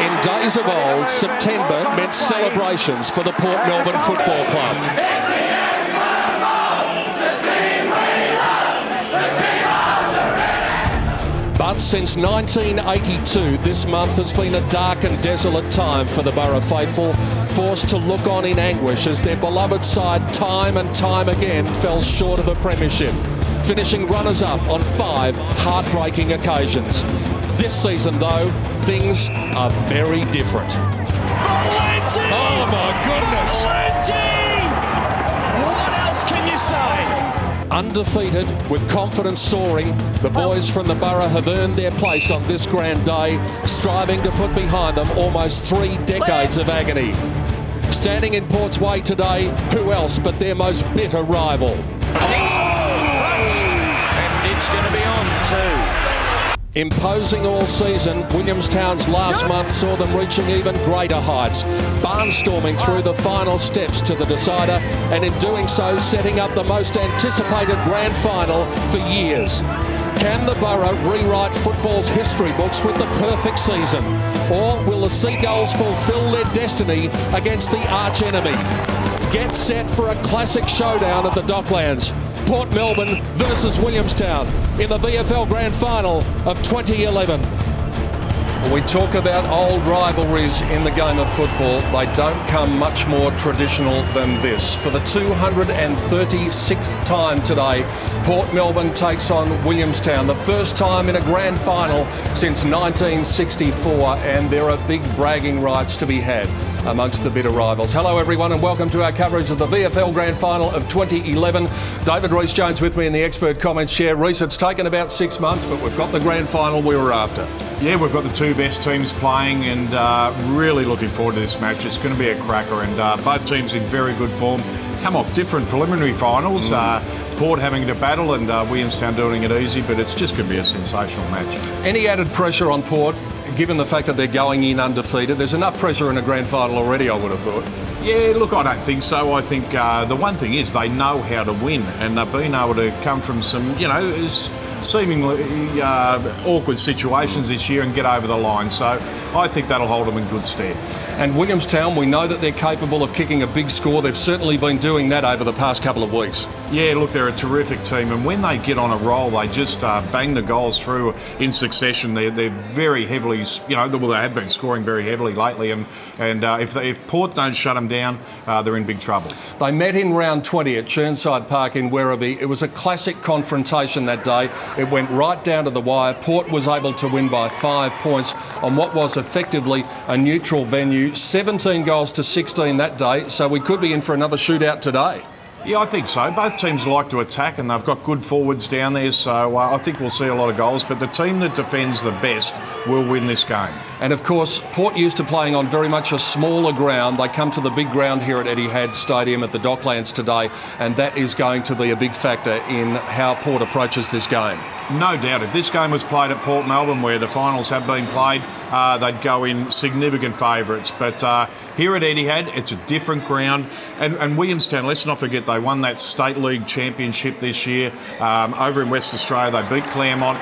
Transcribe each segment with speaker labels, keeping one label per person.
Speaker 1: In days of old, September meant celebrations for the Port Melbourne Football Club. But since 1982, this month has been a dark and desolate time for the Borough faithful, forced to look on in anguish as their beloved side time and time again fell short of a premiership, finishing runners-up on 5 heartbreaking occasions. This season, though, things are very different.
Speaker 2: Valenti!
Speaker 1: Oh, my goodness!
Speaker 2: Valenti! What else can you say?
Speaker 1: Undefeated, with confidence soaring, the boys from the Borough have earned their place on this grand day, striving to put behind them almost 3 decades of agony. Standing in Port's way today, who else but their most bitter rival?
Speaker 2: And it's going to be on too.
Speaker 1: Imposing all season, Williamstown's last month saw them reaching even greater heights, barnstorming through the final steps to the decider, and in doing so setting up the most anticipated grand final for years. Can the Borough rewrite football's history books with the perfect season? Or will the Seagulls fulfil their destiny against the arch-enemy? Get set for a classic showdown at the Docklands. Port Melbourne versus Williamstown in the VFL Grand Final of 2011. We talk about old rivalries in the game of football. They don't come much more traditional than this. For the 236th time today, Port Melbourne takes on Williamstown, the first time in a grand final since 1964, and there are big bragging rights to be had amongst the bitter rivals. Hello everyone and welcome to our coverage of the VFL Grand Final of 2011. David Rees-Jones with me in the expert comments chair. Rees, it's taken about 6 months, but we've got the grand final we were after.
Speaker 3: Yeah, we've got the 2 best teams playing and really looking forward to this match. It's going to be a cracker and both teams in very good form. Come off different preliminary finals. Port having to battle and Williamstown doing it easy, but it's just going to be a sensational match.
Speaker 1: Any added pressure on Port, given the fact that they're going in undefeated? There's enough pressure in a grand final already, I would have thought.
Speaker 3: Yeah, look, I don't think so. I think the one thing is they know how to win and they've been able to come from some, seemingly awkward situations this year and get over the line. So I think that'll hold them in good stead.
Speaker 1: And Williamstown, we know that they're capable of kicking a big score. They've certainly been doing that over the past couple of weeks.
Speaker 3: Yeah, look, they're a terrific team, and when they get on a roll, they just bang the goals through in succession. They're very heavily, they have been scoring very heavily lately, and if Port don't shut them down, they're in big trouble.
Speaker 1: They met in round 20 at Chirnside Park in Werribee. It was a classic confrontation that day. It went right down to the wire. Port was able to win by 5 points on what was effectively a neutral venue. 17 goals to 16 that day, so we could be in for another shootout today.
Speaker 3: Yeah, I think so. Both teams like to attack and they've got good forwards down there, so I think we'll see a lot of goals, but the team that defends the best will win this game.
Speaker 1: And of course, Port used to playing on very much a smaller ground. They come to the big ground here at Etihad Stadium at the Docklands today, and that is going to be a big factor in how Port approaches this game.
Speaker 3: No doubt. If this game was played at Port Melbourne, where the finals have been played, they'd go in significant favourites. But here at Etihad, it's a different ground. And Williamstown, let's not forget, they won that State League Championship this year. Over in West Australia, they beat Claremont.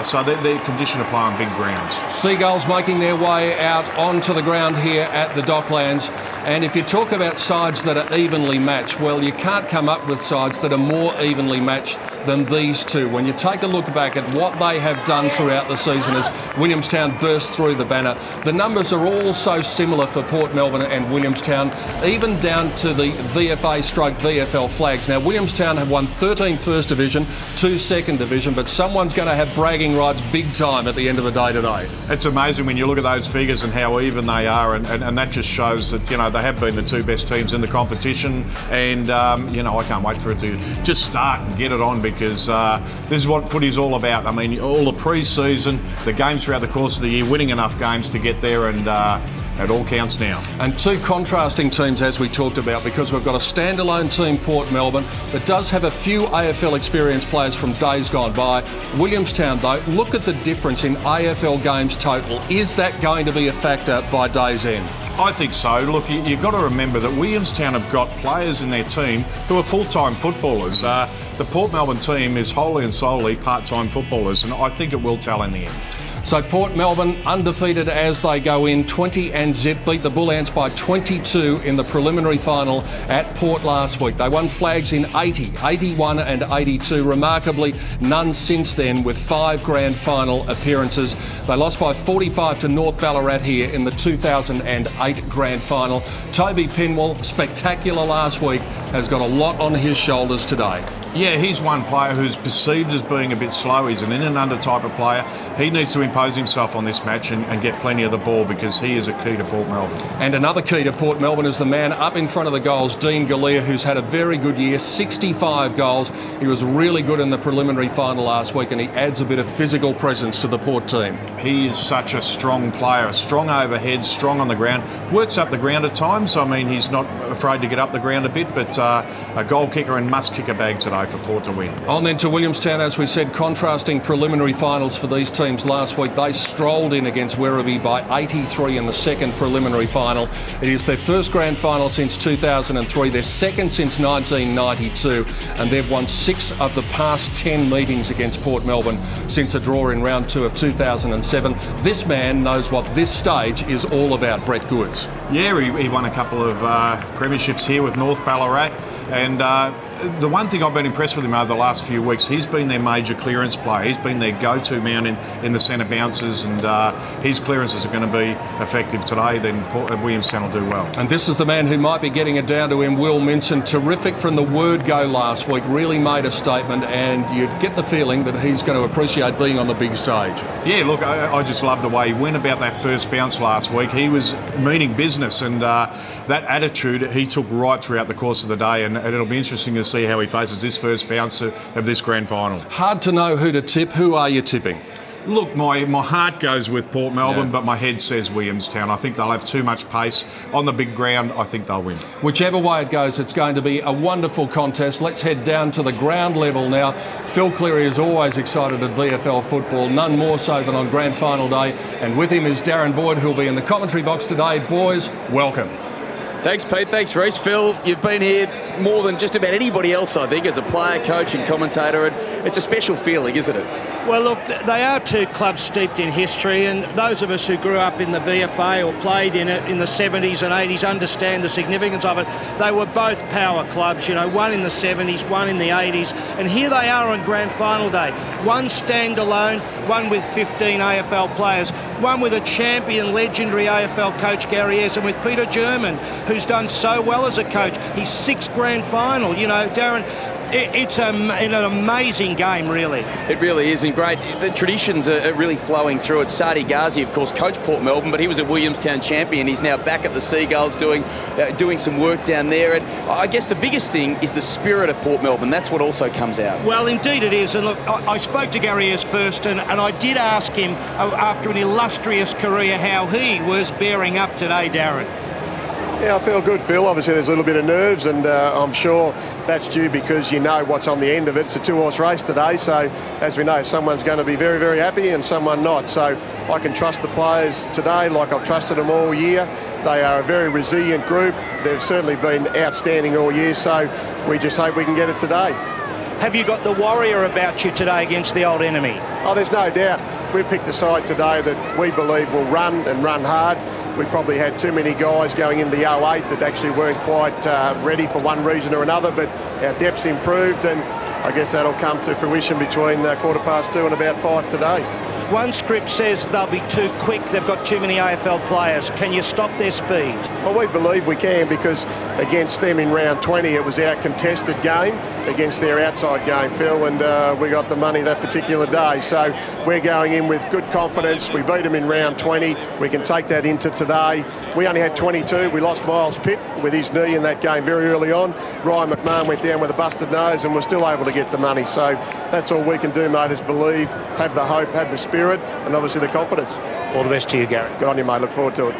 Speaker 3: So they're conditioned to play on big grounds.
Speaker 1: Seagulls making their way out onto the ground here at the Docklands. And if you talk about sides that are evenly matched, well, you can't come up with sides that are more evenly matched than these two. When you take a look back at what they have done throughout the season as Williamstown burst through the banner, the numbers are all so similar for Port Melbourne and Williamstown, even down to the VFA/VFL flags. Now, Williamstown have won 13 First Division, 2 Second Division, but someone's going to have bragging rights big time at the end of the day today.
Speaker 3: It's amazing when you look at those figures and how even they are, and that just shows that, they have been the 2 best teams in the competition, and, I can't wait for it to just start and get it on, because this is what footy's all about. I mean, all the pre-season, the games throughout the course of the year, winning enough games to get there, and it all counts now.
Speaker 1: And 2 contrasting teams, as we talked about, because we've got a standalone team, Port Melbourne, that does have a few AFL experienced players from days gone by. Williamstown, though, look at the difference in AFL games total. Is that going to be a factor by day's end?
Speaker 3: I think so. Look, you've got to remember that Williamstown have got players in their team who are full-time footballers. The Port Melbourne team is wholly and solely part-time footballers, and I think it will tell in the end.
Speaker 1: So Port Melbourne, undefeated as they go in, 20-0, beat the Bull Ants by 22 in the preliminary final at Port last week. They won flags in 80, 81 and 82. Remarkably, none since then, with 5 grand final appearances. They lost by 45 to North Ballarat here in the 2008 grand final. Toby Pinwell, spectacular last week, has got a lot on his shoulders today.
Speaker 3: Yeah, he's one player who's perceived as being a bit slow. He's an in and under type of player. He needs to impose himself on this match and get plenty of the ball, because he is a key to Port Melbourne.
Speaker 1: And another key to Port Melbourne is the man up in front of the goals, Dean Galea, who's had a very good year, 65 goals. He was really good in the preliminary final last week, and he adds a bit of physical presence to the Port team.
Speaker 3: He is such a strong player, strong overhead, strong on the ground, works up the ground at times. I mean, he's not afraid to get up the ground a bit, but a goal kicker and must kick a bag today for Port to win.
Speaker 1: On then to Williamstown, as we said, contrasting preliminary finals for these teams last week. They strolled in against Werribee by 83 in the second preliminary final. It is their first grand final since 2003, their second since 1992, and they've won 6 of the past 10 meetings against Port Melbourne since a draw in round 2 of 2007. This man knows what this stage is all about, Brett Goods.
Speaker 3: Yeah, he won a couple of premierships here with North Ballarat, and the one thing I've been impressed with him over the last few weeks, he's been their major clearance player. He's been their go-to man in the centre bounces, and his clearances are going to be effective today. Then Williamstown will do well.
Speaker 1: And this is the man who might be getting it down to him, Will Minson. Terrific from the word go last week, really made a statement, and you'd get the feeling that he's going to appreciate being on the big stage.
Speaker 3: Yeah, look, I just love the way he went about that first bounce last week. He was meaning business, and that attitude he took right throughout the course of the day, and it'll be interesting to see how he faces this first bounce of this grand final.
Speaker 1: Hard to know who to tip. Who are you tipping?
Speaker 3: Look, my heart goes with Port Melbourne, but my head says Williamstown. I think they'll have too much pace on the big ground. I think they'll win. Whichever
Speaker 1: way it goes, it's going to be a wonderful contest. Let's head down to the ground level now. Phil Cleary is always excited at VFL football, none more so than on grand final day. And with him is Darren Boyd, who'll be in the commentary box today. Boys, welcome.
Speaker 4: Thanks, Pete. Thanks, Reece. Phil, you've been here more than just about anybody else, I think, as a player, coach and commentator, and it's a special feeling, isn't it?
Speaker 2: Well, look, they are two clubs steeped in history, and those of us who grew up in the VFA or played in it in the 70s and 80s understand the significance of it. They were both power clubs, you know, one in the 70s, one in the 80s, and here they are on grand final day. One standalone, one with 15 AFL players, one with a champion, legendary AFL coach Gary Ayres, and with Peter German, who's done so well as a coach. His 6th grand final, you know, Darren. It's an amazing game, really. It really is, and great. The traditions are really flowing through it. Sadi Ghazi, of course, coached Port Melbourne, but he was a Williamstown champion. He's now back at the Seagulls doing some work down there. And I guess the biggest thing is the spirit of Port Melbourne. That's what also comes out. Well, indeed it is. And look, I spoke to Gary Ayres first, and I did ask him, after an illustrious career, how he was bearing up today, Darren.
Speaker 5: Yeah, I feel good, Phil. Obviously, there's a little bit of nerves, and I'm sure that's due because you know what's on the end of it. It's a 2-horse race today, so as we know, someone's going to be very, very happy and someone not. So I can trust the players today like I've trusted them all year. They are a very resilient group. They've certainly been outstanding all year, so we just hope we can get it today. Have you got the warrior about you today against the old enemy? Oh, there's no doubt. We've picked a side today that we believe will run and run hard. We probably had too many guys going into the 08 that actually weren't quite ready for one reason or another, but our depth's improved, and I guess that'll come to fruition between 2:15 and about 5 today. One script says they'll be too quick, they've got too many AFL players. Can you stop their speed? Well, we believe we can, because against them in round 20 it was our contested game against their outside game, Phil, and we got the money that particular day. So we're going in with good confidence. We beat them in round 20. We can take that into today. We only had 22. We lost Miles Pitt with his knee in that game very early on. Ryan McMahon went down with a busted nose, and we're still able to get the money. So that's all we can do, mate, is believe, have the hope, have the spirit, and obviously the confidence. All the best to you, Gary. Good on you, mate. Look forward to it.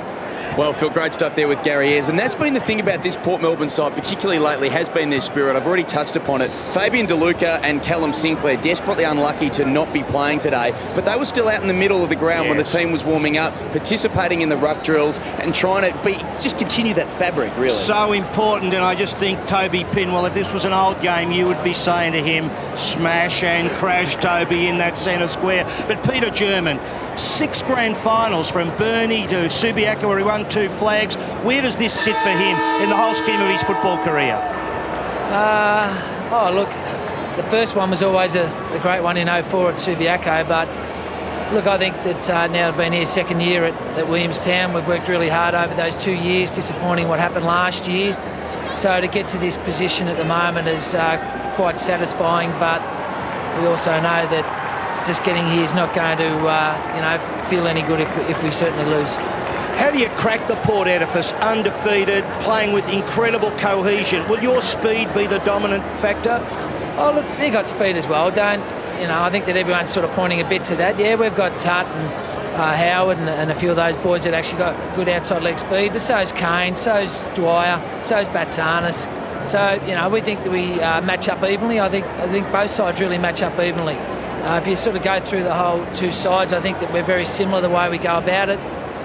Speaker 5: Well, Phil, great stuff there with Gary Ayres, and that's been the thing about this Port Melbourne side, particularly lately, has been their spirit. I've already touched upon it. Fabian DeLuca and Callum Sinclair desperately unlucky to not be playing today, but they were still out in the middle of the ground when the team was warming up, participating in the ruck drills and trying to just continue that fabric, really. So important, and I just think Toby Pinwell, if this was an old game, you would be saying to him, smash and crash Toby in that centre square. But Peter German,
Speaker 2: 6 grand finals, from Burnie to Subiaco, where he won 2 flags. Where does this sit for him in the whole scheme of his football career?
Speaker 6: Look, the first one was always a great one in 04 at Subiaco, but look, I think that now I've been here second year at Williamstown. We've worked really hard over those 2 years, disappointing what happened last year. So to get to this position at the moment is quite satisfying, but we also know that just getting here is not going to feel any good if we certainly lose.
Speaker 2: How do you crack the Port edifice, undefeated, playing with incredible cohesion? Will your speed be the dominant factor?
Speaker 6: Oh, look, they got speed as well. I think that everyone's sort of pointing a bit to that. Yeah, we've got Tut and Howard and a few of those boys that actually got good outside leg speed, but so's Kane, so's Dwyer, so's Batsanis. So, we think that we match up evenly. I think both sides really match up evenly. If you sort of go through the whole 2 sides, I think that we're very similar the way we go about it.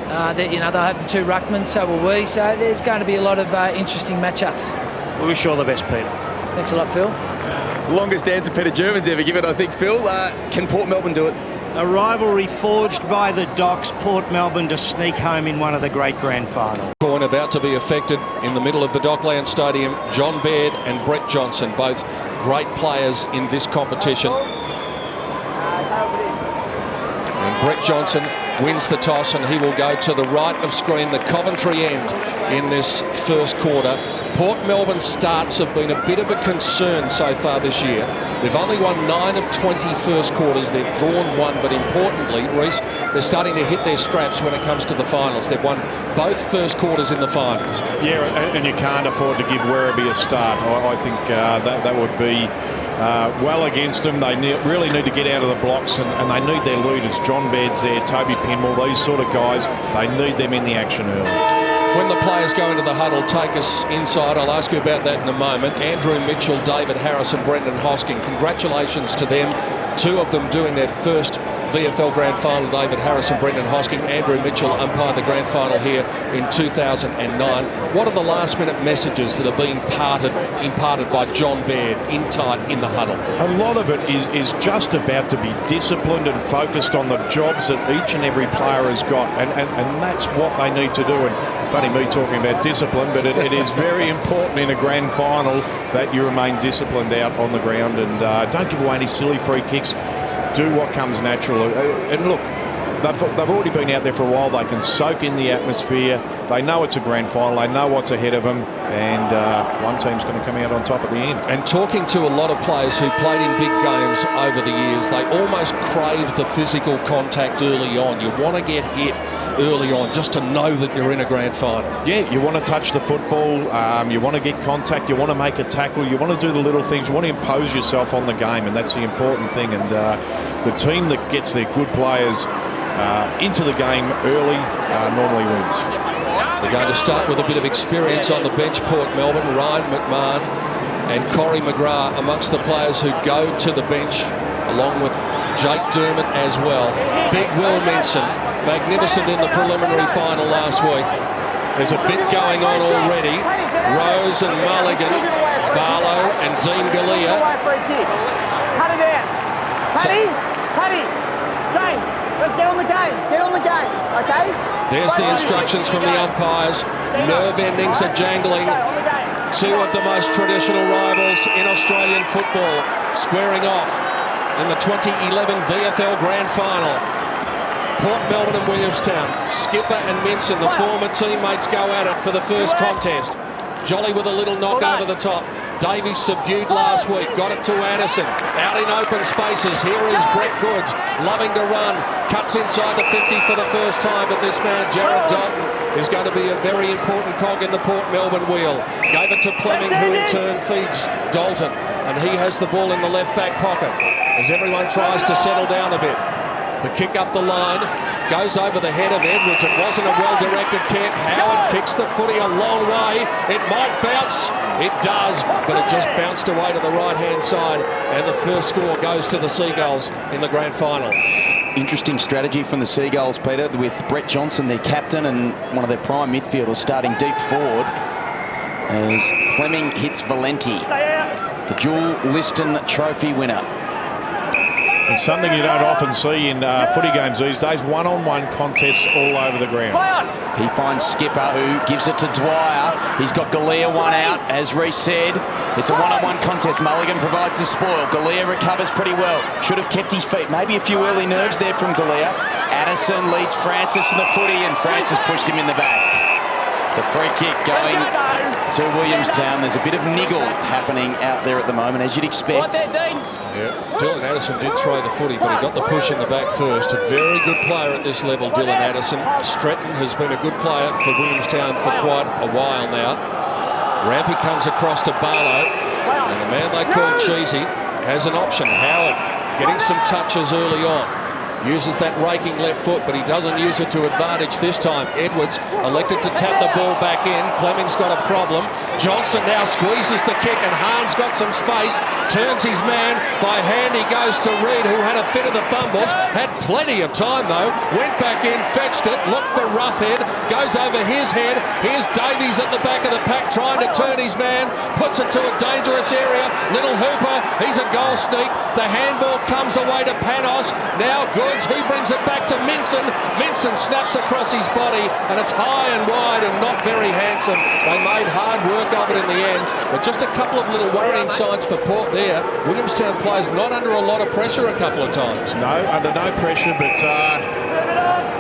Speaker 6: They'll have the 2 ruckmans, so will we. So there's going to be a lot of interesting matchups.
Speaker 2: We wish you all the best, Peter.
Speaker 6: Thanks a lot, Phil.
Speaker 4: Longest answer Peter German's ever given, I think, Phil. Can Port Melbourne do it?
Speaker 2: A rivalry forged by the Docks, Port Melbourne to sneak home in one of the great grand finals.
Speaker 1: Point about to be affected in the middle of the Dockland Stadium. John Baird and Brett Johnson, both great players in this competition. And Brett Johnson wins the toss, and he will go to the right of screen, the Coventry end in this first quarter. Port Melbourne's starts have been a bit of a concern so far this year. They've only won 9 of 20 first quarters. They've drawn 1, but importantly, Reece, they're starting to hit their straps when it comes to the finals. They've won both first quarters in the finals.
Speaker 3: Yeah, and you can't afford to give Werribee a start. I think that would be well against them. They really need to get out of the blocks, and they need their leaders. John Baird's there, Toby Pinmore, these sort of guys. They need them in the action early.
Speaker 1: When the players go into the huddle, take us inside. I'll ask you about that in a moment. Andrew Mitchell, David Harris and Brendan Hosking. Congratulations to them. 2 of them doing their first VFL Grand Final. David Harris and Brendan Hosking. Andrew Mitchell umpired the Grand Final here in 2009. What are the last minute messages that are being imparted by John Baird in tight in the huddle?
Speaker 3: A lot of it is just about to be disciplined and focused on the jobs that each and every player has got, and that's what they need to do. And funny me talking about discipline, but it is very important in a grand final that you remain disciplined out on the ground, and don't give away any silly free kicks. Do what comes natural. And look, they've already been out there for a while. They can soak in the atmosphere. They know it's a grand final. They know what's ahead of them, and one team's going to come out on top at the end.
Speaker 1: And talking to a lot of players who played in big games over the years, they almost crave the physical contact early on. You want to get hit early on just to know that you're in a grand final. Yeah,
Speaker 3: you want to touch the football, you want to get contact, you want to make a tackle, you want to do the little things, you want to impose yourself on the game, and that's the important thing. And the team that gets their good players into the game early normally wins.
Speaker 1: We're going to start with a bit of experience on the bench. Port Melbourne, Ryan McMahon and Corey McGrath amongst the players who go to the bench, along with Jake Dermott as well. Big Will Minson, magnificent in the preliminary final last week. There's a bit going on already. Rose and Mulligan, Barlow and Dean Galea.
Speaker 7: Cut it out. Paddy, James, let's get on the game. Get on the game, okay?
Speaker 1: There's the instructions from the umpires. Nerve endings are jangling. 2 of the most traditional rivals in Australian football squaring off in the 2011 VFL Grand Final. Port Melbourne and Williamstown. Skipper and Minson, the former teammates, go at it for the first contest. Jolly with a little knock over the top. Davies subdued last week, got it to Anderson, out in open spaces. Here is Brett Goods, loving to run, cuts inside the 50 for the first time, but this man, Jared Dalton, is going to be a very important cog in the Port Melbourne wheel. Gave it to Fleming, who in turn feeds Dalton, and he has the ball in the left back pocket as everyone tries to settle down a bit. The kick up the line goes over the head of Edwards. It wasn't a well-directed kick. Howard kicks the footy a long way. It might bounce. It does, but it just bounced away to the right-hand side, and the first score goes to the Seagulls in the grand final.
Speaker 4: Interesting strategy from the Seagulls, Peter, with Brett Johnson, their captain, and one of their prime midfielders starting deep forward as Fleming hits Valenti, the dual Liston Trophy winner.
Speaker 3: And something you don't often see in footy games these days, one-on-one contests all over the ground.
Speaker 4: He finds Skipper, who gives it to Dwyer. He's got Galea one out, as Reece said. It's a one-on-one contest. Mulligan provides the spoil. Galea recovers pretty well. Should have kept his feet. Maybe a few early nerves there from Galea. Addison leads Francis in the footy, and Francis pushed him in the back. It's a free kick going to Williamstown. There's a bit of niggle happening out there at the moment, as you'd expect.
Speaker 1: Yeah, Dylan Addison did throw the footy, but he got the push in the back first. A very good player at this level, Dylan Addison. Stretton has been a good player for Williamstown for quite a while now. Rampy comes across to Barlow, and the man they call Cheesy has an option. Howard getting some touches early on. Uses that raking left foot, but he doesn't use it to advantage this time. Edwards elected to tap the ball back in. Fleming's got a problem. Johnson now squeezes the kick, and Hahn's got some space. Turns his man by hand. He goes to Reid, who had a fit of the fumbles. Had plenty of time, though. Went back in, fetched it, looked for Roughhead. Goes over his head. Here's Davies at the back of the pack trying to turn his man. Puts it to a dangerous area. Little Hooper, he's a goal sneak. The handball comes away to Panos. Now good. He brings it back to Minson. Minson snaps across his body, and it's high and wide and not very handsome. They made hard work of it in the end, but just a couple of little worrying signs for Port there. Williamstown players not under a lot of pressure a couple of times.
Speaker 3: No, under no pressure, but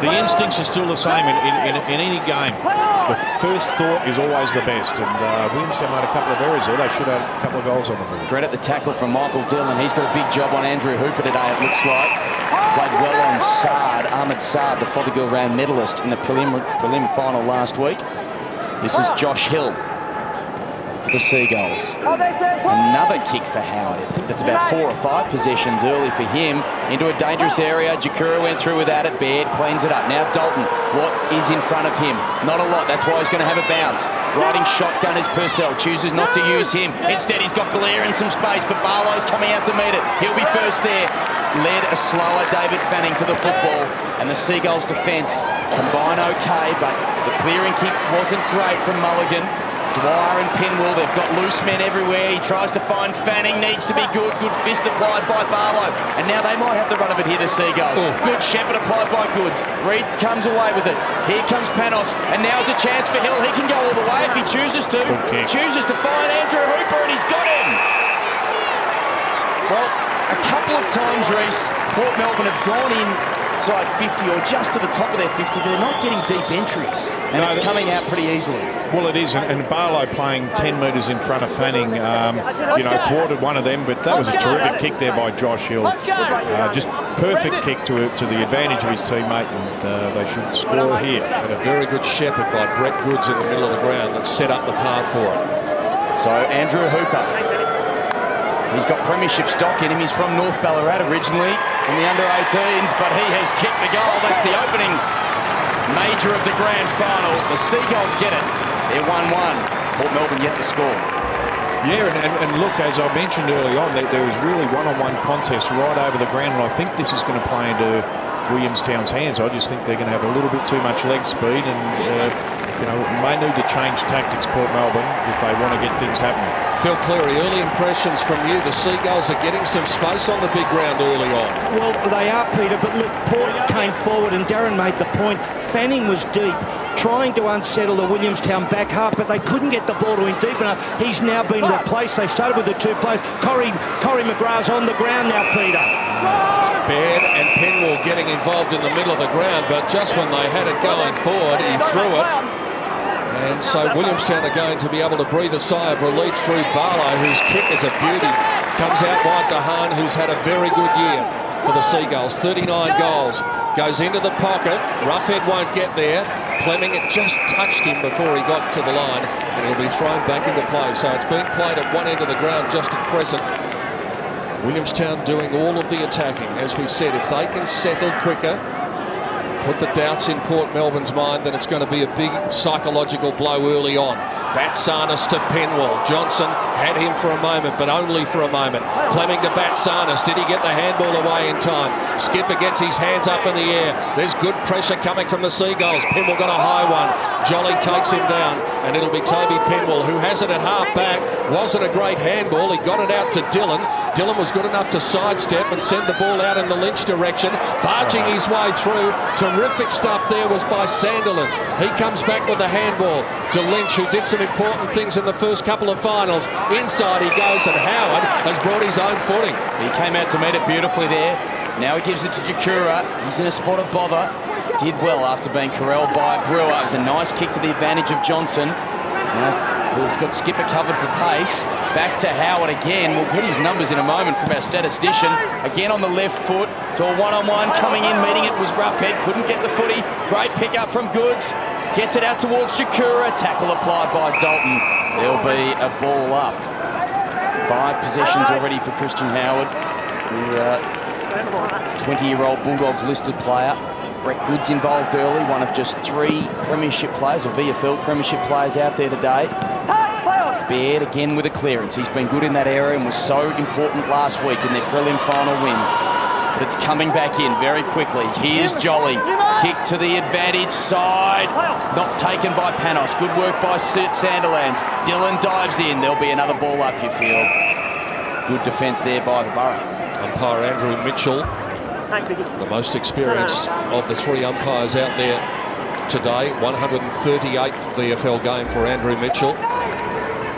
Speaker 3: the instincts are still the same in any game. The first thought is always the best, and Williamstown made a couple of errors there. They should have a couple of goals on the board.
Speaker 4: Credit the tackle from Michael Dillon. He's got a big job on Andrew Hooper today, it looks like. Played well on Saad, Ahmed Saad, the Fothergill round medalist in the prelim final last week. This is Josh Hill for the Seagulls. Another kick for Howard. I think that's about 4 or 5 possessions early for him. Into a dangerous area. Jakura went through without it. Baird cleans it up. Now Dalton. What is in front of him? Not a lot. That's why he's going to have a bounce. Riding shotgun is Purcell. Chooses not to use him. Instead, he's got Galea in some space, but Barlow's coming out to meet it. He'll be first there. Led a slower David Fanning to the football, and the Seagulls' defence combine okay, but the clearing kick wasn't great from Mulligan. Dwyer and Penwell, they've got loose men everywhere. He tries to find Fanning, needs to be good. Good fist applied by Barlow. And now they might have the run of it here, the Seagulls. Good Shepherd applied by Goods. Reid comes away with it. Here comes Panos, and now it's a chance for Hill. He can go all the way if he chooses to. Chooses to find Andrew Hooper, and he's got him. Well, a couple of times, Reece, Port Melbourne have gone inside 50 or just to the top of their 50, but they're not getting deep entries, and it's coming out pretty easily.
Speaker 3: Well, it is, and Barlow playing 10 metres in front of Fanning, thwarted one of them, but that was a terrific kick there by Josh Hill. Just perfect kick to the advantage of his teammate, and they should score here.
Speaker 1: And a very good shepherd by Brett Goods in the middle of the ground that set up the path for it.
Speaker 4: So Andrew Hooper. He's got premiership stock in him. He's from North Ballarat originally in the under-18s, but he has kicked the goal. That's the opening major of the grand final. The Seagulls get it. They're 1-1. Port Melbourne yet to score.
Speaker 3: Yeah, and look, as I mentioned early on, there was really one-on-one contests right over the ground, and I think this is going to play into Williamstown's hands. I just think they're going to have a little bit too much leg speed, and may need to change tactics, Port Melbourne, if they want to get things happening.
Speaker 1: Phil Cleary, early impressions from you. The Seagulls are getting some space on the big ground early on.
Speaker 2: Well, they are, Peter, but look, Port came forward, and Darren made the point. Fanning was deep, trying to unsettle the Williamstown back half, but they couldn't get the ball to him deep enough. He's now been replaced. They started with the 2 players. Corey McGrath's on the ground now, Peter.
Speaker 1: Baird and Penwell getting involved in the middle of the ground, but just when they had it going forward, he threw it. And so Williamstown are going to be able to breathe a sigh of relief through Barlow, whose kick is a beauty. Comes out wide to Hahn, who's had a very good year for the Seagulls. 39 goals. Goes into the pocket. Roughhead won't get there. Fleming, it just touched him before he got to the line, and he'll be thrown back into play. So it's being played at one end of the ground just at present. Williamstown doing all of the attacking. As we said, if they can settle quicker, put the doubts in Port Melbourne's mind, then it's going to be a big psychological blow early on. Batsanis to Penwell. Johnson had him for a moment, but only for a moment. Fleming to Batsanis. Did he get the handball away in time? Skipper gets his hands up in the air. There's good pressure coming from the Seagulls. Penwell got a high one. Jolly takes him down, and it'll be Toby Penwell, who has it at half-back. Wasn't a great handball. He got it out to Dylan. Dylan was good enough to sidestep and send the ball out in the Lynch direction, barging his way through. Terrific stuff there was by Sandilands. He comes back with the handball to Lynch, who did some important things in the first couple of finals. Inside he goes, and Howard has brought his own footing.
Speaker 4: He came out to meet it beautifully there. Now he gives it to Jakura. He's in a spot of bother. Did well after being corralled by Brewer. It was a nice kick to the advantage of Johnson. Now he's got Skipper covered for pace. Back to Howard again. We'll get his numbers in a moment from our statistician. Again on the left foot to a one-on-one. Coming in, meeting it was Roughhead. Couldn't get the footy. Great pick up from Goods. Gets it out towards Jakura. Tackle applied by Dalton. There'll be a ball up. 5 possessions already for Christian Howard, the 20-year-old Bulldogs listed player. Brett Goods involved early, one of just 3 premiership players, or VFL premiership players out there today. Baird again with a clearance. He's been good in that area and was so important last week in their prelim final win. But it's coming back in very quickly. Here's Jolly. Kick to the advantage side. Not taken by Panos. Good work by Sandilands. Dylan dives in. There'll be another ball up, you feel. Good defence there by the Borough.
Speaker 1: Umpire Andrew Mitchell, the most experienced of the 3 umpires out there today. 138th VFL game for Andrew Mitchell.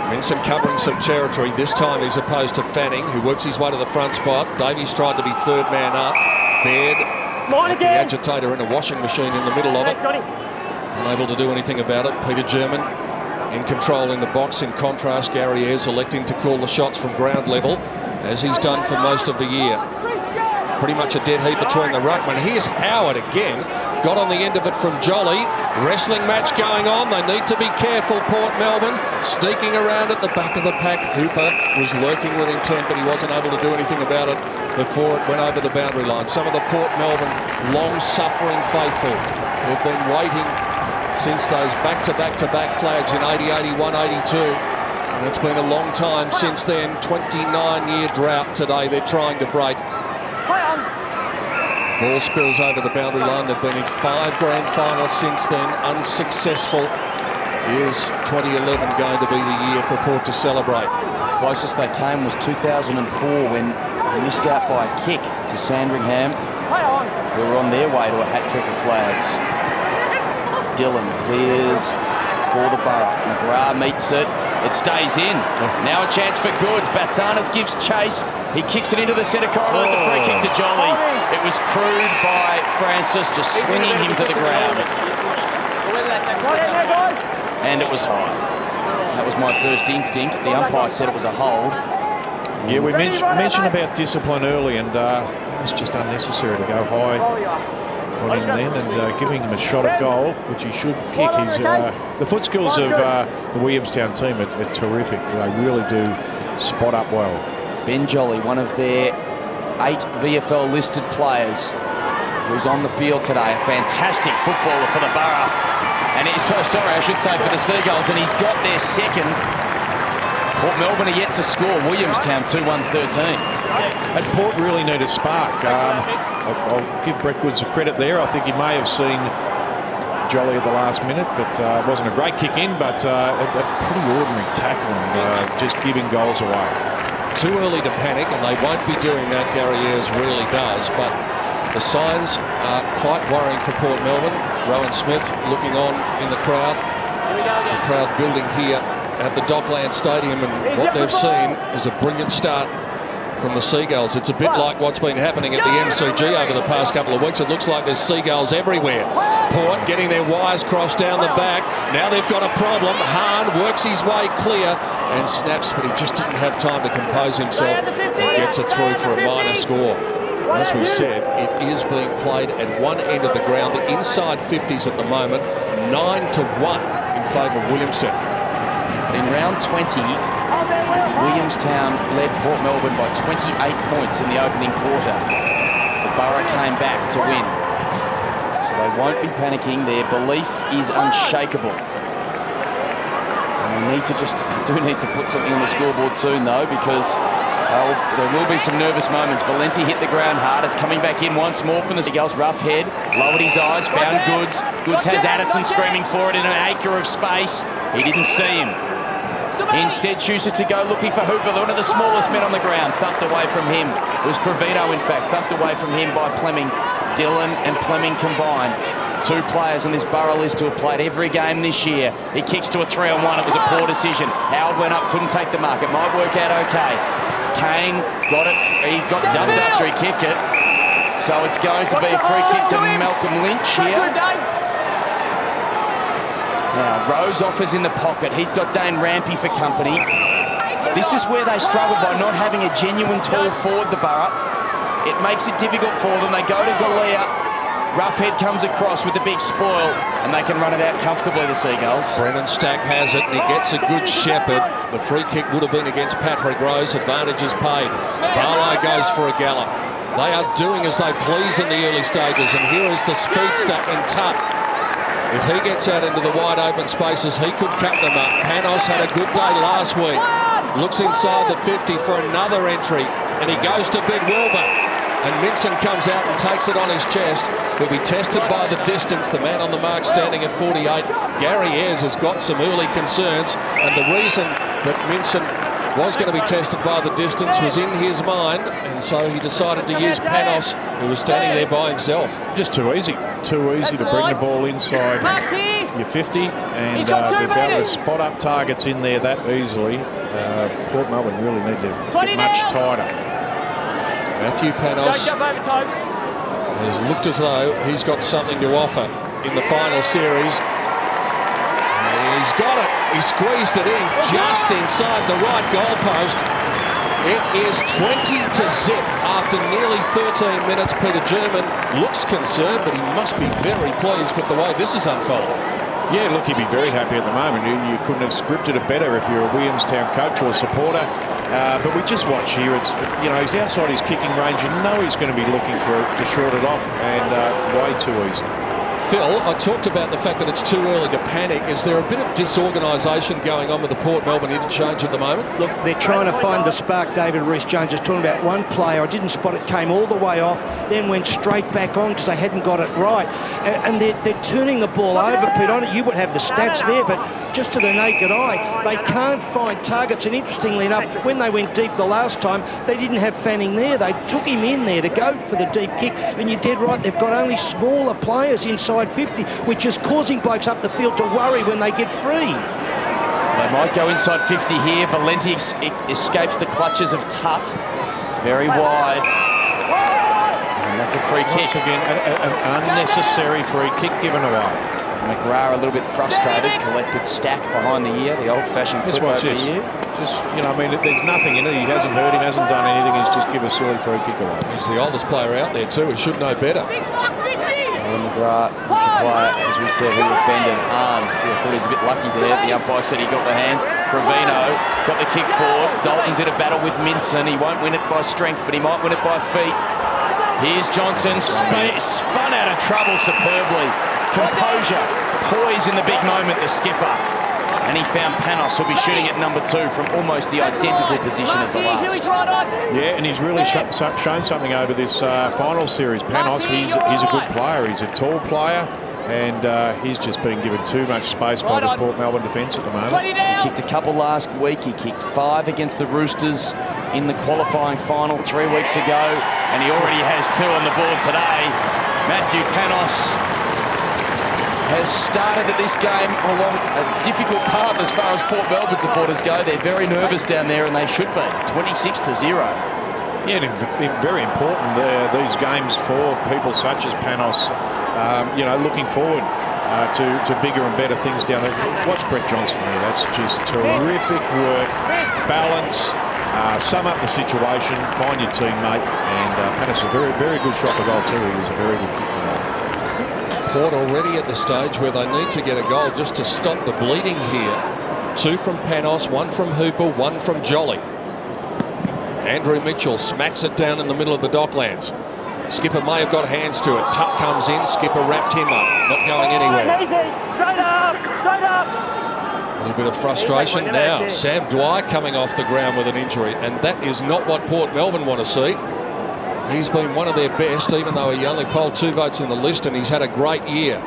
Speaker 1: Minson covering some territory, this time he's opposed to Fanning, who works his way to the front spot. Davies tried to be 3rd man up. Baird, like the agitator in a washing machine in the middle of it. Unable to do anything about it. Peter German in control in the box. In contrast, Gary Ayres electing to call the shots from ground level, as he's done for most of the year. Pretty much a dead heat between the ruckmen. Here's Howard again. Got on the end of it from Jolly. Wrestling match going on. They need to be careful, Port Melbourne. Sneaking around at the back of the pack. Hooper was lurking with intent, but he wasn't able to do anything about it before it went over the boundary line. Some of the Port Melbourne long-suffering faithful who've been waiting since those back-to-back-to-back flags in 80, 81, 82. And it's been a long time since then. 29-year drought today they're trying to break. Ball spills over the boundary line. They've been in 5 grand finals since then, unsuccessful. Is 2011 going to be the year for Port to celebrate?
Speaker 4: Closest they came was 2004 when they missed out by a kick to Sandringham, who were on their way to a hat-trick of flags. Dylan clears for the Borough. McGrath meets it. It stays in. Now a chance for Goods. Batsanas gives chase. He kicks it into the centre corridor. It's a free kick to Jolly. It was crewed by Francis, just swinging him to the ground. And it was high. That was my first instinct. The umpire said it was a hold.
Speaker 3: Yeah, we mentioned about discipline early, and that was just unnecessary to go high on him then, and giving him a shot at goal, which he should kick. The foot skills of the Williamstown team are terrific. They really do spot up well.
Speaker 4: Ben Jolly, one of their 8 VFL listed players, who's on the field today. A fantastic footballer for the Borough. And he's, sorry, I should say for the Seagulls, and he's got their second. Port Melbourne are yet to score. Williamstown 2-1-13.
Speaker 3: And Port really need a spark. I'll give Brett Goods the credit there. I think he may have seen Jolly at the last minute, but it wasn't a great kick in, but a pretty ordinary tackle and just giving goals away.
Speaker 1: Too early to panic, and they won't be doing that. Gary Ayres really does, but the signs are quite worrying for Port Melbourne. Rowan Smith looking on in the crowd. The crowd building here at the Dockland Stadium, and what they've seen is a brilliant start from the Seagulls. It's a bit like what's been happening at the MCG over the past couple of weeks. It looks like there's Seagulls everywhere. Port getting their wires crossed down the back. Now they've got a problem. Hahn works his way clear and snaps, but he just didn't have time to compose himself and gets it through for a minor score. As we said, it is being played at one end of the ground, the inside 50s at the moment, 9-1 in favour of Williamstown.
Speaker 4: In round 20, Williamstown led Port Melbourne by 28 points in the opening quarter. The Borough came back to win. So they won't be panicking. Their belief is unshakable. And they do need to put something on the scoreboard soon, though, because Oh, there will be some nervous moments. Valenti hit the ground hard. It's coming back in once more from the Seagulls. Rough head, lowered his eyes, found Goods. Goods has Addison screaming for it in an acre of space. He didn't see him. He instead chooses to go looking for Hooper, one of the smallest men on the ground. Thumped away from him. It was Trevino, in fact, thumped away from him by Fleming. Dillon and Fleming combined. 2 players on this Borough list who have played every game this year. He kicks to a 3-on-1. It was a poor decision. Howard went up, couldn't take the mark. It might work out okay. Kane got it. He got dumped after he kicked it. So it's going to be a free kick to Malcolm Lynch here. Now, Rose offers in the pocket. He's got Dane Rampy for company. This is where they struggle by not having a genuine tall forward, the Borough. It makes it difficult for them. They go to Galea. Roughhead comes across with the big spoil, and they can run it out comfortably, the Seagulls.
Speaker 1: Brennan Stack has it, and he gets a good shepherd. The free kick would have been against Patrick Rose. Advantage is paid. Barlow goes for a gallop. They are doing as they please in the early stages, and here is the speedster in Tutt. If he gets out into the wide open spaces, he could cut them up. Panos had a good day last week. Looks inside the 50 for another entry, and he goes to Big Wilbur. And Minson comes out and takes it on his chest. He'll be tested by the distance. The man on the mark standing at 48. Gary Ayres has got some early concerns, and the reason that Minson was going to be tested by the distance was in his mind, and so he decided to use Panos, who was standing there by himself.
Speaker 3: Just too easy. Too easy to bring the ball inside your 50 and to be able to spot up targets in there that easily. Port Melbourne really need to get much tighter.
Speaker 1: Matthew Panos has looked as though he's got something to offer in the final series. He's got it. He squeezed it in just inside the right goalpost. It is 20-0 after nearly 13 minutes. Peter German looks concerned, but he must be very pleased with the way this is unfolding.
Speaker 3: Yeah, look, he'd be very happy at the moment. You couldn't have scripted it better if you're a Williamstown coach or supporter. But we just watch here. It's, you know, he's outside his kicking range. You know he's going to be looking to short it off, and way too easy.
Speaker 1: Phil, I talked about the fact that it's too early to panic. Is there a bit of disorganisation going on with the Port Melbourne interchange at the moment?
Speaker 2: Look, they're trying to find the spark. David Rees-Jones is talking about one player. I didn't spot it, came all the way off, then went straight back on because they hadn't got it right. And they're turning the ball over, Pete. On it, you would have the stats there, but just to the naked eye, they can't find targets. And interestingly enough, when they went deep the last time, they didn't have Fanning there. They took him in there to go for the deep kick. And you're dead right, they've got only smaller players inside 50, which is causing blokes up the field to worry when they get free.
Speaker 4: They might go inside 50 here. Valenti escapes the clutches of Tutt. It's very wide. And that's a free kick.
Speaker 3: Once again, an unnecessary free kick given away.
Speaker 4: McGrath a little bit frustrated, collected Stack behind the ear, the old-fashioned clip over the ear.
Speaker 3: Just, you know, I mean, there's nothing in it. He hasn't hurt him, hasn't done anything. He's just given a silly free kick away.
Speaker 1: He's the oldest player out there too. He should know better.
Speaker 4: McGrath is the player, as we said, who offended Hahn. I thought he was a bit lucky there. The umpire said he got the hands. Trevino got the kick forward. Dalton did a battle with Minson. He won't win it by strength, but he might win it by feet. Here's Johnson, spun out of trouble superbly. Composure, poise in the big moment, the skipper. And he found Panos, who'll be shooting at number 2 from almost the identical position as the last.
Speaker 3: Yeah, and he's really shown something over this final series. Panos, he's a good player. He's a tall player, and he's just been given too much space by this Port Melbourne defence at the moment.
Speaker 4: He kicked a couple last week. He kicked 5 against the Roosters in the qualifying final 3 weeks ago, and he already has 2 on the board today. Matthew Panos has started at this game along a difficult path as far as Port Melbourne supporters go. They're very nervous down there, and they should be. 26-0.
Speaker 3: Yeah, and very important these games for people such as Panos. You know, looking forward to bigger and better things down there. Watch Brett Johnson here. That's just terrific work. Balance. Sum up the situation. Find your teammate. And Panos, a very, very good shot for goal too. He was a very good kick for goal.
Speaker 1: Port already at the stage where they need to get a goal just to stop the bleeding here. 2 from Panos, 1 from Hooper, 1 from Jolly. Andrew Mitchell smacks it down in the middle of the Docklands. Skipper may have got hands to it. Tutt comes in, Skipper wrapped him up, not going anywhere.
Speaker 7: Straight up, straight up.
Speaker 1: A little bit of frustration now. Sam Dwyer coming off the ground with an injury, and that is not what Port Melbourne want to see. He's been one of their best, even though he only polled 2 votes in the list, and he's had a great year.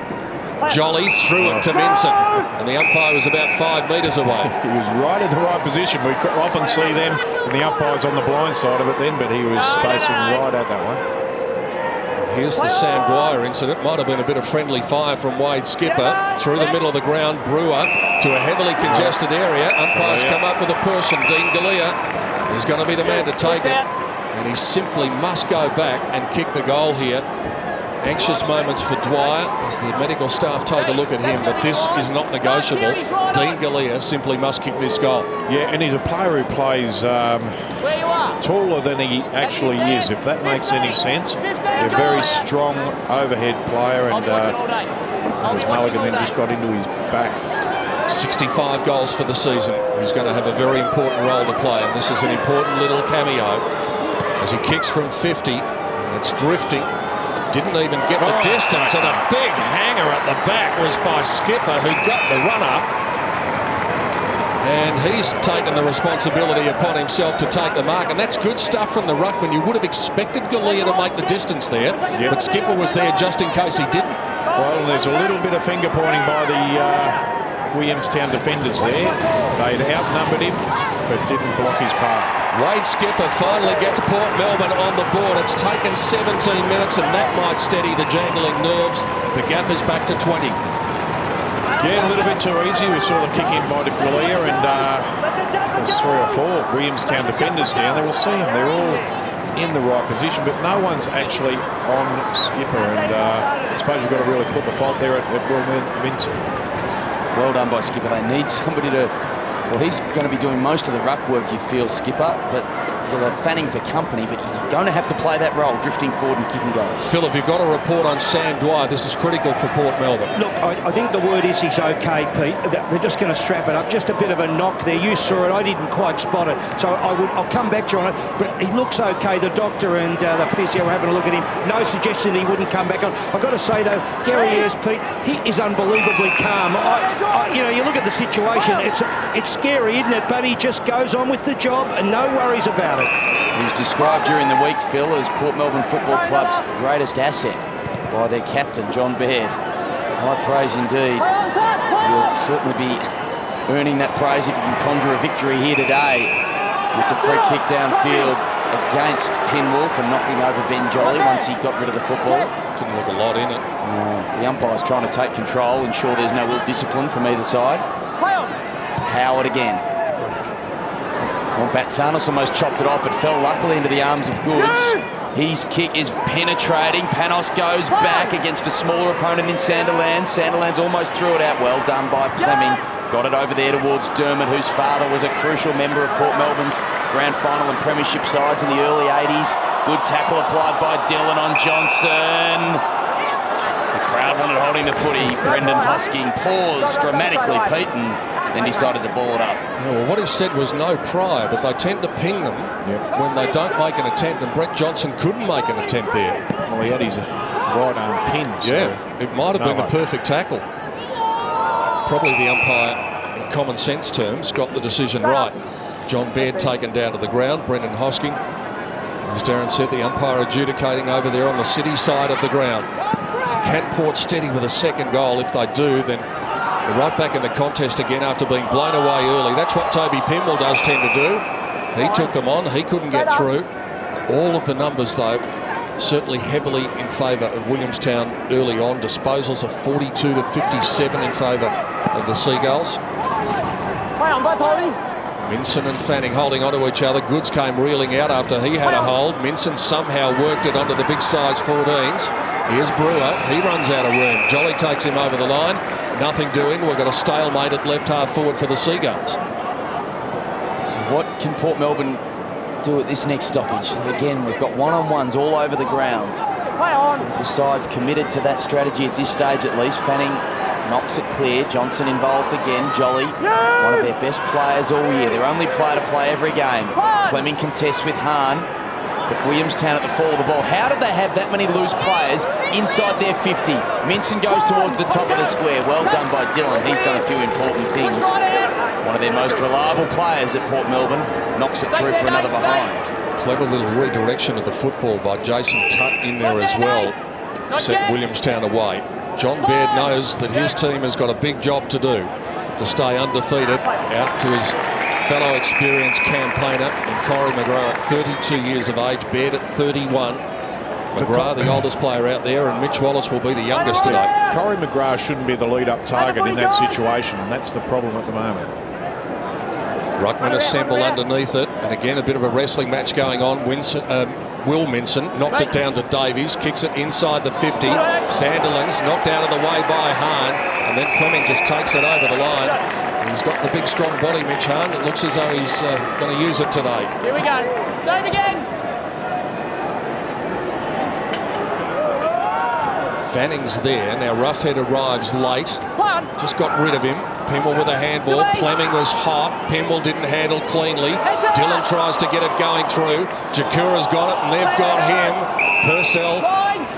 Speaker 1: Jolly threw it to Minson, and the umpire was about 5 metres away.
Speaker 3: He was right in the right position. We often see them, and the umpire's on the blind side of it then, but he was facing right at that one.
Speaker 1: Here's the Sam Dwyer incident. Might have been a bit of friendly fire from Wade Skipper. Through the middle of the ground, Brewer to a heavily congested area. Umpires come up with a push, and Dean Galea is going to be the man to take it. And he simply must go back and kick the goal here. Anxious moments for Dwyer as the medical staff take a look at him, but this is not negotiable. Dean Galea simply must kick this goal.
Speaker 3: Yeah, and he's a player who plays taller than he actually is, if that makes any sense. A very strong overhead player, and Mulligan then just got into his back.
Speaker 1: 65 goals for the season. He's going to have a very important role to play, and this is an important little cameo as he kicks from 50. And it's drifting. Didn't even get the distance, and a big hanger at the back was by Skipper, who got the run-up. And he's taken the responsibility upon himself to take the mark, and that's good stuff from the ruckman. You would have expected Galea to make the distance there, but Skipper was there just in case he didn't.
Speaker 3: Well, there's a little bit of finger pointing by the Williamstown defenders there. They'd outnumbered him, but didn't block his path.
Speaker 1: Wade Skipper finally gets Port Melbourne on the board. It's taken 17 minutes, and that might steady the jangling nerves. The gap is back to 20.
Speaker 3: Yeah, a little bit too easy. We saw the kick in by Galea, and there's 3 or 4 Williamstown defenders down there. We'll see them. They're all in the right position, but no one's actually on Skipper, and I suppose you've got to really put the fault there at Vincent.
Speaker 4: Well done by Skipper. They need somebody to... Well, he's going to be doing most of the ruck work, you feel, Skipper, but he'll have Fanning for company, but he's going to have to play that role, drifting forward and kicking goals.
Speaker 1: Phil, have you got a report on Sam Dwyer? This is critical for Port Melbourne.
Speaker 2: Look, I think the word is he's okay, Pete. They're just going to strap it up. Just a bit of a knock there. You saw it. I didn't quite spot it. So I'll come back to you on it. But he looks okay. The doctor and the physio are having a look at him. No suggestion he wouldn't come back on. I've got to say, though, Gary Ayres, Pete, he is unbelievably calm. You know, you look at the situation. It's scary, isn't it? But he just goes on with the job and no worries about it.
Speaker 4: He was described during the week, Phil, as Port Melbourne Football Club's greatest asset by their captain, John Baird. High praise indeed. He'll certainly be earning that praise if he can conjure a victory here today. It's a free kick downfield against Pinwolf and knocking over Ben Jolly once he got rid of the football.
Speaker 1: Didn't look a lot in it.
Speaker 4: The umpire's trying to take control, ensure there's no ill discipline from either side. Howard again. Well, Batsanos almost chopped it off. It fell luckily into the arms of Goods. His kick is penetrating. Panos goes back against a smaller opponent in Sandilands. Sandilands almost threw it out. Well done by Fleming. Got it over there towards Dermott, whose father was a crucial member of Port Melbourne's grand final and premiership sides in the early 80s. Good tackle applied by Dillon on Johnson. The crowd wanted holding the footy. Brendan Hosking paused dramatically, Pete, and then decided to ball it up.
Speaker 1: Yeah, well, what he said was no prior, but they tend to ping them when they don't make an attempt, and Brett Johnson couldn't make an attempt there.
Speaker 3: Well, he had his right arm pinned.
Speaker 1: Yeah, so it might have been the perfect tackle. Probably the umpire, in common sense terms, got the decision right. John Baird taken down to the ground. Brendan Hosking, as Darren said, the umpire adjudicating over there on the city side of the ground. Can Port steady with a second goal? If they do, then they're right back in the contest again after being blown away early. That's what Toby Pimble does tend to do. He took them on. He couldn't get through. All of the numbers, though, certainly heavily in favour of Williamstown early on. Disposals of 42 to 57 in favour of the Seagulls. Minson and Fanning holding onto each other. Goods came reeling out after he had a hold. Minson somehow worked it onto the big size 14s. Here's Brewer. He runs out of room. Jolly takes him over the line. Nothing doing. We've got a stalemate at left half forward for the Seagulls.
Speaker 4: So what can Port Melbourne do at this next stoppage? Again, we've got one-on-ones all over the ground. The side's committed to that strategy at this stage at least. Fanning knocks it clear. Johnson involved again. Jolly, one of their best players all year. Their only player to play every game. Fleming contests with Hahn. But Williamstown at the fall of the ball. How did they have that many loose players inside their 50? Minson goes towards the top of the square. Well done by Dylan. He's done a few important things. One of their most reliable players at Port Melbourne knocks it through for another behind.
Speaker 1: Clever little redirection of the football by Jason Tutt in there as well. Set Williamstown away. John Baird knows that his team has got a big job to do to stay undefeated, out to his fellow experienced campaigner and Corey McGrath at 32 years of age, Baird at 31. McGrath, the oldest player out there, and Mitch Wallace will be the youngest today.
Speaker 3: Corey McGrath shouldn't be the lead-up target in that situation, and that's the problem at the moment.
Speaker 1: Ruckman assemble underneath it, and again a bit of a wrestling match going on. Will Minson knocked it down to Davies, kicks it inside the 50. Sandilands knocked out of the way by Hahn, and then Fleming just takes it over the line. He's got the big strong body, Mitch Hahn. It looks as though he's going to use it today.
Speaker 7: Here we go. Save again.
Speaker 1: Fanning's there. Now Roughhead arrives late. Just got rid of him. Pinwell with a handball. Fleming was hot. Pinwell didn't handle cleanly. Dylan tries to get it going through. Jakura's got it, and they've got him. Purcell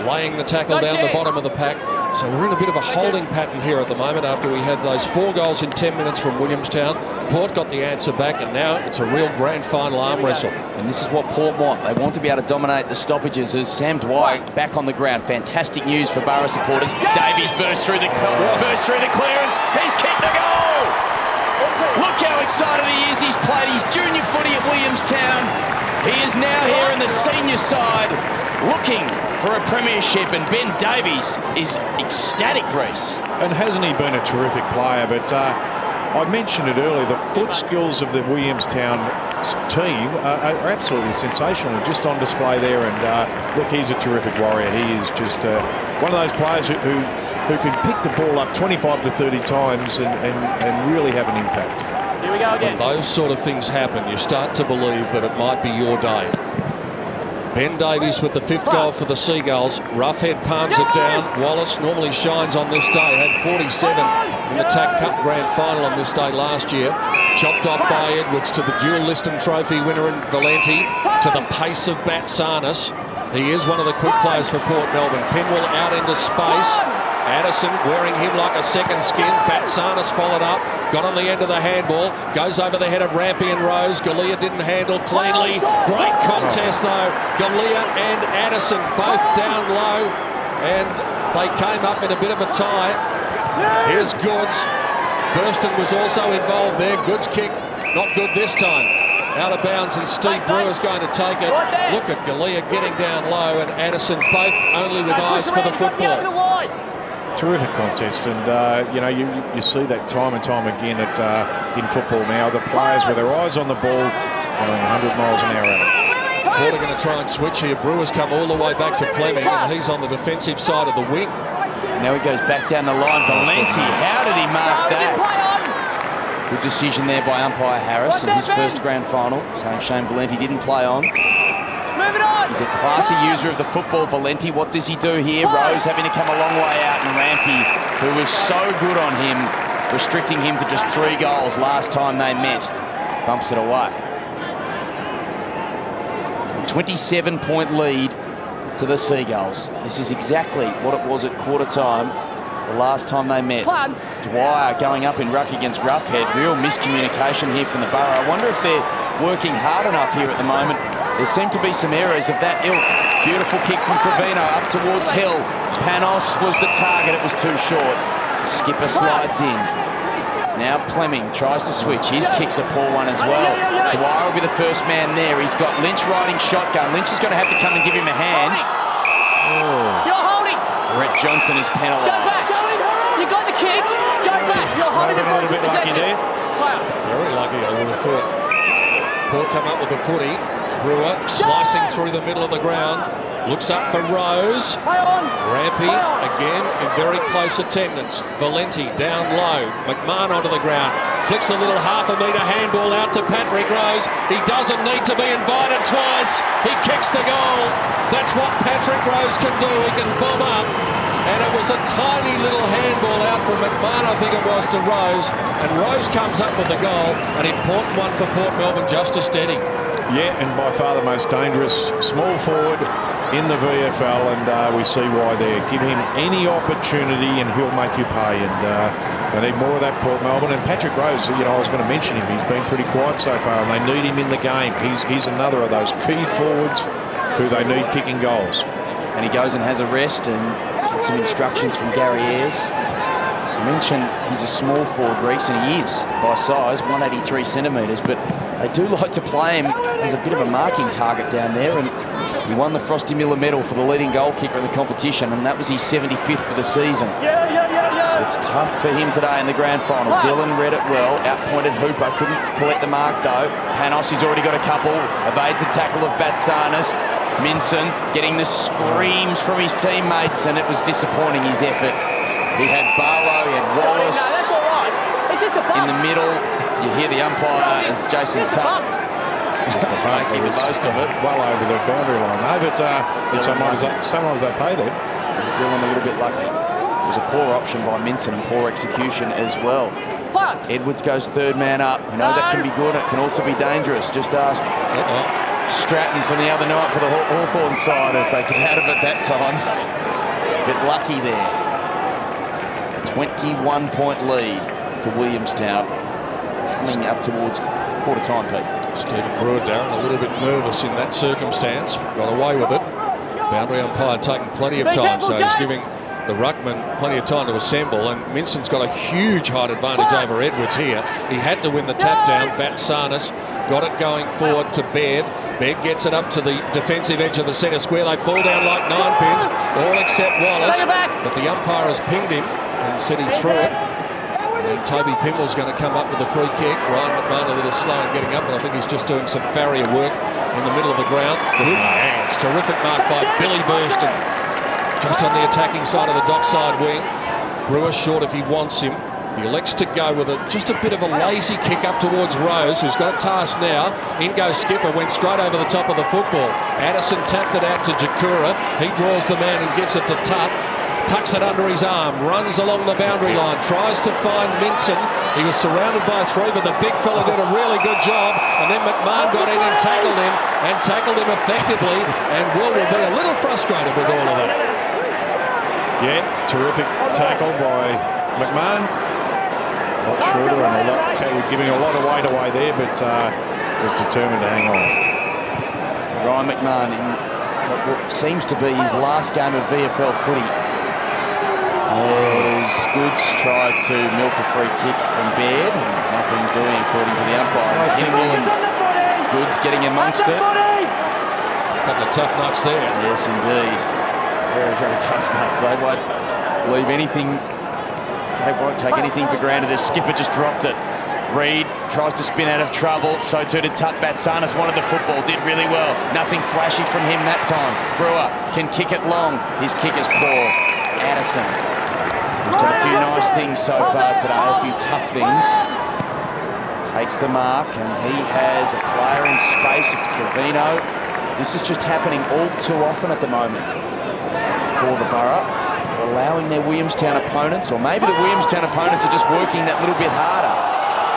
Speaker 1: laying the tackle down the bottom of the pack. So we're in a bit of a holding pattern here at the moment after we had those 4 goals in 10 minutes from Williamstown. Port got the answer back, and now it's a real grand final arm wrestle.
Speaker 4: And this is what Port want. They want to be able to dominate the stoppages as Sam Dwyer back on the ground. Fantastic news for Borough supporters. Davies burst through the clearance. He's kicked the goal. Look how excited he is. He's played his junior footy at Williamstown. He is now here in the senior side looking for a premiership, and Ben Davies is ecstatic, Reece.
Speaker 3: And hasn't he been a terrific player? But I mentioned it earlier, the foot skills of the Williamstown team are absolutely sensational, just on display there. And look, he's a terrific warrior. He is just one of those players who can pick the ball up 25 to 30 times and really have an impact.
Speaker 7: Here we go again.
Speaker 1: When those sort of things happen, you start to believe that it might be your day. Ben Davies with the 5th goal for the Seagulls. Roughhead palms it down. Wallace normally shines on this day. Had 47 in the TAC Cup Grand Final on this day last year. Chopped off by Edwards to the dual Liston Trophy winner in Valenti. To the pace of Batsanis. He is one of the quick players for Port Melbourne. Pinwell out into space. Addison wearing him like a second skin. Batsanis followed up, got on the end of the handball, goes over the head of Rampy and Rose. Galea didn't handle cleanly. Great contest though. Galea and Addison both down low, and they came up in a bit of a tie. Here's Goods. Burston was also involved there. Goods kick, not good this time. Out of bounds, and Steve Brewer's going to take it. Look at Galea getting down low, and Addison both only with eyes for the football.
Speaker 3: Terrific contest, and you see that time and time again in football now. The players with their eyes on the ball going 100 miles an hour at it.
Speaker 1: Port are going to try and switch here. Brewer's come all the way back to Fleming, and he's on the defensive side of the wing.
Speaker 4: Now he goes back down the line. Valenti, how did he mark that? Good decision there by umpire Harris in his first grand final, saying Shane Valenti didn't play on. He's a classy user of the football, Valenti. What does he do here? Rose having to come a long way out, and Rampy, who was so good on him, restricting him to just 3 goals last time they met, bumps it away. 27-point lead to the Seagulls. This is exactly what it was at quarter time the last time they met. Dwyer going up in ruck against Roughhead. Real miscommunication here from the Borough. I wonder if they're working hard enough here at the moment. There seem to be some errors of that ilk. Beautiful kick from Trevino up towards Hill. Panos was the target. It was too short. Skipper slides in. Now Fleming tries to switch. His kick's a poor one as well. Dwyer will be the first man there. He's got Lynch riding shotgun. Lynch is going to have to come and give him a hand.
Speaker 7: You're holding.
Speaker 4: Brett Johnson is penalised.
Speaker 7: Go back. You got the kick. Go back. You're holding
Speaker 3: a little bit lucky there.
Speaker 1: Very lucky, I would have thought. Port come up with the footy. Brewer slicing through the middle of the ground. Looks up for Rose. Rampy again in very close attendance. Valenti down low. McMahon onto the ground. Flicks a little half-a-metre handball out to Patrick Rose. He doesn't need to be invited twice. He kicks the goal. That's what Patrick Rose can do. He can bomb up. And it was a tiny little handball out from McMahon, I think it was, to Rose. And Rose comes up with the goal. An important one for Port Melbourne, just a steady.
Speaker 3: Yeah, and by far the most dangerous small forward in the VFL, and we see why there. Give him any opportunity and he'll make you pay, and they need more of that, Port Melbourne. And Patrick Rose, you know, I was going to mention him. He's been pretty quiet so far, and they need him in the game. He's another of those key forwards who they need kicking goals.
Speaker 4: And he goes and has a rest and gets some instructions from Gary Ayres. I mentioned he's a small forward, Reece, and he is by size, 183 centimetres, but they do like to play him as a bit of a marking target down there, and he won the Frosty Miller medal for the leading goal kicker in the competition, and that was his 75th for the season. It's tough for him today in the grand final. Dylan read it well, outpointed Hooper, couldn't collect the mark though. Panos, he's already got a couple, evades a tackle of Batsanas. Minson getting the screams from his teammates, and it was disappointing, his effort. He had Barlow, he had Wallace in the middle. You hear the umpire as Jason Tutt making the most of it.
Speaker 3: Well over the boundary line. No, but sometimes they pay them.
Speaker 4: Dylan a little bit lucky. It was a poor option by Minson and poor execution as well. Edwards goes third man up. You know, that can be good. It can also be dangerous. Just ask Stratton from the other night for the Hawthorn side as they get out of it that time. A bit lucky there. A 21-point lead to Williamstown. Coming up towards quarter time, Pete.
Speaker 1: Stephen Brewer, Darren, a little bit nervous in that circumstance. Got away with it. Boundary umpire taking plenty of time, so he's giving the ruckman plenty of time to assemble, and Minson's got a huge height advantage over Edwards here. He had to win the tap down. Batsanas got it going forward to Baird. Baird gets it up to the defensive edge of the centre square. They fall down like 9 pins, all except Wallace, but the umpire has pinged him and said he threw it. And Toby Pimble's going to come up with a free kick. Ryan McMahon a little slow in getting up, but I think he's just doing some farrier work in the middle of the ground. Good hands. Terrific mark by Billy Burston. Just on the attacking side of the dockside wing. Brewer short if he wants him. He elects to go with just a bit of a lazy kick up towards Rose, who's got a task now. In goes Skipper, went straight over the top of the football. Addison tapped it out to Jakura. He draws the man and gives it to Tutt. Tucks it under his arm, runs along the boundary line, tries to find Minson. He was surrounded by 3, but the big fella did a really good job. And then McMahon got in and tackled him effectively. And Will be a little frustrated with all of that.
Speaker 3: Yeah, terrific tackle by McMahon. A lot shorter and giving a lot of weight away there, but was determined to hang on.
Speaker 4: Ryan McMahon in what seems to be his last game of VFL footy. As Goods tried to milk a free kick from Baird, and nothing doing according to the umpire. Himble and Goods getting amongst it.
Speaker 1: A couple of tough nuts there.
Speaker 4: Yes, indeed. Very, very tough nuts. They won't leave anything. They won't take anything for granted. As Skipper just dropped it. Reed tries to spin out of trouble. So too did Tutt. Batsanas wanted the football. Did really well. Nothing flashy from him that time. Brewer can kick it long. His kick is poor. Addison. He's done a few nice things so far today, a few tough things. Takes the mark, and he has a player in space. It's Cavino. This is just happening all too often at the moment for the Borough. They're allowing their Williamstown opponents, or maybe the Williamstown opponents are just working that little bit harder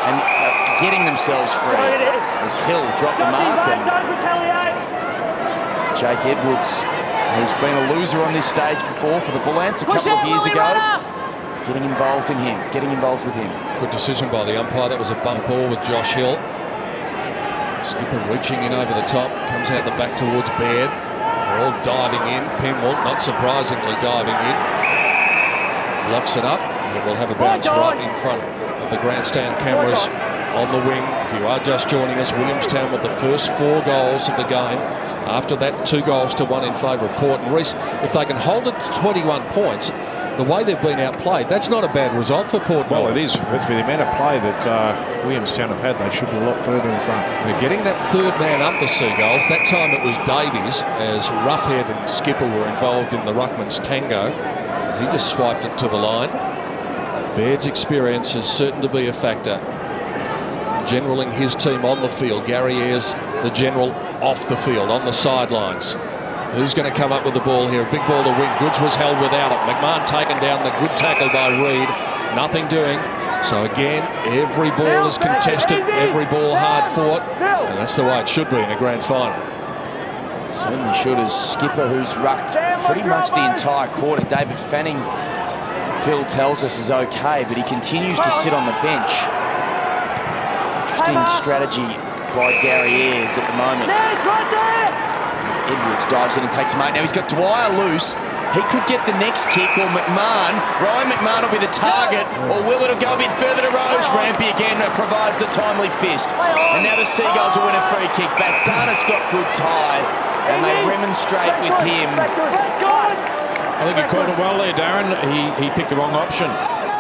Speaker 4: and getting themselves free. As Hill dropped the mark, and Jake Edwards, who's been a loser on this stage before for the Bull Ants a couple of years ago, getting involved with him.
Speaker 1: Good decision by the umpire. That was a bump ball with Josh Hill. Skipper reaching in over the top, comes out the back towards Baird. They're all diving in. Penwell, not surprisingly, diving in. Blocks it up. And we'll have a bounce right in front of the grandstand cameras on the wing. If you are just joining us, Williamstown with the first 4 goals of the game. After that, 2 goals to 1 in favour of Port. And Reece, if they can hold it to 21 points, the way they've been outplayed, that's not a bad result for Port Melbourne.
Speaker 3: Well, it is. For the amount of play that Williamstown have had, they should be a lot further in front.
Speaker 1: They're getting that 3rd man up the Seagulls. That time it was Davies, as Roughhead and Skipper were involved in the Ruckman's tango. He just swiped it to the line. Baird's experience is certain to be a factor. Generaling his team on the field. Gary Ayres, the general, off the field, on the sidelines. Who's going to come up with the ball here? A big ball to win. Goods was held without it. McMahon taken down. The good tackle by Reed. Nothing doing. So again, every ball is contested, every ball hard fought, and that's the way it should be in a grand final.
Speaker 4: Certainly should, as skipper who's rucked pretty much the entire quarter. David Fanning, Phil tells us, is okay, but he continues to sit on the bench. Interesting strategy by Gary Ayres at the moment. As Edwards dives in and takes him out. Now he's got Dwyer loose. He could get the next kick, or McMahon. Ryan McMahon will be the target, or will it go a bit further to Rose? Rampy again provides the timely fist. And now the Seagulls will win a free kick. Batsana's got good tie, and they remonstrate with him.
Speaker 3: I think he called it well there, Darren. He picked the wrong option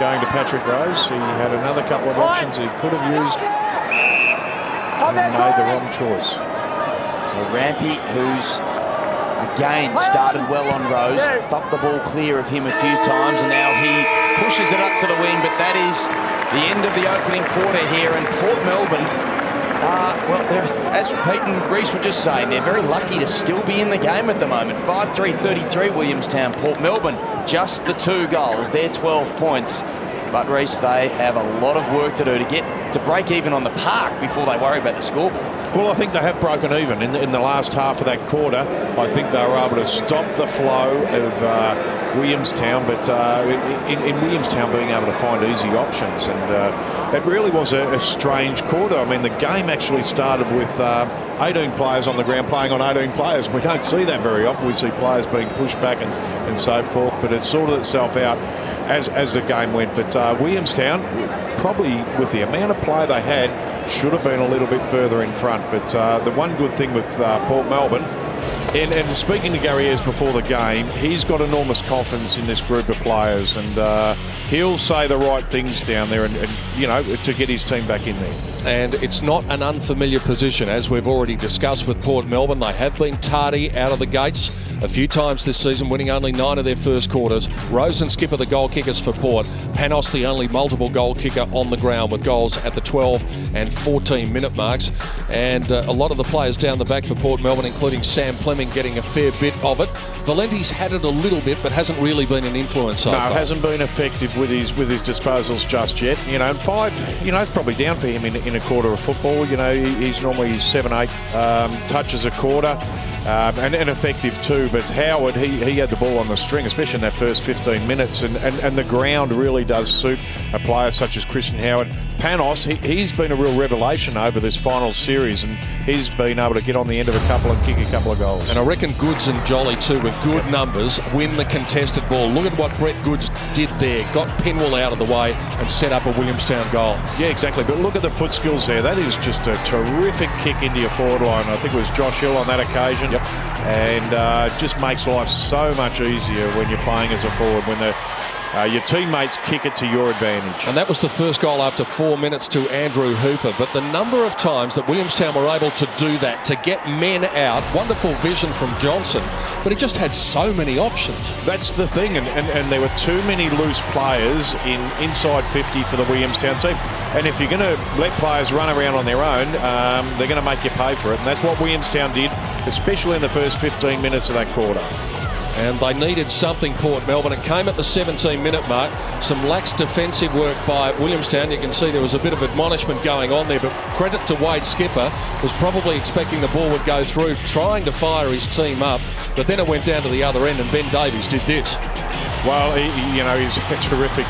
Speaker 3: going to Patrick Rose. He had another couple of options he could have used and made the wrong choice.
Speaker 4: So Rampy, who's again started well on Rose, thumped the ball clear of him a few times, and now he pushes it up to the wing. But that is the end of the opening quarter here, and Port Melbourne, well, as Pete and Reece were just saying, they're very lucky to still be in the game at the moment. 5-3-33 Williamstown. Port Melbourne, just the 2 goals. They're 12 points. But Reece, they have a lot of work to do to get to break even on the park before they worry about the scoreboard.
Speaker 3: Well, I think they have broken even in the last half of that quarter. I think they were able to stop the flow of Williamstown, but in Williamstown being able to find easy options. And it really was a strange quarter. I mean, the game actually started with 18 players on the ground playing on 18 players. We don't see that very often. We see players being pushed back and so forth, but it sorted itself out as the game went. But Williamstown, probably with the amount of play they had, should have been a little bit further in front. But the one good thing with Port Melbourne, and speaking to Gary Ayres before the game, he's got enormous confidence in this group of players, and he'll say the right things down there and you know, to get his team back in there.
Speaker 1: And it's not an unfamiliar position, as we've already discussed with Port Melbourne. They have been tardy out of the gates a few times this season, winning only 9 of their first quarters. Rose and Skipper the goal kickers for Port. Panos the only multiple goal kicker on the ground, with goals at the 12 and 14 minute marks. And a lot of the players down the back for Port Melbourne, including Sam Fleming, getting a fair bit of it. Valenti's had it a little bit, but hasn't really been an influence so far.
Speaker 3: No, hasn't been effective with his disposals just yet. You know, and 5, you know, it's probably down for him in a quarter of football. You know, he's normally 7-8 touches a quarter. And effective too, but Howard, he had the ball on the string, especially in that first 15 minutes, and the ground really does suit a player such as Christian Howard. Panos, he's been a real revelation over this final series, and he's been able to get on the end of a couple and kick a couple of goals.
Speaker 1: And I reckon Goods and Jolly too, with good numbers, win the contested ball. Look at what Brett Goods did there, got Penwell out of the way and set up a Williamstown goal.
Speaker 3: Yeah, exactly, but look at the foot skills there. That is just a terrific kick into your forward line. I think it was Josh Hill on that occasion.
Speaker 1: Yep.
Speaker 3: And just makes life so much easier when you're playing as a forward, when your teammates kick it to your advantage.
Speaker 1: And that was the first goal after 4 minutes to Andrew Hooper. But the number of times that Williamstown were able to do that, to get men out, wonderful vision from Johnson, but he just had so many options.
Speaker 3: That's the thing, and there were too many loose players inside 50 for the Williamstown team. And if you're going to let players run around on their own, they're going to make you pay for it. And that's what Williamstown did, especially in the first 15 minutes of that quarter.
Speaker 1: And they needed something, Port Melbourne. It came at the 17-minute mark. Some lax defensive work by Williamstown. You can see there was a bit of admonishment going on there, but credit to Wade Skipper, was probably expecting the ball would go through, trying to fire his team up, but then it went down to the other end, and Ben Davies did this.
Speaker 3: Well, he's a terrific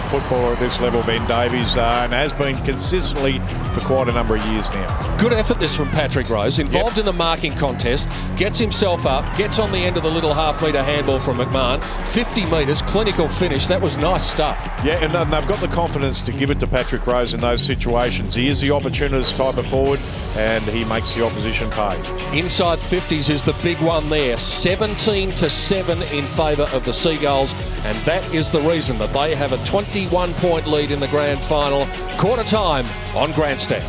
Speaker 3: footballer at this level, Ben Davies, and has been consistently for quite a number of years now.
Speaker 1: Good effort this from Patrick Rose, involved in the marking contest, gets himself up, gets on the end of the little half-metre handball from McMahon, 50 metres, clinical finish. That was nice stuff.
Speaker 3: Yeah, and they've got the confidence to give it to Patrick Rose in those situations. He is the opportunist type of forward, and he makes the opposition pay.
Speaker 1: Inside 50s is the big one there, 17-7 in favour of the Seagulls. And that is the reason that they have a 21-point lead in the grand final. Quarter time on Grandstand.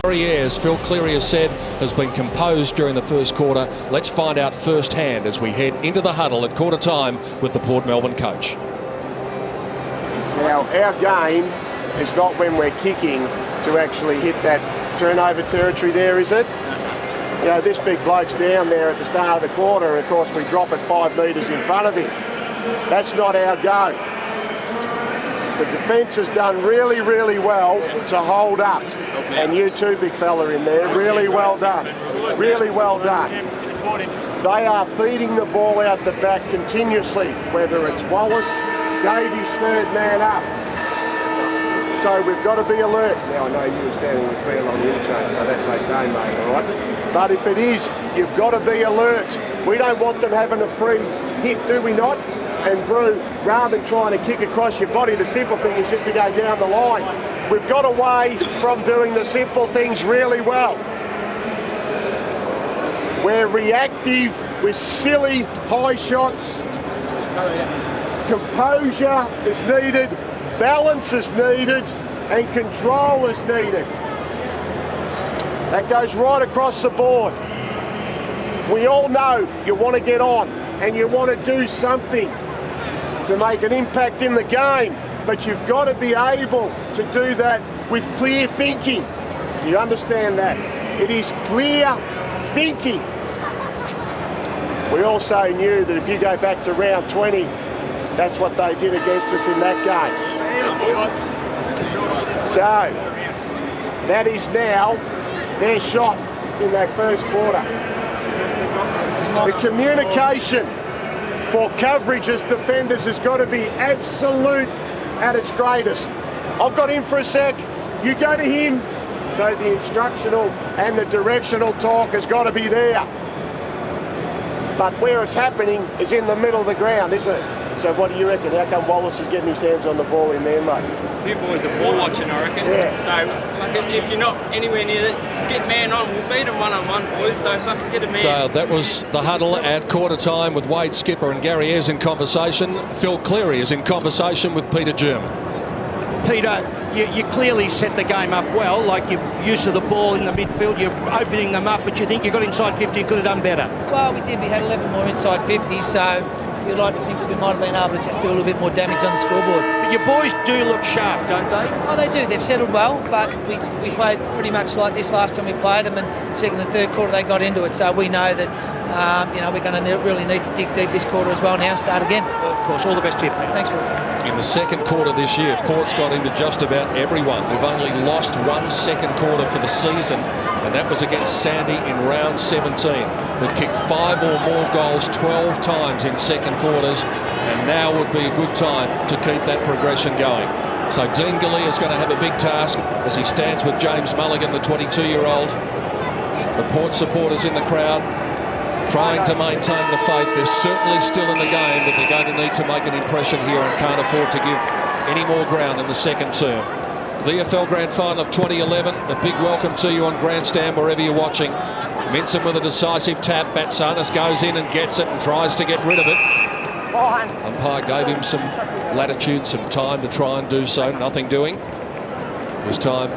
Speaker 1: Gary Ayres, Phil Cleary has said, has been composed during the first quarter. Let's find out firsthand as we head into the huddle at quarter time with the Port Melbourne coach.
Speaker 5: Now, our game is not when we're kicking to actually hit that turnover territory there, is it? You know, this big bloke's down there at the start of the quarter, and of course we drop it 5 metres in front of him. That's not our go. The defence has done really, really well to hold up. And you too, big fella in there, really well done. Really well done. They are feeding the ball out the back continuously, whether it's Wallace, Davies third man up. So we've got to be alert. Now I know you were standing with me along the interchange, so that's okay, mate, all right? But if it is, you've got to be alert. We don't want them having a free hit, do we not? And Brew, rather than trying to kick across your body, the simple thing is just to go down the line. We've got away from doing the simple things really well. We're reactive with silly high shots. Composure is needed, balance is needed, and control is needed. That goes right across the board. We all know you want to get on and you want to do something to make an impact in the game, but you've got to be able to do that with clear thinking. Do you understand that? It is clear thinking. We also knew that if you go back to round 20, that's what they did against us in that game. So, that is now their shot in that first quarter. The communication for coverage as defenders has got to be absolute at its greatest. I've got him for a sec, you go to him. So the instructional and the directional talk has got to be there. But where it's happening is in the middle of the ground, isn't it? So what do you reckon? How come Wallace is getting his hands on the ball in there, mate?
Speaker 8: A few boys are ball watching, I reckon.
Speaker 5: Yeah.
Speaker 8: So if you're not anywhere near it, get man on. We'll beat them one-on-one, boys. So if I can get a man.
Speaker 1: So that was the huddle at quarter time with Wade Skipper and Gary Ayres in conversation. Phil Cleary is in conversation with Peter German.
Speaker 2: Peter, you clearly set the game up well, like your use of the ball in the midfield, you're opening them up, but you think you got inside 50, you could have done better.
Speaker 6: Well, we did. We had 11 more inside 50, so you'd like to think that we might have been able to just do a little bit more damage on the scoreboard.
Speaker 2: But your boys do look sharp, don't they?
Speaker 6: Oh, they do. They've settled well, but we played pretty much like this last time we played them, and second and third quarter they got into it, so we know that we're going to really need to dig deep this quarter as well now and start again.
Speaker 2: Well, of course, all the best to you, Peter.
Speaker 6: Thanks for it.
Speaker 1: In the second quarter this year, Port's got into just about everyone. They've only lost one second quarter for the season, and that was against Sandy in round 17. They've kicked 5 or more goals 12 times in second quarters, and now would be a good time to keep that progression going. So Dean Galea is going to have a big task as he stands with James Mulligan, the 22-year-old. The Port supporters in the crowd trying to maintain the faith. They're certainly still in the game, but they're going to need to make an impression here and can't afford to give any more ground in the second term. VFL Grand Final of 2011, a big welcome to you on Grandstand wherever you're watching. Minson with a decisive tap. Batsanis goes in and gets it and tries to get rid of it. Umpire gave him some latitude, some time to try and do so. Nothing doing. This time,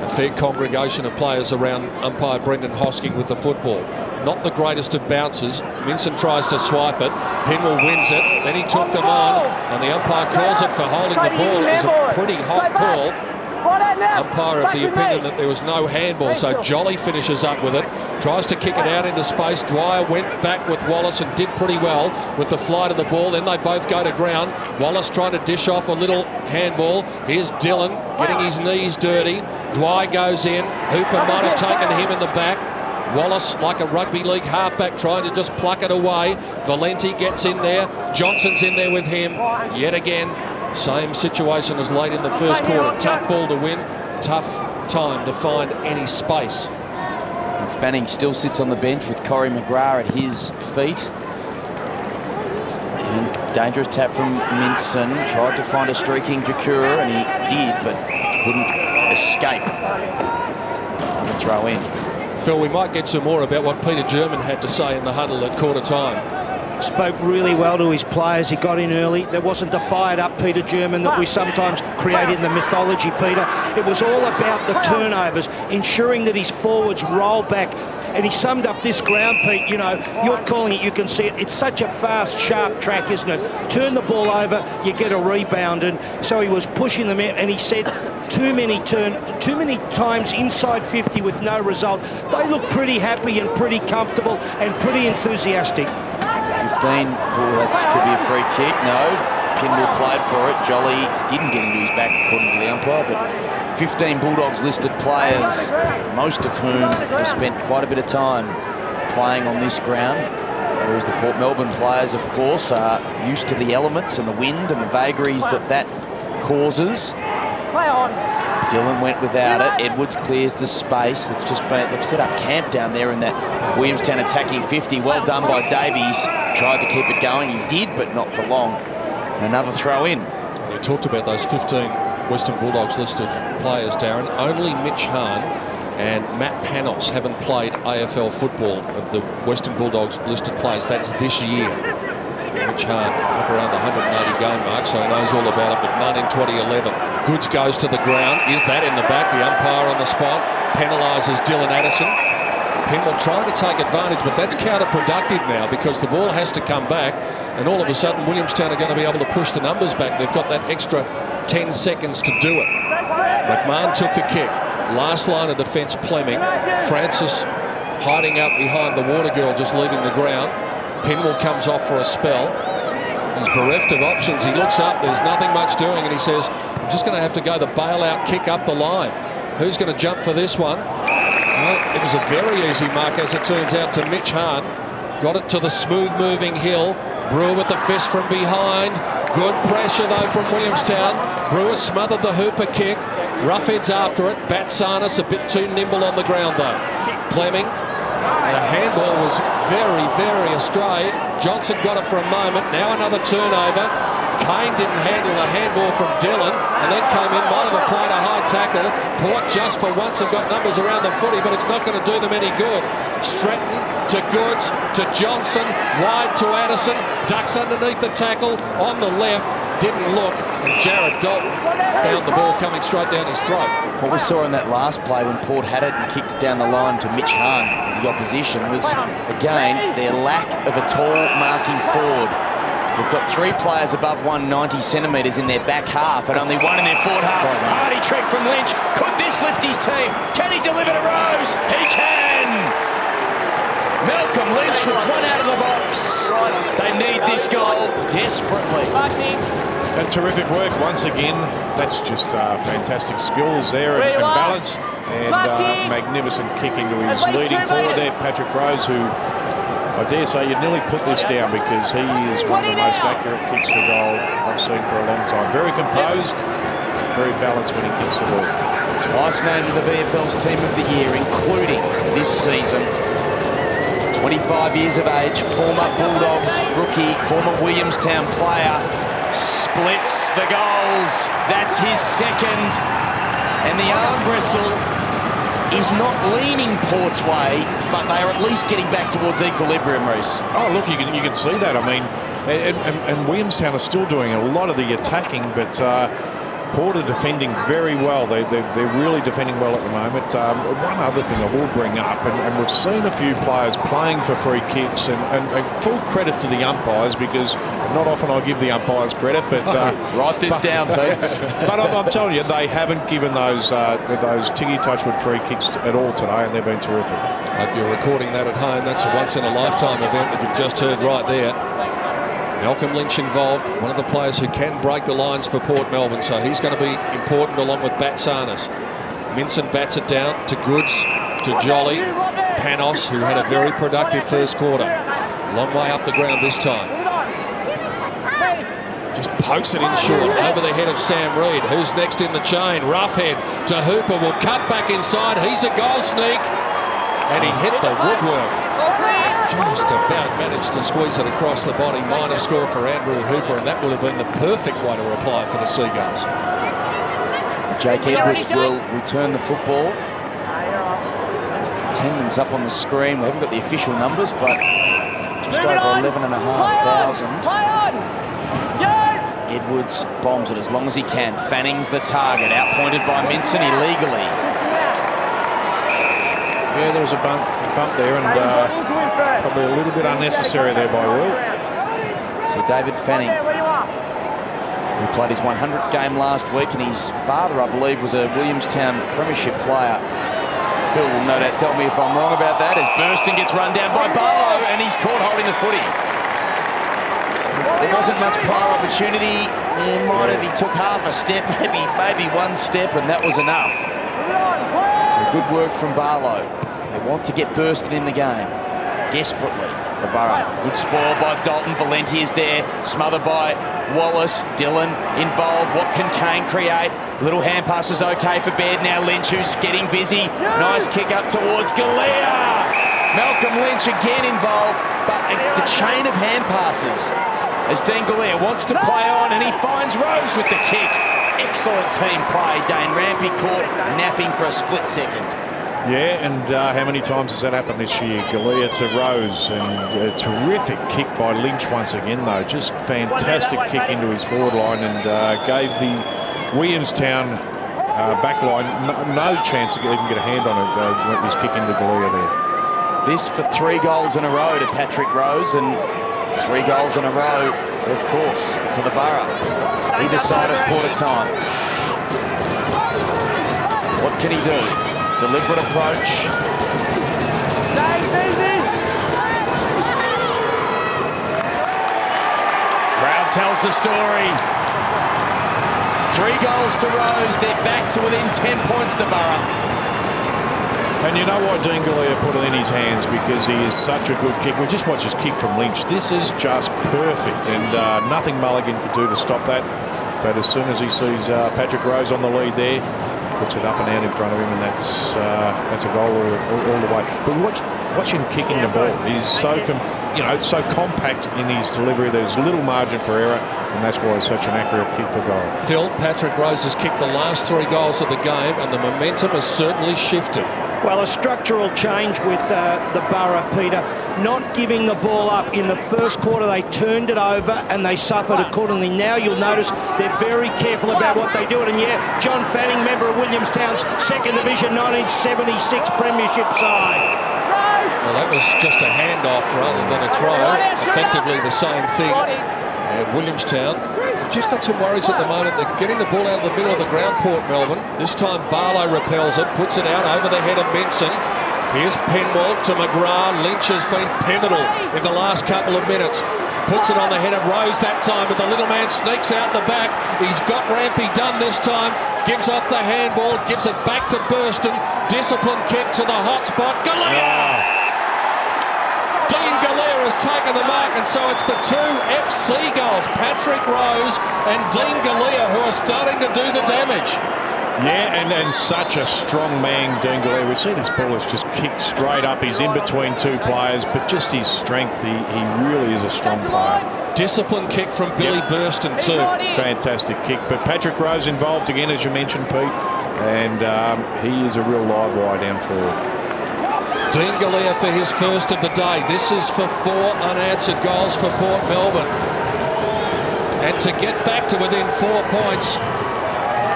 Speaker 1: a fair congregation of players around umpire Brendan Hosking with the football. Not the greatest of bounces. Minson tries to swipe it. Penwell wins it. Then he took them on, and the umpire calls it for holding the ball. It was a pretty hot call. Umpire of the opinion that there was no handball, so Jolly finishes up with it, tries to kick it out into space. Dwyer went back with Wallace and did pretty well with the flight of the ball. Then they both go to ground. Wallace trying to dish off a little handball. Here's Dillon getting his knees dirty. Dwyer goes in. Hooper might have taken him in the back. Wallace, like a rugby league halfback, trying to just pluck it away. Valenti gets in there. Johnson's in there with him. Yet again, same situation as late in the first quarter. Tough ball to win. Tough time to find any space.
Speaker 4: And Fanning still sits on the bench with Corey McGrath at his feet. And dangerous tap from Minson. Tried to find a streaking Jakura, and he did, but couldn't escape. On the throw in.
Speaker 1: Phil, we might get some more about what Peter German had to say in the huddle at quarter time.
Speaker 2: Spoke really well to his players. He got in early. There wasn't the fired-up Peter German that we sometimes create in the mythology, Peter. It was all about the turnovers, ensuring that his forwards roll back. And he summed up this ground, Pete. You know, you're calling it, you can see it. It's such a fast, sharp track, isn't it? Turn the ball over, you get a rebound. And so he was pushing them out, and he said too many times inside 50 with no result. They look pretty happy and pretty comfortable and pretty enthusiastic.
Speaker 4: 15. Oh, that could be a free kick. No. Pinwell played for it. Jolly didn't get into his back according to the umpire, but 15 Bulldogs listed players, most of whom have spent quite a bit of time playing on this ground, whereas the Port Melbourne players, of course, are used to the elements and the wind and the vagaries that causes.
Speaker 7: Play on.
Speaker 4: Dillon went without it. Edwards clears the space. It's just been, they've set up camp down there in that Williamstown attacking 50. Well done by Davies. Tried to keep it going. He did, but not for long. Another throw in.
Speaker 1: You talked about those 15 Western Bulldogs listed players, Darren. Only Mitch Hahn and Matt Panos haven't played AFL football of the Western Bulldogs listed players. That's this year. Mitch Hahn up around the 180 game mark, so he knows all about it, but none in 2011. Goods goes to the ground. Is that in the back? The umpire on the spot penalises Dylan Addison. Pinwell trying to take advantage, but that's counterproductive now because the ball has to come back, and all of a sudden Williamstown are going to be able to push the numbers back. They've got that extra 10 seconds to do it. McMahon took the kick. Last line of defence, Fleming. Francis hiding out behind the water girl, just leaving the ground. Pinwell comes off for a spell. He's bereft of options. He looks up, there's nothing much doing, and he says, I'm just going to have to go the bailout kick up the line. Who's going to jump for this one? Well, it was a very easy mark, as it turns out, to Mitch Hahn. Got it to the smooth-moving Hill. Brewer with the fist from behind. Good pressure, though, from Williamstown. Brewer smothered the Hooper kick. Roughheads after it. Batsanis a bit too nimble on the ground, though. Fleming. The handball was very, very astray. Johnson got it for a moment. Now another turnover. Kane didn't handle the handball from Dillon and then came in, might have applied a high tackle. Port just for once have got numbers around the footy, but it's not going to do them any good. Stratton to Goods to Johnson, wide to Addison, ducks underneath the tackle on the left, didn't look, and Jared Dalton found the ball coming straight down his throat.
Speaker 4: What we saw in that last play when Port had it and kicked it down the line to Mitch Hahn, the opposition, was again their lack of a tall marking forward. We've got 3 players above 190 centimetres in their back half and only 1 in their forward half. Hardy trick from Lynch. Could this lift his team? Can he deliver to Rose? He can! Malcolm Lynch with 1 out of the box. They need this goal desperately.
Speaker 3: And terrific work once again. That's just fantastic skills there and balance. And magnificent kick into his leading forward there, Patrick Rose, who I dare say you'd nearly put this down because he is one of the most accurate kicks for goal I've seen for a long time. Very composed, very balanced when he kicks the ball.
Speaker 4: Twice named to the VFL's Team of the Year, including this season. 25 years of age, former Bulldogs rookie, former Williamstown player, splits the goals. That's his second. And the arm wrestle is not leaning Port's way, but they are at least getting back towards equilibrium, Reece.
Speaker 3: Oh, look, you can see that. I mean, and Williamstown are still doing a lot of the attacking, but Port are defending very well. They're really defending well at the moment. One other thing I will bring up, and we've seen a few players playing for free kicks, and full credit to the umpires, because not often I give the umpires credit, but
Speaker 4: write this down, Pete.
Speaker 3: But I'm telling you, they haven't given those Tiggy Touchwood free kicks at all today, and they've been terrific.
Speaker 1: Hope you're recording that at home. That's a once-in-a-lifetime event that you've just heard right there. Malcolm Lynch involved, one of the players who can break the lines for Port Melbourne, so he's going to be important along with Batsanis. Minson bats it down to Goods, to Jolly, Panos, who had a very productive first quarter. Long way up the ground this time. Just pokes it in short, over the head of Sam Reid. Who's next in the chain? Roughhead to Hooper, will cut back inside. He's a goal sneak, and he hit the woodwork. Just about managed to squeeze it across the body. Minor score for Andrew Hooper, and that would have been the perfect way to reply for the Seagulls.
Speaker 4: Jake Edwards will return the football. Attendance up on the screen. We haven't got the official numbers, but just over 11,500. Edwards bombs it as long as he can. Fanning's the target, outpointed by Minson illegally.
Speaker 3: Yeah, there was a bump there, and probably a little bit unnecessary there by Will.
Speaker 4: So David Fanning, who played his 100th game last week, and his father, I believe, was a Williamstown premiership player. Phil will no doubt tell me if I'm wrong about that, as Burston gets run down by Barlow, and he's caught holding the footy. There wasn't much prior opportunity. He took half a step, maybe one step, and that was enough. So good work from Barlow. They want to get Burston in the game desperately. The Borough. Good spoil by Dalton. Valenti is there, smothered by Wallace. Dillon involved. What can Kane create? Little hand pass is okay for Baird. Now Lynch, who's getting busy. Nice kick up towards Galea. Malcolm Lynch again involved, but the chain of hand passes as Dean Galea wants to play on, and he finds Rose with the kick. Excellent team play. Dane Rampy caught napping for a split second.
Speaker 3: Yeah, and how many times has that happened this year? Galea to Rose, and a terrific kick by Lynch once again, though. Just fantastic kick into his forward line, and gave the Williamstown back line no chance to even get a hand on it. His kick into Galea there.
Speaker 4: This for 3 goals in a row to Patrick Rose, and 3 goals in a row, of course, to the Borough. Either side of quarter time. What can he do? Deliberate approach. Crowd tells the story. 3 goals to Rose. They're back to within 10 points, the Borough.
Speaker 3: And you know why Dean Galea put it in his hands? Because he is such a good kick. We just watched his kick from Lynch. This is just perfect, and nothing Mulligan could do to stop that. But as soon as he sees Patrick Rose on the lead there, puts it up and out in front of him, and that's a goal all the way. But watch him kicking the ball. He's so so compact in his delivery. There's little margin for error, and that's why it's such an accurate kick for goal.
Speaker 1: Phil, Patrick Rose has kicked the last 3 goals of the game, and the momentum has certainly shifted.
Speaker 2: Well, a structural change with the Borough, Peter. Not giving the ball up. In the first quarter, they turned it over and they suffered accordingly. Now you'll notice they're very careful about what they do. And yeah, John Fanning, member of Williamstown's 2nd Division 1976 premiership side.
Speaker 1: Well, that was just a handoff rather than a throw. Effectively the same thing. Williamstown just got some worries at the moment. They're getting the ball out of the middle of the ground, Port Melbourne. This time Barlow repels it, puts it out over the head of Benson. Here's Penwell to McGrath. Lynch has been pivotal in the last couple of minutes. Puts it on the head of Rose that time, but the little man sneaks out the back. He's got Rampy done this time. Gives off the handball, gives it back to Burston. Disciplined kick to the hot spot. Galea! Dean Galea has taken the mark, and so it's the 2 ex-Seagulls, Patrick Rose and Dean Galea, who are starting to do the damage.
Speaker 3: Yeah, and such a strong man, Dean Galea. We see this ball is just kicked straight up. He's in between 2 players, but just his strength, he really is a strong player.
Speaker 1: Disciplined kick from Billy Burston too.
Speaker 3: Fantastic kick, but Patrick Rose involved again, as you mentioned, Pete, and he is a real live wire down forward.
Speaker 1: Dean Galea for his first of the day. This is for 4 unanswered goals for Port Melbourne. And to get back to within 4 points,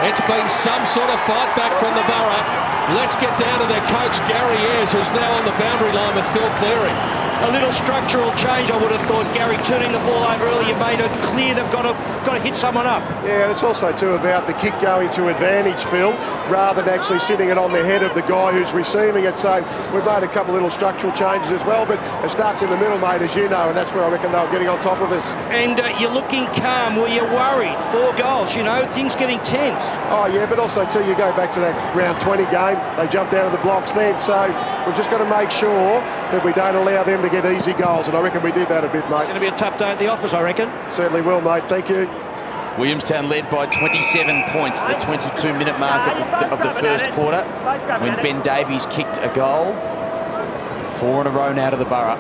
Speaker 1: it's been some sort of fight back from the Borough. Let's get down to their coach, Gary Ayres, who's now on the boundary line with Phil Cleary.
Speaker 2: A little structural change, I would have thought. Gary turning the ball over earlier made it clear they've got to hit someone up.
Speaker 5: Yeah, and it's also too about the kick going to advantage, Phil, rather than actually sitting it on the head of the guy who's receiving it. So we've made a couple of little structural changes as well, but it starts in the middle, mate, as you know, and that's where I reckon they were getting on top of us.
Speaker 2: And you're looking calm. Were you worried? 4 goals, things getting tense.
Speaker 5: Oh, yeah, but also, too, you go back to that round 20 game. They jumped out of the blocks then, so we've just got to make sure that we don't allow them to get easy goals, and I reckon we did that a bit, mate.
Speaker 2: It's going to be a tough day at the office, I reckon.
Speaker 5: Certainly will, mate. Thank you.
Speaker 4: Williamstown led by 27 points, the 22-minute mark of the first quarter, when Ben Davies kicked a goal. 4 in a row now to the Borough.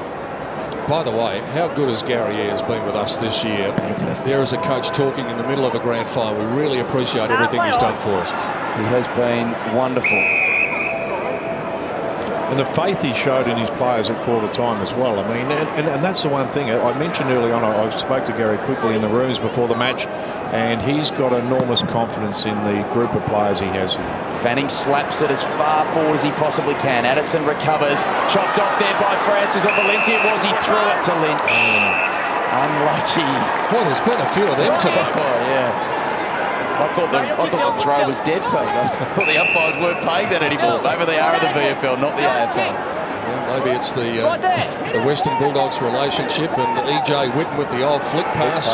Speaker 1: By the way, how good has Gary Ayres been with us this year?
Speaker 4: Fantastic.
Speaker 1: There is a coach talking in the middle of a grand final. We really appreciate everything he's done for us.
Speaker 4: He has been wonderful.
Speaker 3: And the faith he showed in his players at quarter time as well. I mean, and that's the one thing I mentioned early on. I spoke to Gary quickly in the rooms before the match, and he's got enormous confidence in the group of players he has here.
Speaker 4: Fanning slaps it as far forward as he possibly can. Addison recovers, chopped off there by Francis or Valenti. It was, he threw it to Lynch. Unlucky.
Speaker 1: Well, there's been a few of them today.
Speaker 4: Oh, yeah. I thought the throw was dead, Pete. I thought the umpires weren't paying that anymore. Maybe they are in the VFL, not the AFL.
Speaker 1: Well, maybe it's the Western Bulldogs relationship and EJ Whitten with the old flick pass.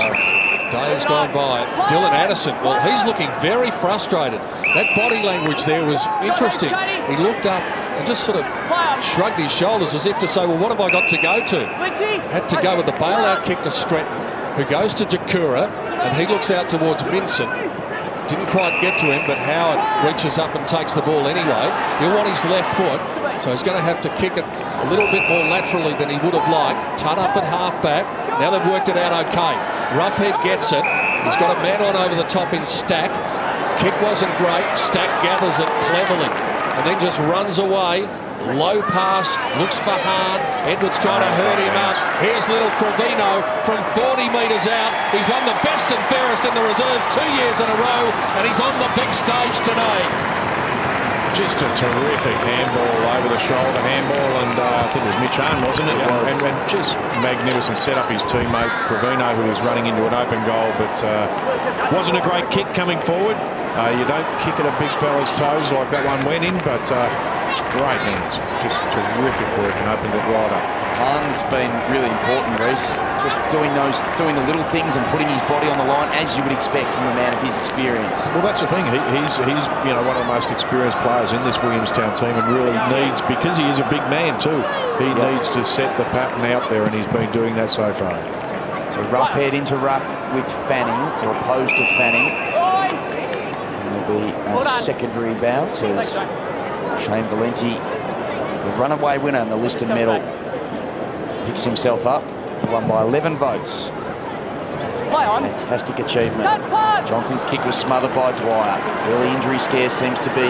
Speaker 1: Days gone by. Dylan Addison, well, he's looking very frustrated. That body language there was interesting. He looked up and just sort of shrugged his shoulders as if to say, well, what have I got to go to? Had to go with the bailout kick to Stratton, who goes to Jakura, and he looks out towards Minson. Didn't quite get to him, but Howard reaches up and takes the ball anyway. He'll want his left foot, so he's going to have to kick it a little bit more laterally than he would have liked. Tutt up at half-back. Now they've worked it out okay. Roughhead gets it. He's got a man on over the top in Stack. Kick wasn't great. Stack gathers it cleverly and then just runs away. Low pass, looks for Hahn. Edwards trying to hurt him up. Here's little Cravino from 40 metres out. He's won the best and fairest in the reserve 2 years in a row, and he's on the big stage today.
Speaker 3: Just a terrific handball, over the shoulder handball, and I think it was Mitch Hahn, wasn't it? And just magnificent set up his teammate Cravino, who was running into an open goal, but wasn't a great kick coming forward. You don't kick at a big fella's toes like that one went in, but great hands. Just terrific work and opened it right up.
Speaker 4: Hahn's been really important, Reece. Just doing the little things and putting his body on the line, as you would expect from a man of his experience.
Speaker 3: Well, that's the thing. He's one of the most experienced players in this Williamstown team, and really needs, because he is a big man too, he needs to set the pattern out there, and he's been doing that so far.
Speaker 4: So Roughhead into ruck with Fanning, or opposed to Fanning. And there'll be a secondary bounce as Shane Valenti, the runaway winner in the Liston medal, picks himself up. Won by 11 votes. Fantastic achievement. Johnson's kick was smothered by Dwyer. Early injury scare seems to be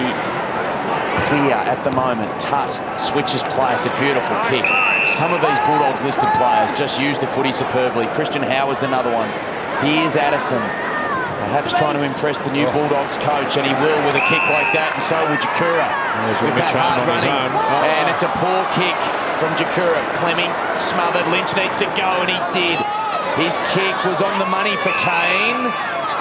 Speaker 4: clear at the moment. Tutt switches play. It's a beautiful kick. Some of these Bulldogs listed players just use the footy superbly. Christian Howard's another one. Here's Addison, perhaps trying to impress the new Bulldogs coach, and he will with a kick like that, and so will Jakura. With that hard running. And it's a poor kick from Jakura. Fleming smothered. Lynch needs to go, and he did. His kick was on the money for Kane,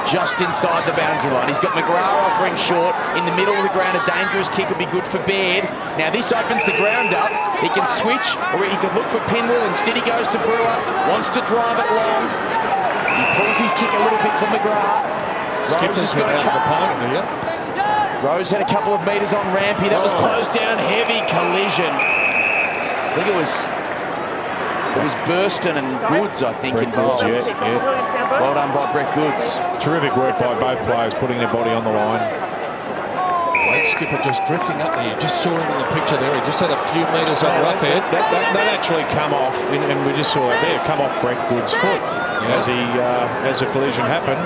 Speaker 4: just inside the boundary line. He's got McGrath offering short in the middle of the ground. A dangerous kick would be good for Baird. Now this opens the ground up. He can switch, or he could look for Pinwell. Instead he goes to Brewer. Wants to drive it long. He pulls his kick a little bit from McGrath.
Speaker 1: Skipper's been out of the opponent here.
Speaker 4: Rose had a couple of metres on Rampy. That was closed down. Heavy collision. I think it was Burston and Goods, I think, involved.
Speaker 3: Goods, yeah.
Speaker 4: Well done by Brett Goods.
Speaker 3: Terrific work by both players, putting their body on the line.
Speaker 1: Late Skipper just drifting up there. You just saw him in the picture there. He just had a few metres on Roughhead.
Speaker 3: That actually come off, and we just saw that there, come off Brett Goods' foot as a collision happened.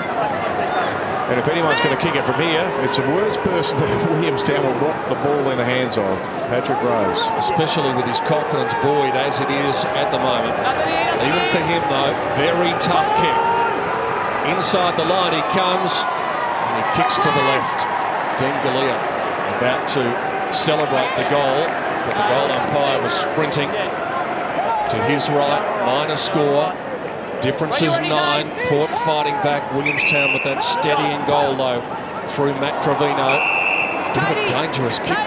Speaker 3: And if anyone's going to kick it from here, it's the worst person that Williamstown will want the ball in the hands of, Patrick Rose.
Speaker 1: Especially with his confidence buoyed as it is at the moment. Even for him, though, very tough kick. Inside the line he comes, and he kicks to the left. Dean Galea about to celebrate the goal, but the goal umpire was sprinting to his right. Minor score. Difference is 9. Port fighting back. Williamstown with that steadying goal, though, through Matt Cravino. Bit of a dangerous kick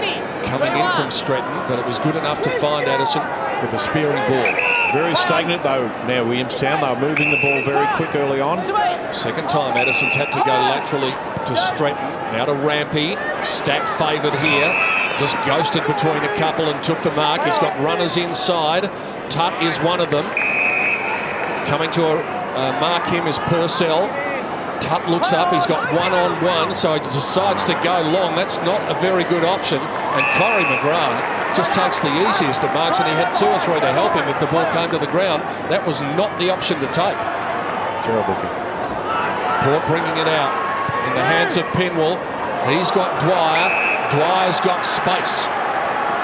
Speaker 1: coming in from Stratton, but it was good enough to find Addison with a spearing ball.
Speaker 3: Very stagnant, though, now Williamstown. They were moving the ball very quick early on.
Speaker 1: Second time Addison's had to go laterally to Stratton. Now to Rampy. Stack favoured here. Just ghosted between a couple and took the mark. He's got runners inside. Tutt is one of them. Coming to mark him is Purcell. Tutt looks up. He's got one-on-one, so he decides to go long. That's not a very good option. And Corey McGrath just takes the easiest of marks, and he had 2 or 3 to help him if the ball came to the ground. That was not the option to take.
Speaker 3: Terrible kick.
Speaker 1: Port bringing it out in the hands of Pinwell. He's got Dwyer. Dwyer's got space.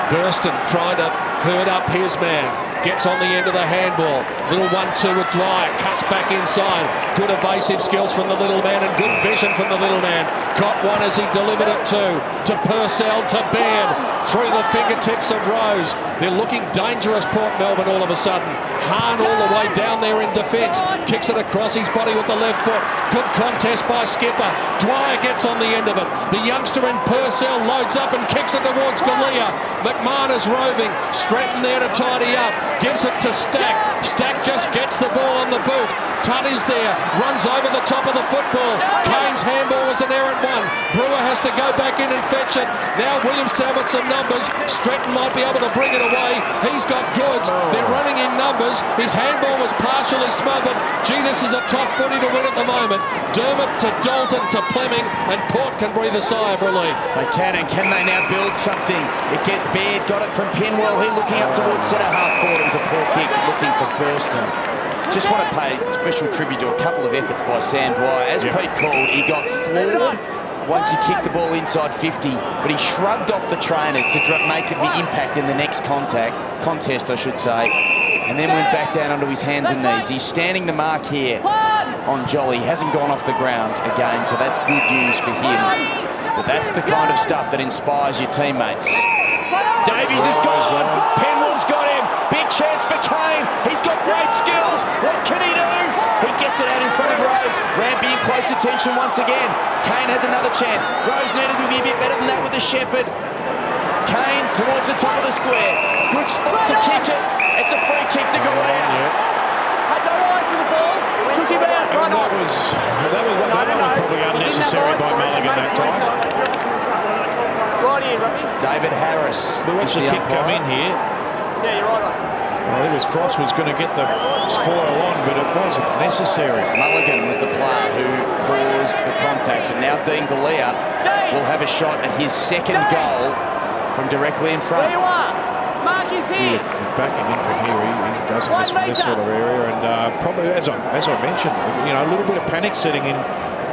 Speaker 1: Burston trying to herd up his man. gets on the end of the handball. Little 1-2 with Dwyer, cuts back inside. Good evasive skills from the little man and good vision from the little man. Got one as he delivered it to Purcell, to Baird, through the fingertips of Rose. They're looking dangerous, Port Melbourne, all of a sudden. Hahn all the way down there in defence. Kicks it across his body with the left foot. Good contest by Skipper. Dwyer gets on the end of it. The youngster in Purcell loads up and kicks it towards Galea. McMahon is roving. Stratton there to tidy up. Gives it to Stack. Stack just gets the ball on the boot. Tutt is there. Runs over the top of the football. Kane's handball was an errant one. Brewer has to go back in and fetch it. Now Williamstown with some numbers. Stratton might be able to bring it away. He's got goods. They're running in numbers. His handball was partially smothered. Gee, this is a tough footy to win at the moment. Dermott to Dalton to Fleming, and Port can breathe a sigh of relief.
Speaker 4: They can, and can they now build something? Baird got it from Penwell. He looking up towards centre half forward. It was a poor kick looking for Burston. Just want to pay special tribute to a couple of efforts by Sam Dwyer. As Pete called, he got floored once he kicked the ball inside 50, but he shrugged off the trainers to make it the impact in the next contest, I should say, and then went back down onto his hands and knees. He's standing the mark here on Jolly. He hasn't gone off the ground again, so that's good news for him. But that's the kind of stuff that inspires your teammates. Davies is gone. Penwell's got him. Big chance for Kane. He's got great skills. What can he do? He gets it out in front of Rose. Rampy in close attention once again. Kane has another chance. Rose needed to be a bit better than that with the Shepherd. Kane towards the top of the square. Good spot to kick it. It's a free kick to go out.
Speaker 3: That was probably unnecessary by Mulligan that time.
Speaker 4: David Harris.
Speaker 3: We watched the kick come in here.
Speaker 7: Yeah, you're right.
Speaker 3: I think it was Frost was going to get the spoil on, but it wasn't necessary.
Speaker 4: Mulligan was the player who caused the contact, and now Dean Galea will have a shot at his second goal from directly in front.
Speaker 7: There you are. Mark is here.
Speaker 3: Backing in from here, he does this from this sort of area, and probably, as I mentioned, a little bit of panic setting in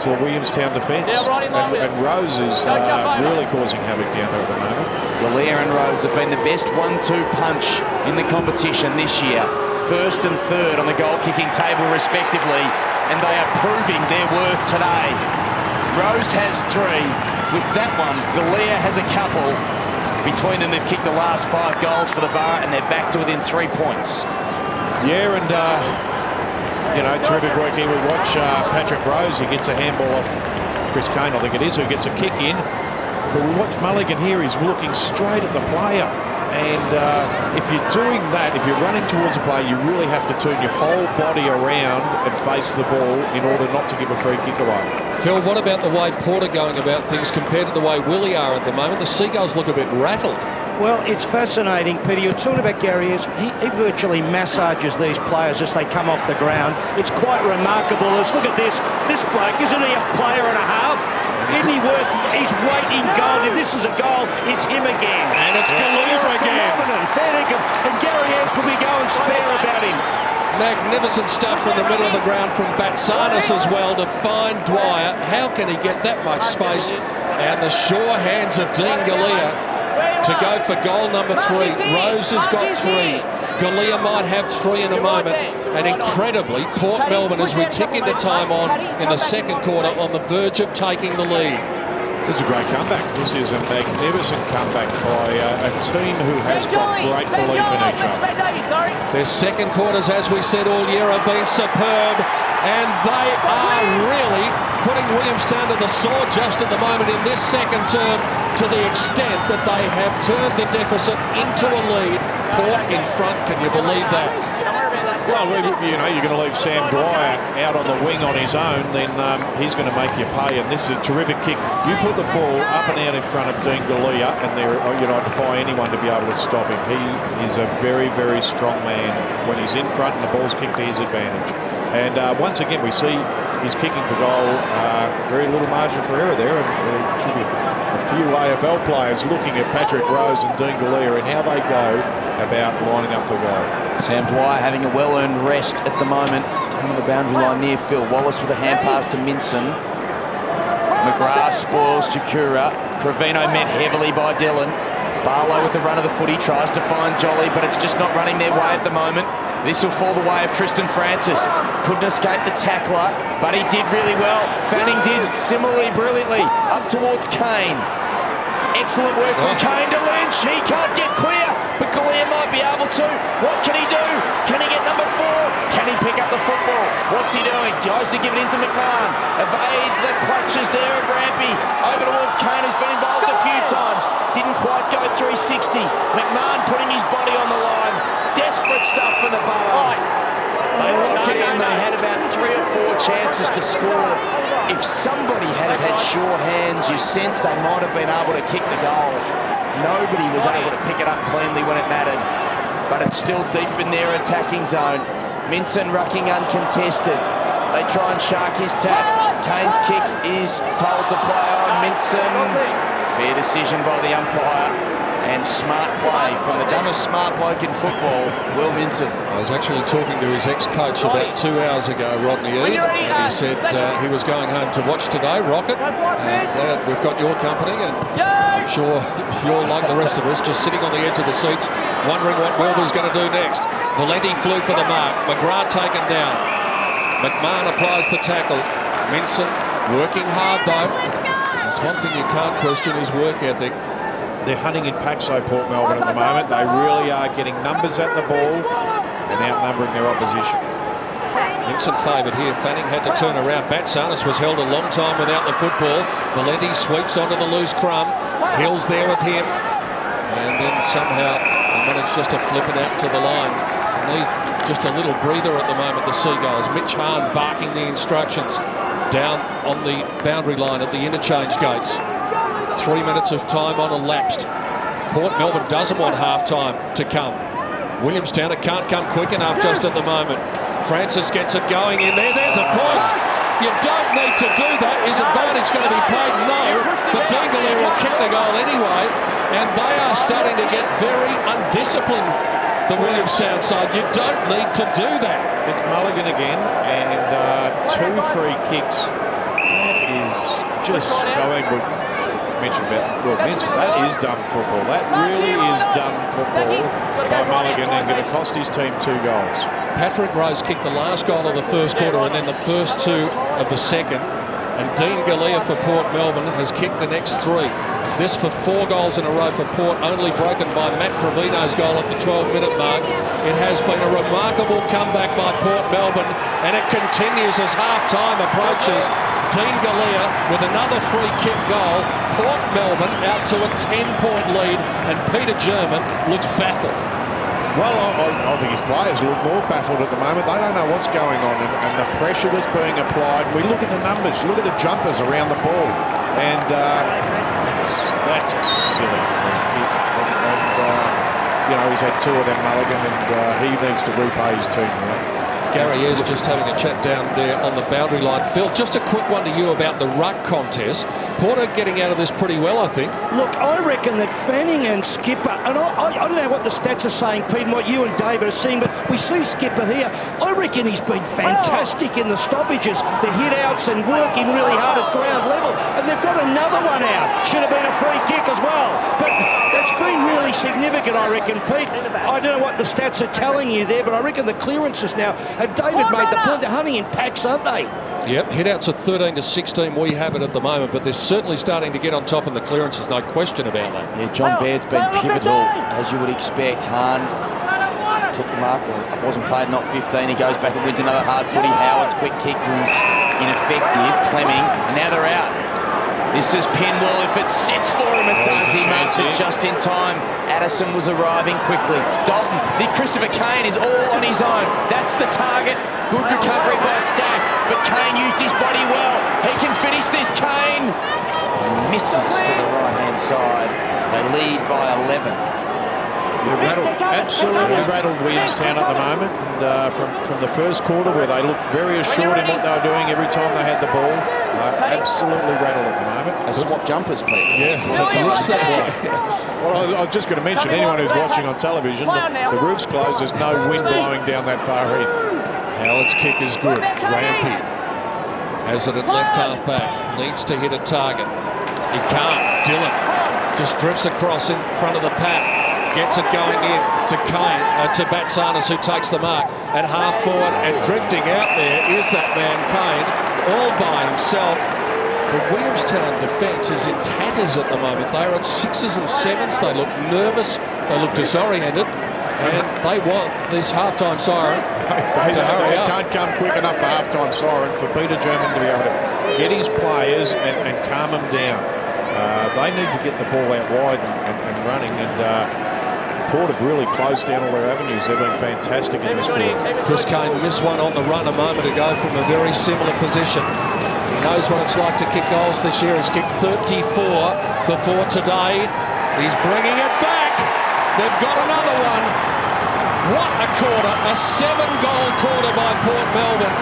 Speaker 3: to the Williamstown defence, and Rose is really causing havoc down there at the moment.
Speaker 4: Galea and Rose have been the best 1-2 punch in the competition this year. First and third on the goal-kicking table respectively, and they are proving their worth today. Rose has 3. With that one, Galea has a couple. Between them, they've kicked the last 5 goals for the Borough, and they're back to within 3 points.
Speaker 3: Yeah, and terrific work here. We watch Patrick Rose. He gets a handball off Chris Kane, I think it is, who gets a kick in. But we watch Mulligan here. He's looking straight at the player. And if you're doing that, if you're running towards a player, you really have to turn your whole body around and face the ball in order not to give a free kick away.
Speaker 1: Phil, what about the way Port are going about things compared to the way Willie are at the moment? The Seagulls look a bit rattled.
Speaker 2: Well, it's fascinating, Peter. You're talking about Gary. He virtually massages these players as they come off the ground. It's quite remarkable. Look at this. This bloke, isn't he a player and a half? Isn't he worth his weight in gold? If this is a goal, it's him again.
Speaker 3: And it's Galea again.
Speaker 2: And Gary Ayres will be going spare about him.
Speaker 1: Magnificent stuff from the middle of the ground from Batsanis as well to find Dwyer. How can he get that much space? And the sure hands of Dean Galea to go for goal number 3. Rose has got 3. Galea might have 3 in a moment. And incredibly, Port Melbourne, as we tick into time on in the second quarter, on the verge of taking the lead.
Speaker 3: This is a great comeback. This is a magnificent comeback by a team who has got great belief in each other.
Speaker 1: Their second quarters, as we said all year, have been superb, and they are really putting Williamstown to the sword just at the moment in this second term, to the extent that they have turned the deficit into a lead. Port in front, can you believe that?
Speaker 3: Well, you're going to leave Sam Dwyer out on the wing on his own, then he's going to make you pay. And this is a terrific kick. You put the ball up and out in front of Dean Galea, and I defy anyone to be able to stop him. He is a very, very strong man when he's in front and the ball's kicked to his advantage. And once again, we see he's kicking for goal. Very little margin for error there. And there should be a few AFL players looking at Patrick Rose and Dean Galea and how they go about lining up for goal.
Speaker 4: Sam Dwyer having a well-earned rest at the moment. Down on the boundary line near Phil. Wallace with a hand pass to Minson. McGrath spoils Chikura. Cravino met heavily by Dillon. Barlow with the run of the footy, tries to find Jolly, but it's just not running their way at the moment. This will fall the way of Tristan Francis. Couldn't escape the tackler, but he did really well. Fanning did similarly brilliantly. Up towards Kane. Excellent work from Kane to Lynch. He can't get clear, but Galea might be able to. What can he do? Can he get number 4? Can he pick up the football? What's he doing? Goes to give it into McMahon. Evades the clutches there of Rampy. Over towards Kane, who's been involved a few times. Didn't quite go 360. McMahon putting his body on the line. Desperate stuff for the Borough. They lock it in. They had about 3 or 4 chances to score. If somebody had sure hands, you sense they might have been able to kick the goal. Nobody was able to pick it up cleanly when it mattered. But it's still deep in their attacking zone. Minson rucking uncontested. They try and shark his tap. Kane's kick is told to play on Minson. Fair decision by the umpire. And smart play from the dumbest smart bloke in football, Will Minson.
Speaker 1: I was actually talking to his ex-coach about 2 hours ago, Rodney Eade, and he said he was going home to watch today, Rocket, and we've got your company, and I'm sure you're like the rest of us, just sitting on the edge of the seats, wondering what Wilbur's going to do next. Valenti flew for the mark, McGrath taken down. McMahon applies the tackle. Minson working hard though. That's one thing you can't question, his work ethic.
Speaker 3: They're hunting in packs, though, Port Melbourne, at the moment. They really are getting numbers at the ball and outnumbering their opposition.
Speaker 1: Minson favoured here. Fanning had to turn around. Batsanis was held a long time without the football. Valenti sweeps onto the loose crumb. Hill's there with him. And then somehow they managed just to flip it out to the line. Need just a little breather at the moment, the Seagulls. Mitch Hahn barking the instructions down on the boundary line at the interchange gates. 3 minutes of time on elapsed. Port Melbourne doesn't want half-time to come. Williamstown, it can't come quick enough just at the moment. Francis gets it going in there. There's a push. You don't need to do that. Is advantage going to be played? No. But Dingley will kick the goal anyway. And they are starting to get very undisciplined, the Williamstown side. You don't need to do that.
Speaker 3: It's Mulligan again, and 2 free kicks. That is just going good. Mentioned about Will Minson. That is dumb football. That really is dumb football by Mulligan and going to cost his team 2 goals.
Speaker 1: Patrick Rose kicked the last goal of the first quarter and then the first 2 of the second. And Dean Galea for Port Melbourne has kicked the next 3. This for 4 goals in a row for Port, only broken by Matt Trevino's goal at the 12-minute mark. It has been a remarkable comeback by Port Melbourne, and it continues as half-time approaches. Dean Galea with another free kick goal. Port Melbourne out to a 10-point lead, and Peter German looks baffled.
Speaker 3: Well, I think his players look more baffled at the moment. They don't know what's going on, and the pressure that's being applied. We look at the numbers, look at the jumpers around the ball, and that's a silly free kick. And he's had 2 of them, Mulligan, and he needs to repay his team now.
Speaker 1: Gary is just having a chat down there on the boundary line. Phil, just a quick one to you about the ruck contest. Porter getting out of this pretty well, I think.
Speaker 2: Look, I reckon that Fanning and Skipper, and I don't know what the stats are saying, Pete, and what you and David are seeing, but we see Skipper here. I reckon he's been fantastic in the stoppages, the hit-outs, and working really hard at ground level. And they've got another one out. Should have been a free kick as well. But that's been really significant, I reckon, Pete. I don't know what the stats are telling you there, but I reckon the clearances now, and David made the point, they're hunting in packs, aren't they?
Speaker 1: Yep, hit-outs are 13 to 16. We have it at the moment, but they're certainly starting to get on top in the clearances, no question about that.
Speaker 4: Yeah, John Baird's been pivotal, as you would expect. Hahn took the mark, it wasn't played, not 15. He goes back and wins another hard footy. Howard's quick kick was ineffective. Fleming, and now they're out. This is Pinwell. If it sits for him, it does. He marks it just in time. Addison was arriving quickly. Dalton, the Christopher Kane is all on his own. That's the target. Good recovery by Stack, but Kane used his body well. He can finish this, Kane. Misses to the right-hand side. They lead by 11.
Speaker 3: They're rattled, absolutely rattled Williamstown at the moment. And, from the first quarter, where they looked very assured in what they were doing every time they had the ball, absolutely rattled at the moment.
Speaker 4: They swap jumpers, Pete.
Speaker 3: Yeah, well, it looks that way. Well, I was just going to mention, anyone who's watching on television, the roof's closed, there's no wind blowing down that far end.
Speaker 1: Howard's kick is good. Rampy has it at left half back. Needs to hit a target. He can't. Dillon just drifts across in front of the pack, gets it going in to Kane, to Batsanis, who takes the mark at half forward, and drifting out there is that man Kane, all by himself. The Williamstown defence is in tatters at the moment. They're at 6s and 7s. They look nervous. They look disoriented. And they want this half-time siren to hurry up.
Speaker 3: Can't come quick enough for half-time siren for Peter German to be able to get his players and calm them down. They need to get the ball out wide and running. And Port have really closed down all their avenues. They've been fantastic in this quarter.
Speaker 1: Chris Kane missed one on the run a moment ago from a very similar position. He knows what it's like to kick goals this year. He's kicked 34 before today. He's bringing it back. They've got another one. What a quarter. A 7-goal quarter by Port Melbourne.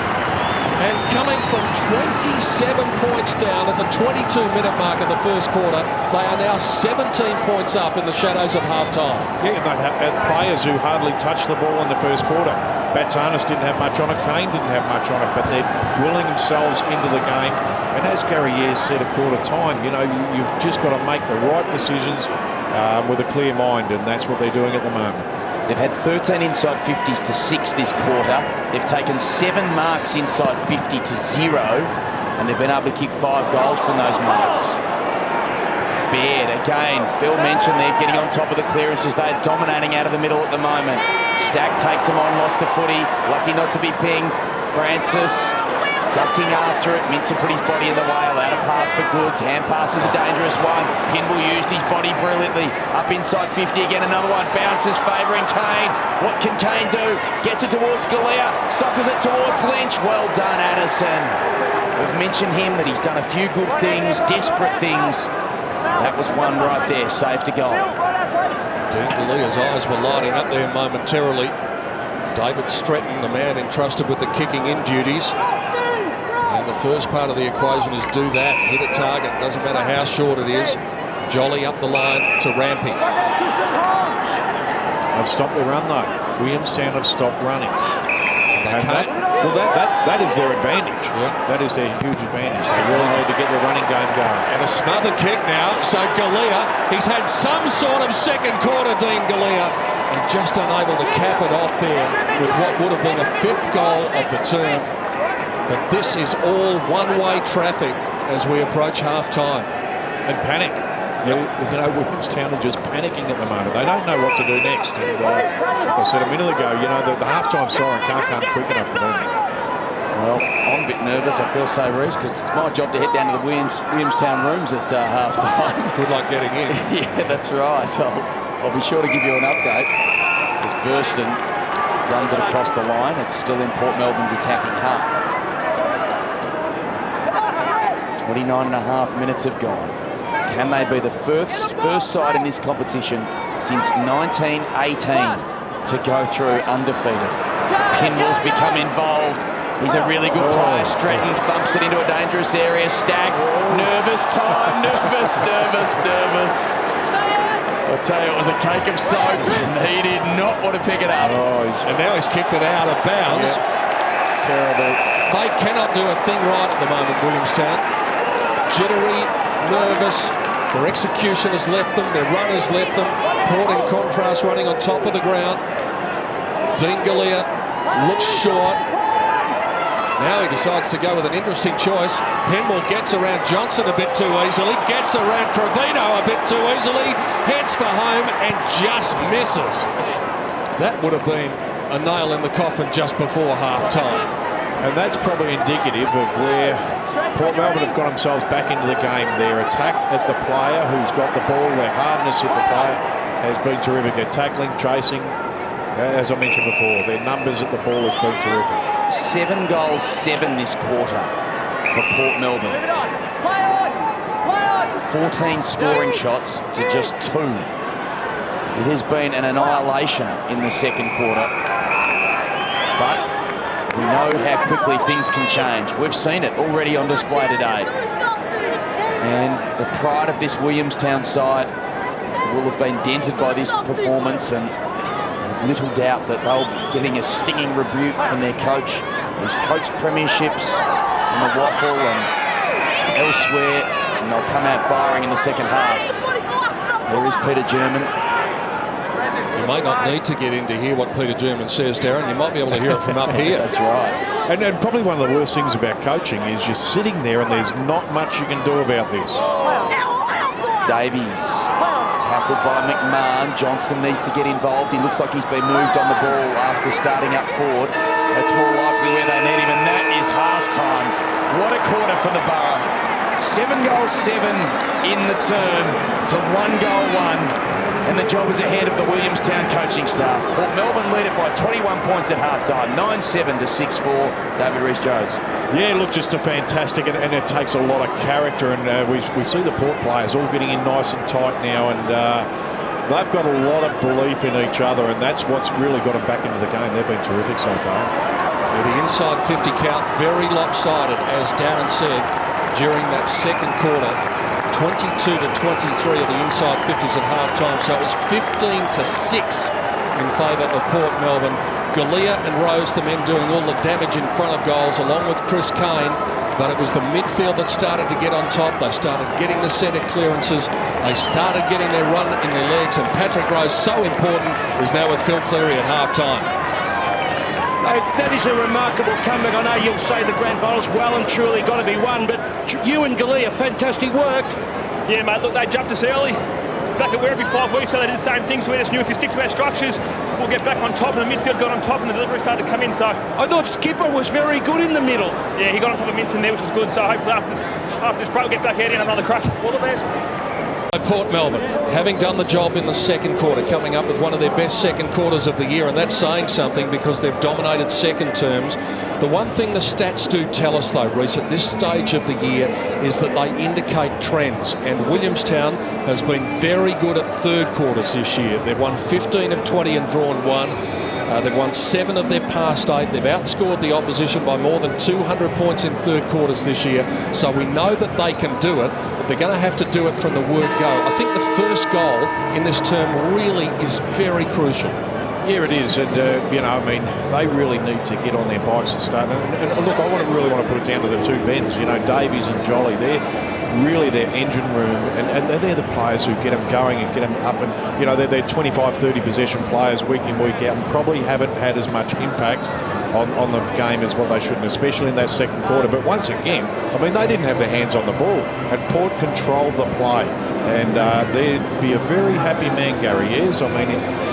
Speaker 1: And coming from 27 points down at the 22-minute mark of the first quarter, they are now 17 points up in the shadows of half-time.
Speaker 3: Yeah, they had players who hardly touched the ball in the first quarter. Batsanis didn't have much on it. Kane didn't have much on it, but they're willing themselves into the game. And as Gary Ayres said at quarter time, you know, you've just got to make the right decisions with a clear mind, and that's what they're doing at the moment.
Speaker 4: They've had 13 inside 50s to 6 this quarter. They've taken 7 marks inside 50 to 0, and they've been able to kick 5 goals from those marks. Baird, again, Phil mentioned they're getting on top of the clearances. They're dominating out of the middle at the moment. Stack takes them on, lost the footy, lucky not to be pinged. Francis ducking after it. Mincer put his body in the way, allowed a path for Goods. Hand pass is a dangerous one. Pinwell used his body brilliantly. Up inside 50 again, another one. Bounces favouring Kane. What can Kane do? Gets it towards Galea. Suckers it towards Lynch. Well done, Addison. We've mentioned him, that he's done a few good things, desperate things. That was one right there, safe to goal.
Speaker 1: Dean Galea's eyes were lighting up there momentarily. David Stretton, the man entrusted with the kicking in duties. And the first part of the equation is do that, hit a target, doesn't matter how short it is. Jolly up the line to Rampy.
Speaker 3: They've stopped the run though. Williamstown have stopped running. That is their advantage.
Speaker 1: Yeah.
Speaker 3: That is their huge advantage. They really need to get their running game going.
Speaker 1: And a smothered kick now, so Galea, he's had some sort of second quarter, Dean Galea, and just unable to cap it off there with what would have been a 5th goal of the term. But this is all one-way traffic as we approach half-time.
Speaker 3: And panic. You know, Williamstown are just panicking at the moment. They don't know what to do next. And like I said a minute ago, you know, the half-time siren can't come quick enough for them.
Speaker 4: Well, I'm a bit nervous, I've got to say, Reece, because it's my job to head down to the Williamstown rooms at half-time.
Speaker 1: Good luck getting in.
Speaker 4: Yeah, that's right. I'll be sure to give you an update. As Burston runs it across the line, it's still in Port Melbourne's attacking half. 29.5 minutes have gone. Can they be the first side in this competition since 1918 to go through undefeated? Pinwell's become involved. He's a really good player. Stretton bumps it into a dangerous area. Stack, nervous time, nervous. I'll tell you, it was a cake of soap. He did not want to pick it up.
Speaker 1: And now he's kicked it out of bounds.
Speaker 3: Yeah. Terrible.
Speaker 1: They cannot do a thing right at the moment, Williamstown. Jittery, nervous. Their execution has left them. Their run has left them. Port, in contrast, running on top of the ground. Dean Galea looks short. Now he decides to go with an interesting choice. Penwell gets around Johnson a bit too easily. Gets around Cravino a bit too easily. Heads for home and just misses. That would have been a nail in the coffin just before half-time.
Speaker 3: And that's probably indicative of where Port Melbourne have got themselves back into the game. Their attack at the player who's got the ball, their hardness at the player has been terrific. Their tackling, chasing, as I mentioned before, their numbers at the ball has been terrific.
Speaker 4: 7 goals, 7 this quarter for Port Melbourne. 14 scoring shots to just 2. It has been an annihilation in the second quarter. But we know how quickly things can change. We've seen it already on display today. And the pride of this Williamstown side will have been dented by this performance, and little doubt that they'll be getting a stinging rebuke from their coach, who's coached premierships in the waffle and elsewhere, and they'll come out firing in the second half. There is Peter German.
Speaker 1: You may not need to get in to hear what Peter German says, Darren. You might be able to hear it from up here.
Speaker 4: That's right.
Speaker 3: And probably one of the worst things about coaching is you're sitting there and there's not much you can do about this.
Speaker 4: Davies tackled by McMahon. Johnston needs to get involved. He looks like he's been moved on the ball after starting up forward. That's more likely where they need him, and that is half-time. What a quarter for the Borough. 7 goals, 7 in the term to 1 goal, 1. And the job is ahead of the Williamstown coaching staff. Port Melbourne lead it by 21 points at half-time. 9-7 to 6-4. David Rees-Jones.
Speaker 3: Yeah, look, just a fantastic, and it takes a lot of character, and we see the Port players all getting in nice and tight now, and they've got a lot of belief in each other, and that's what's really got them back into the game. They've been terrific so far.
Speaker 1: With the inside 50 count very lopsided, as Darren said, during that second quarter. 22 to 23 of the inside 50s at half-time, so it was 15 to 6 in favour of Port Melbourne. Galea and Rose, the men doing all the damage in front of goals, along with Chris Kane, but it was the midfield that started to get on top. They started getting the centre clearances. They started getting their run in their legs, and Patrick Rose, so important, is now with Phil Cleary at half-time.
Speaker 2: That is a remarkable comeback. I know you'll say the grand final's well and truly got to be won, but you and Galea, fantastic work.
Speaker 9: Yeah, mate, look, they jumped us early. Back at Werribee 5 weeks ago, they did the same thing, so we just knew if we stick to our structures, we'll get back on top, and the midfield got on top, and the delivery started to come in, so...
Speaker 2: I thought Skipper was very good in the middle.
Speaker 9: Yeah, he got on top of Minton there, which was good, so hopefully after this break, we'll get back out in another crack. All the best.
Speaker 1: Port Melbourne, having done the job in the second quarter, coming up with one of their best second quarters of the year, and that's saying something because they've dominated second terms. The one thing the stats do tell us, though, Reece, at this stage of the year is that they indicate trends, and Williamstown has been very good at third quarters this year. They've won 15 of 20 and drawn 1. They've won 7 of their past 8. They've outscored the opposition by more than 200 points in third quarters this year. So we know that they can do it, but they're going to have to do it from the word go. I think the first goal in this term really is very crucial.
Speaker 3: Yeah, it is, and they really need to get on their bikes and start. And look, I really want to put it down to the two Bens. Davies and Jolly. They're really their engine room, and they're the players who get them going and get them up. And they're 25, 30 possession players week in, week out, and probably haven't had as much impact on the game as what they should, especially in that second quarter. But once again, they didn't have their hands on the ball, and Port controlled the play. And there'd be a very happy man, Gary is. A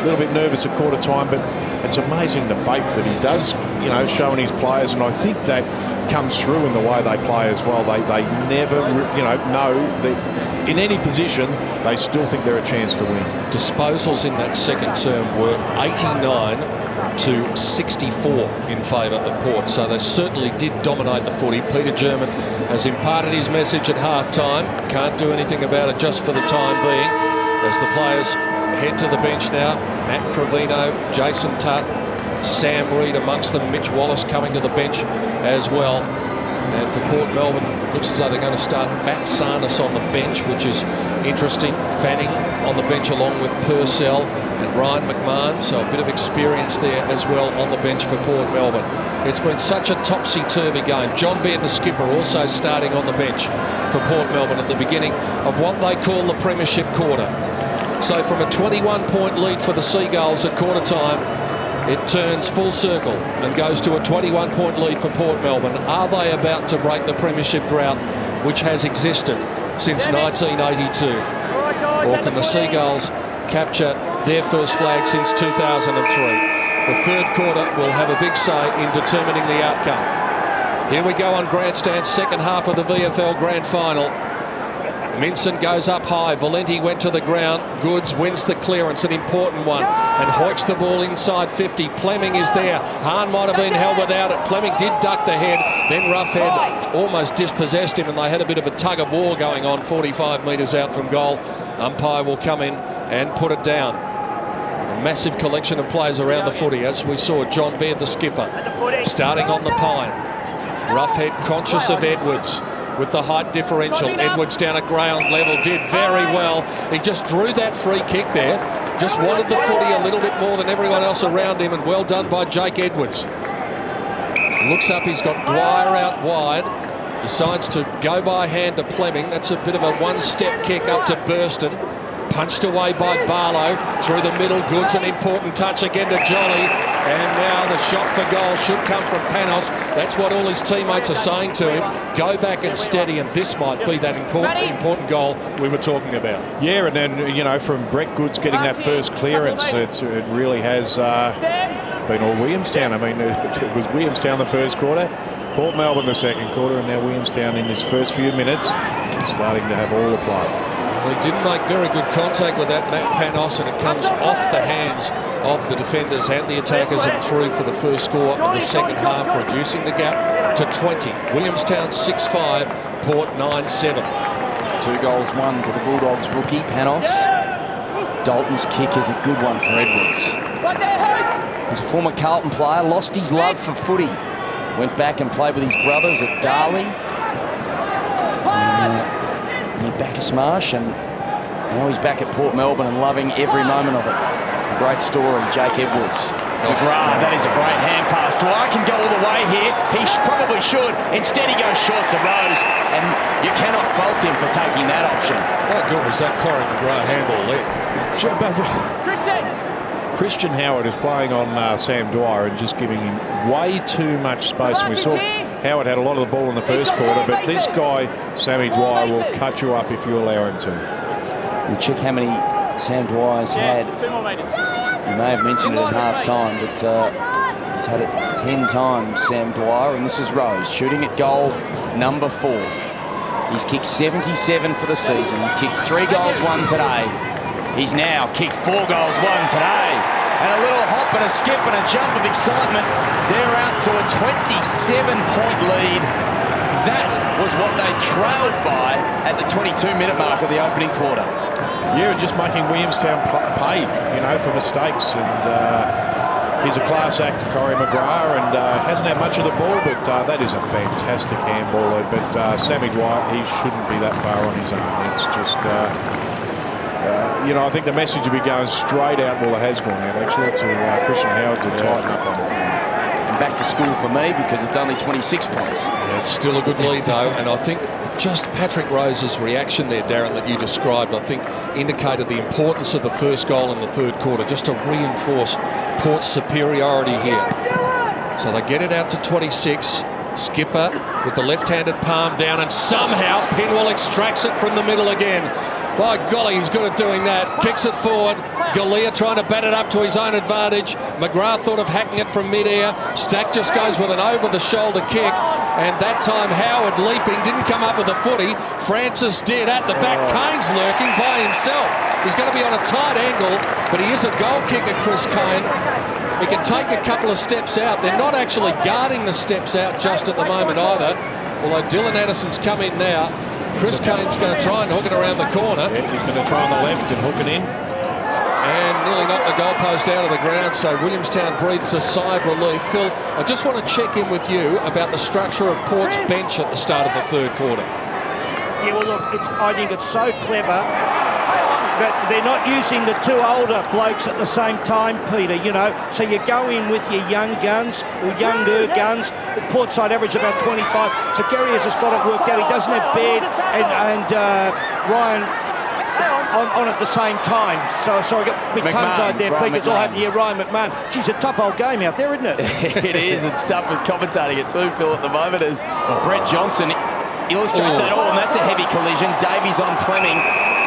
Speaker 3: little bit nervous at quarter time, but it's amazing the faith that he does, showing his players. And I think that comes through in the way they play as well. They never, know that in any position, they still think they're a chance to win.
Speaker 1: Disposals in that second term were 89 to 64 in favour of Port, so they certainly did dominate the footy. Peter German has imparted his message at half-time. Can't do anything about it just for the time being. As the players head to the bench now, Matt Cravino, Jason Tutt, Sam Reid amongst them, Mitch Wallace coming to the bench as well. And for Port Melbourne, looks as though they're going to start Batsanis on the bench, which is interesting. Fanning on the bench along with Purcell and Ryan McMahon, so a bit of experience there as well on the bench for Port Melbourne. It's been such a topsy-turvy game. John Baird, the skipper, also starting on the bench for Port Melbourne at the beginning of what they call the premiership quarter. So from a 21-point lead for the Seagulls at quarter time, it turns full circle and goes to a 21-point lead for Port Melbourne. Are they about to break the premiership drought which has existed since 1982? Or can the Seagulls capture their first flag since 2003? The third quarter will have a big say in determining the outcome. Here we go on grandstand, second half of the VFL Grand Final. Minson goes up high. Valenti went to the ground. Goods wins the clearance, an important one, and hoiks the ball inside 50. Plemming is there. Hahn might have been held without it. Plemming did duck the head. Then Roughhead almost dispossessed him, and they had a bit of a tug of war going on 45 metres out from goal. Umpire will come in and put it down. A massive collection of players around the footy, as we saw John Baird, the skipper, starting on the pine. Roughhead conscious of Edwards with the height differential. Edwards down at ground level did very well. He just drew that free kick there. Just wanted the footy a little bit more than everyone else around him, and well done by Jake Edwards. Looks up, he's got Dwyer out wide. Decides to go by hand to Plemming. That's a bit of a one-step kick up to Burston. punched away by Barlow through the middle. Goods, an important touch again to Jolly, and now the shot for goal should come from Panos. That's what all his teammates are saying to him. Go back and steady, and this might be that important goal we were talking about.
Speaker 3: Yeah, and then, you know, from Brett Goods getting that first clearance, it really has been all Williamstown. I mean, it was Williamstown the first quarter, Port Melbourne the second quarter, and now Williamstown in this first few minutes starting to have all the play.
Speaker 1: Well, he didn't make very good contact with that Matt Panos, and it comes off the hands of the defenders and the attackers and through for the first score of the second half, reducing the gap to 20. Williamstown 6-5, Port 9-7.
Speaker 4: 2 goals, 1 to the Bulldogs rookie, Panos. Dalton's kick is a good one for Edwards. He's a former Carlton player, lost his love for footy. Went back and played with his brothers at Darley. Near Bacchus Marsh, and now he's back at Port Melbourne and loving every moment of it. Great story, Jake Edwards. McGrath, that is a great hand pass. Dwyer can go all the way here. He probably should. Instead, he goes short to Rose, and you cannot fault him for taking that option.
Speaker 1: How good was that Corey McGrath handball there?
Speaker 3: Christian Howard is playing on Sam Dwyer and just giving him way too much space. And we saw Howard had a lot of the ball in the first quarter, but this guy, Sammy Dwyer, will cut you up if you allow him to.
Speaker 4: We'll check how many Sam Dwyer's had. You may have mentioned it at half-time, but he's had it 10 times, Sam Dwyer, and this is Rose shooting at goal number 4. He's kicked 77 for the season. He kicked 3 goals, 1 today. He's now kicked 4 goals, 1 today. And a little hop and a skip and a jump of excitement. They're out to a 27-point lead. That was what they trailed by at the 22-minute mark of the opening quarter.
Speaker 3: Yeah, just making Williamstown pay, you know, for mistakes. And he's a class act, Corey McGrath, and hasn't had much of the ball, but that is a fantastic handball. But Sammy Dwyer, he shouldn't be that far on his own. It's just... you know, I think the message will be going straight out. Well, it has gone out, actually, to Christian Howard to tighten up on it.
Speaker 4: And back to school for me because it's only 26 points.
Speaker 1: Yeah, it's still a good lead, though, and I think just Patrick Rose's reaction there, Darren, that you described, I think indicated the importance of the first goal in the third quarter, just to reinforce Port's superiority here. So they get it out to 26. Skipper with the left-handed palm down, and somehow Pinwell extracts it from the middle again. By golly, he's good at doing that. Kicks it forward. Galea trying to bat it up to his own advantage. McGrath thought of hacking it from mid-air. Stack just goes with an over-the-shoulder kick. And that time Howard leaping, didn't come up with a footy. Francis did at the back. Kane's lurking by himself. He's going to be on a tight angle, but he is a goal kicker, Chris Kane. He can take a couple of steps out. They're not actually guarding the steps out just at the moment either. Although Dylan Addison's come in now. Chris Kane's going to try and hook it around the corner.
Speaker 3: Yeah, he's going to try on the left and hook it in.
Speaker 1: And nearly knocked the goalpost out of the ground, so Williamstown breathes a sigh of relief. Phil, I just want to check in with you about the structure of Port's bench at the start of the third quarter.
Speaker 2: Yeah, well, look, I think it's so clever that they're not using the 2 older blokes at the same time, Peter, you know. So you go in with your young guns or younger guns. The Port side average about 25. So Gary has just got it worked out. He doesn't have Baird and Ryan on at the same time. So sorry, I got big tongue-tied there, Pete. It's all happening here. Ryan McMahon. Geez, a tough old game out there, isn't it?
Speaker 4: It is. It's tough with commentating it too, Phil, at the moment, as Brett Johnson illustrates that. Oh, and that's a heavy collision. Davies on Fleming.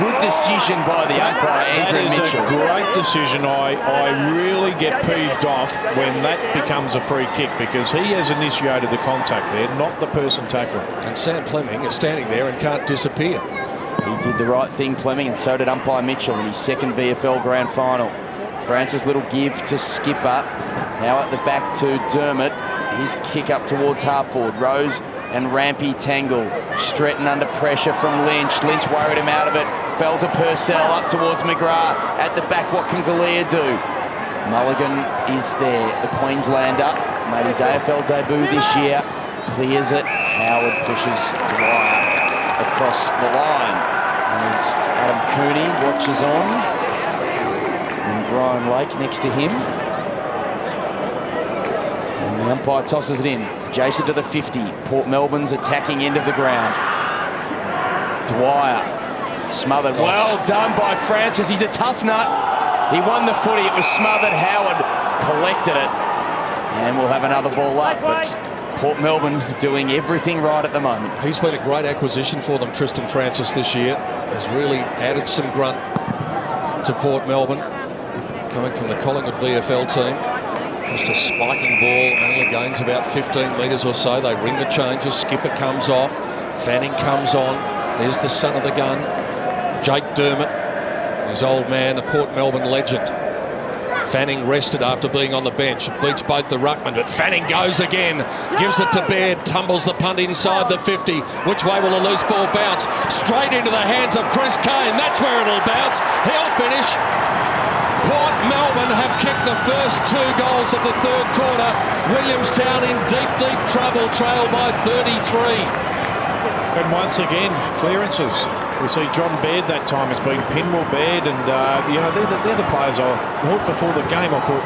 Speaker 4: Good decision by the umpire, Andrew Mitchell.
Speaker 3: That is a great decision. I really get peeved off when that becomes a free kick because he has initiated the contact there, not the person tackling.
Speaker 1: And Sam Fleming is standing there and can't disappear.
Speaker 4: He did the right thing, Fleming, and so did umpire Mitchell in his second VFL Grand Final. Francis little give to Skipper. Now at the back to Dermott. His kick up towards half forward. Rose and Rampy tangle. Stretton under pressure from Lynch. Lynch worried him out of it. Fell to Purcell up towards McGrath. At the back, what can Galea do? Mulligan is there. The Queenslander made his AFL debut this year. Clears it. Howard pushes Dwyer across the line. As Adam Cooney watches on. And Brian Lake next to him. And the umpire tosses it in. Jason to the 50. Port Melbourne's attacking end of the ground. Dwyer Smothered. Well done by Francis. He's a tough nut. He won the footy. It was smothered. Howard collected it. And we'll have another ball up. But Port Melbourne doing everything right at the moment.
Speaker 1: He's been a great acquisition for them, Tristan Francis, this year. Has really added some grunt to Port Melbourne. Coming from the Collingwood VFL team. Just a spiking ball, only gains about 15 metres or so. They ring the changes. Skipper comes off. Fanning comes on. There's the son of the gun, Jake Dermott, his old man, a Port Melbourne legend. Fanning rested after being on the bench. Beats both the ruckman, but Fanning goes again. Gives it to Baird, tumbles the punt inside the 50. Which way will a loose ball bounce? Straight into the hands of Chris Kane. That's where it'll bounce. He'll finish. Port Melbourne have kicked the first 2 goals of the third quarter. Williamstown in deep, deep trouble, trailed by 33.
Speaker 3: And once again, clearances. We see John Baird that time has been Pinwell Baird, and they're the players I thought before the game. I thought,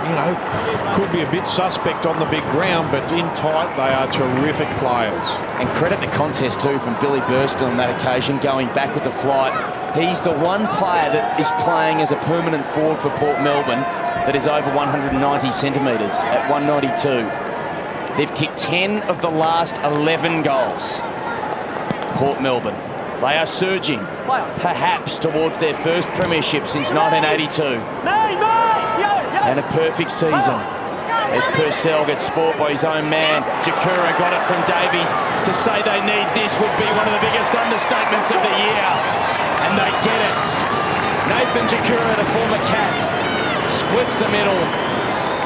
Speaker 3: could be a bit suspect on the big ground, but in tight they are terrific players.
Speaker 4: And credit the contest too from Billy Burston on that occasion, going back with the flight. He's the one player that is playing as a permanent forward for Port Melbourne that is over 190 centimetres at 192. They've kicked 10 of the last 11 goals. Port Melbourne. They are surging, perhaps towards their first premiership since 1982. And a perfect season as Purcell gets spoilt by his own man. Jakura got it from Davies. To say they need this would be one of the biggest understatements of the year. And they get it. Nathan Jakura, the former Cat, splits the middle.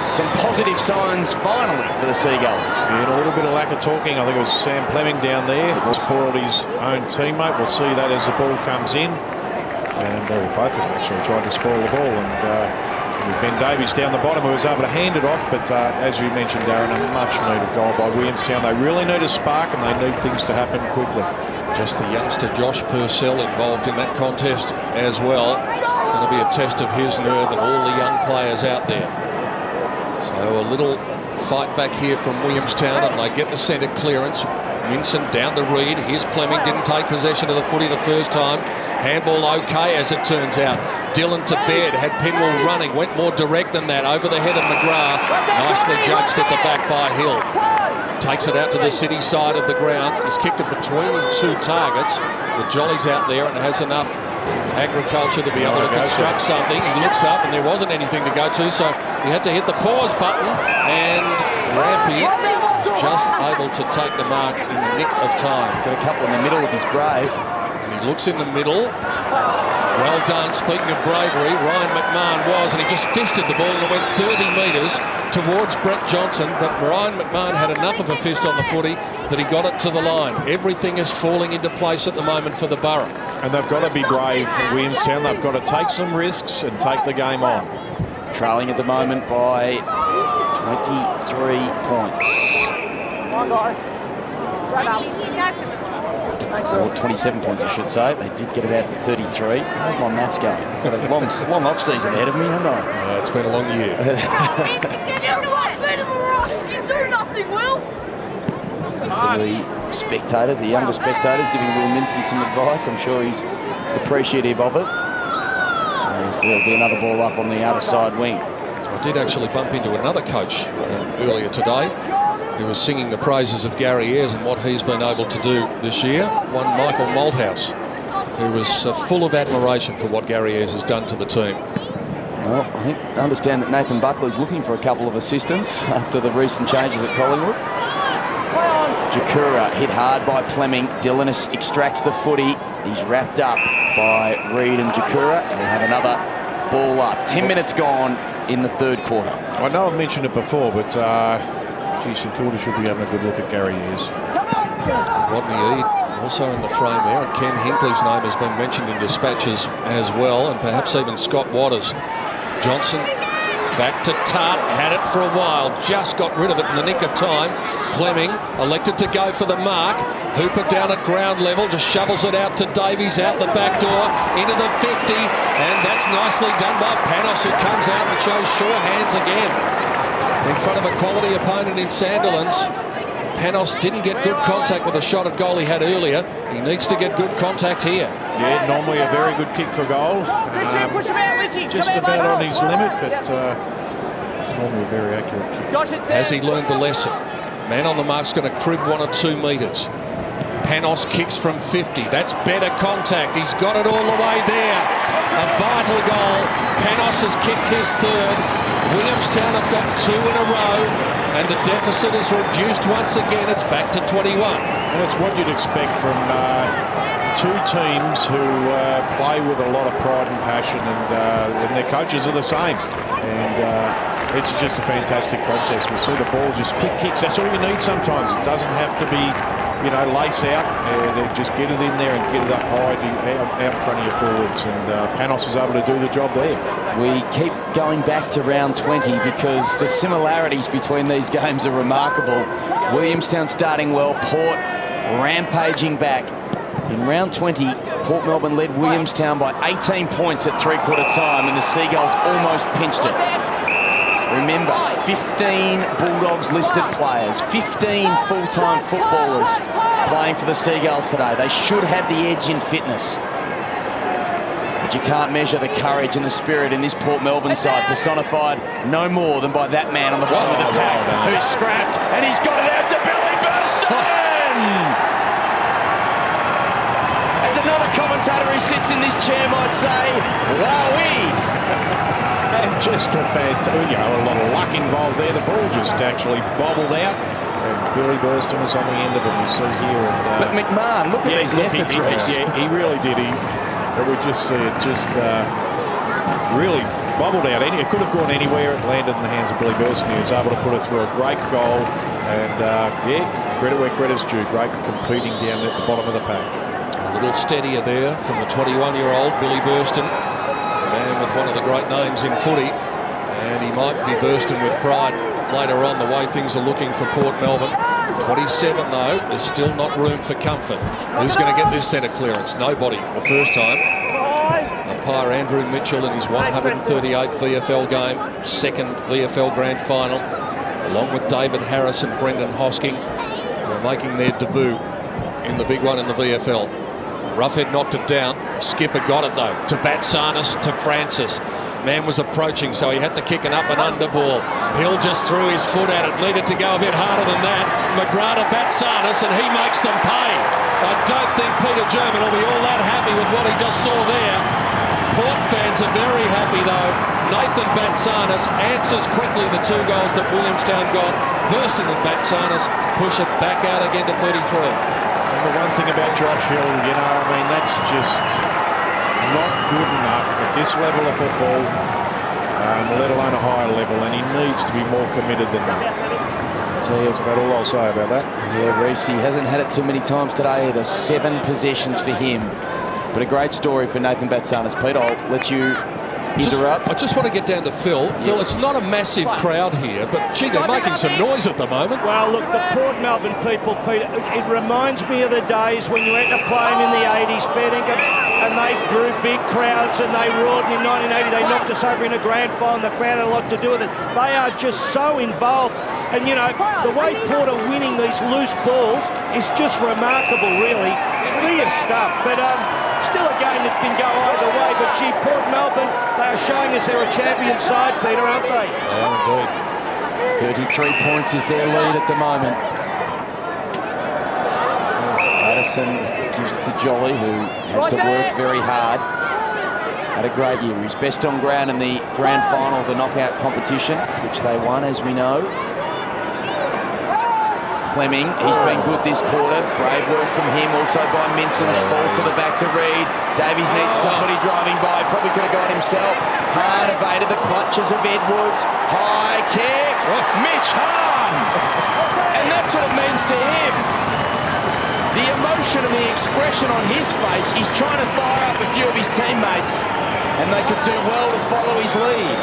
Speaker 4: Some positive signs finally for the Seagulls.
Speaker 3: Yeah, and a little bit of lack of talking. I think it was Sam Fleming down there who spoiled his own teammate. We'll see that as the ball comes in. And both of them actually tried to spoil the ball. And with Ben Davies down the bottom, who was able to hand it off. But as you mentioned, Darren, a much needed goal by Williamstown. They really need a spark and they need things to happen quickly.
Speaker 1: Just the youngster Josh Purcell involved in that contest as well. Going to be a test of his nerve and all the young players out there. So a little fight back here from Williamstown, and they get the centre clearance. Winson down to Reid. Here's Fleming. Didn't take possession of the footy the first time. Handball okay as it turns out. Dillon to Baird. Had Pinwell running. Went more direct than that. Over the head of McGrath. Nicely judged at the back by Hill. Takes it out to the city side of the ground. He's kicked it between 2 targets. The Jolly's out there and has enough agriculture to be able to construct something. He looks up and there wasn't anything to go to, so he had to hit the pause button, and Rampy was just able to take the mark in the nick of time.
Speaker 4: Got a couple in the middle of his brave.
Speaker 1: And he looks in the middle. Well done. Speaking of bravery, Ryan McMahon was, and he just fisted the ball and it went 30 metres towards Brett Johnson, but Ryan McMahon had enough of a fist on the footy that he got it to the line. Everything is falling into place at the moment for the Borough.
Speaker 3: And they've got to be brave for Williamstown. They've got to take some risks and take the game on.
Speaker 4: Trailing at the moment by 23 points.
Speaker 7: Come on, guys.
Speaker 4: Or 27 points, I should say. They did get it out to 33. How's my maths going? Got a long off-season ahead of me, haven't I?
Speaker 1: It's been a long year.
Speaker 7: You do nothing, Will.
Speaker 4: So the spectators, the younger spectators, giving Will Minson some advice. I'm sure he's appreciative of it. As there'll be another ball up on the outer side wing.
Speaker 1: I did actually bump into another coach earlier today who was singing the praises of Gary Ayres and what he's been able to do this year. One Michael Malthouse, who was full of admiration for what Gary Ayres has done to the team.
Speaker 4: Well, I understand that Nathan Buckley's looking for a couple of assistants after the recent changes at Collingwood. Jakura hit hard by Fleming. Dillon extracts the footy. He's wrapped up by Reid and Jakura. And we'll have another ball up. 10 minutes gone in the third quarter.
Speaker 3: I know I've mentioned it before, but St Kilda should be having a good look at Gary Ayres.
Speaker 1: Rodney Eade also in the frame there, and Ken Hinckley's name has been mentioned in dispatches as well, and perhaps even Scott Waters. Johnson back to Tart, had it for a while, just got rid of it in the nick of time. Fleming elected to go for the mark. Hooper down at ground level, just shovels it out to Davies, out the back door, into the 50, and that's nicely done by Panos, who comes out and shows sure hands again. In front of a quality opponent in Sandilands. Panos didn't get good contact with the shot at goal he had earlier. He needs to get good contact here.
Speaker 3: Yeah, normally a very good kick for goal. Just about on his limit, but it's normally a very accurate kick.
Speaker 1: Has he learned the lesson? Man on the mark's going to crib 1 or 2 metres. Panos kicks from 50. That's better contact. He's got it all the way there. A vital goal. Panos has kicked his third. Williamstown have got 2 in a row, and the deficit is reduced once again. It's back to 21.
Speaker 3: And it's what you'd expect from two teams who play with a lot of pride and passion, and their coaches are the same. And it's just a fantastic contest. We see the ball just kicks. That's all you need sometimes. It doesn't have to be, you know, lace out. Just get it in there and get it up high, out in front of your forwards. And Panos is able to do the job there.
Speaker 4: We keep going back to round 20 because the similarities between these games are remarkable. Williamstown starting well, Port rampaging back. In round 20, Port Melbourne led Williamstown by 18 points at three-quarter time, and the Seagulls almost pinched it. Remember, 15 Bulldogs listed players, 15 full-time footballers playing for the Seagulls today. They should have the edge in fitness. But you can't measure the courage and the spirit in this Port Melbourne side, personified no more than by that man on the bottom of the pack, who's scrapped, and he's got it out to Billy Burston! As another commentator who sits in this chair might say, wowee!
Speaker 3: And just a a lot of luck involved there. The ball just actually bobbled out, and Billy Burston was on the end of it. You see here. And,
Speaker 4: but McMahon, look at these efforts, Reece.
Speaker 3: Yeah, he really did. But we just see it really bobbled out. It could have gone anywhere. It landed in the hands of Billy Burston. He was able to put it through a great goal. And credit where credit's due. Great competing down at the bottom of the pack.
Speaker 1: A little steadier there from the 21-year-old Billy Burston. Man with one of the great names in footy, and he might be bursting with pride later on the way things are looking for Port Melbourne. 27 though, there's still not room for comfort. Who's going to get this centre clearance? Nobody the first time. Umpire Andrew Mitchell in his 138th VFL game, second VFL grand final, along with David Harris and Brendan Hosking, who are making their debut in the big one in the VFL. Roughhead knocked it down. Skipper got it though. To Batsanis, to Francis. Man was approaching, so he had to kick an up and under ball. Hill just threw his foot at it. Needed to go a bit harder than that. McGrath to Batsanis, and he makes them pay. I don't think Peter German will be all that happy with what he just saw there. Port fans are very happy though. Nathan Batsanis answers quickly the 2 goals that Williamstown got. Bursting with Batsanis, push it back out again to 33.
Speaker 3: And the one thing about Josh Hill, that's just not good enough at this level of football, let alone a higher level, and he needs to be more committed than that. So that's about all I'll say about that.
Speaker 4: Yeah, Reece, he hasn't had it too many times today either. 7 possessions for him. But a great story for Nathan Batsanis. Pete, I'll let you interrupt.
Speaker 1: I just want to get down to Phil. Yes. Phil, it's not a massive crowd here, but gee, they're making some noise at the moment.
Speaker 2: Well, look, the Port Melbourne people, Peter, it reminds me of the days when you went to play them in the 80s, fair dinkum, and they drew big crowds and they roared. In 1980, they knocked us over in a grand final. The crowd had a lot to do with it. They are just so involved. And, the way Port are winning these loose balls is just remarkable, really. Fierce stuff. But still a game that can go either way. But, gee, Port Melbourne, they are showing us they're a champion side, Peter, aren't they?
Speaker 1: Yeah, indeed.
Speaker 4: 33 points is their lead at the moment. Addison gives it to Jolly, who had to work very hard. Had a great year. He was best on ground in the grand final of the knockout competition, which they won, as we know. Fleming, he's been good this quarter. Brave work from him, also by Minson. Falls to the back to Reid. Davies needs somebody driving by. Probably could have gone himself. Hahn evaded the clutches of Edwards. High kick. Mitch Hahn. And that's what it means to him. The emotion and the expression on his face. He's trying to fire up a few of his teammates, and they could do well to follow his lead.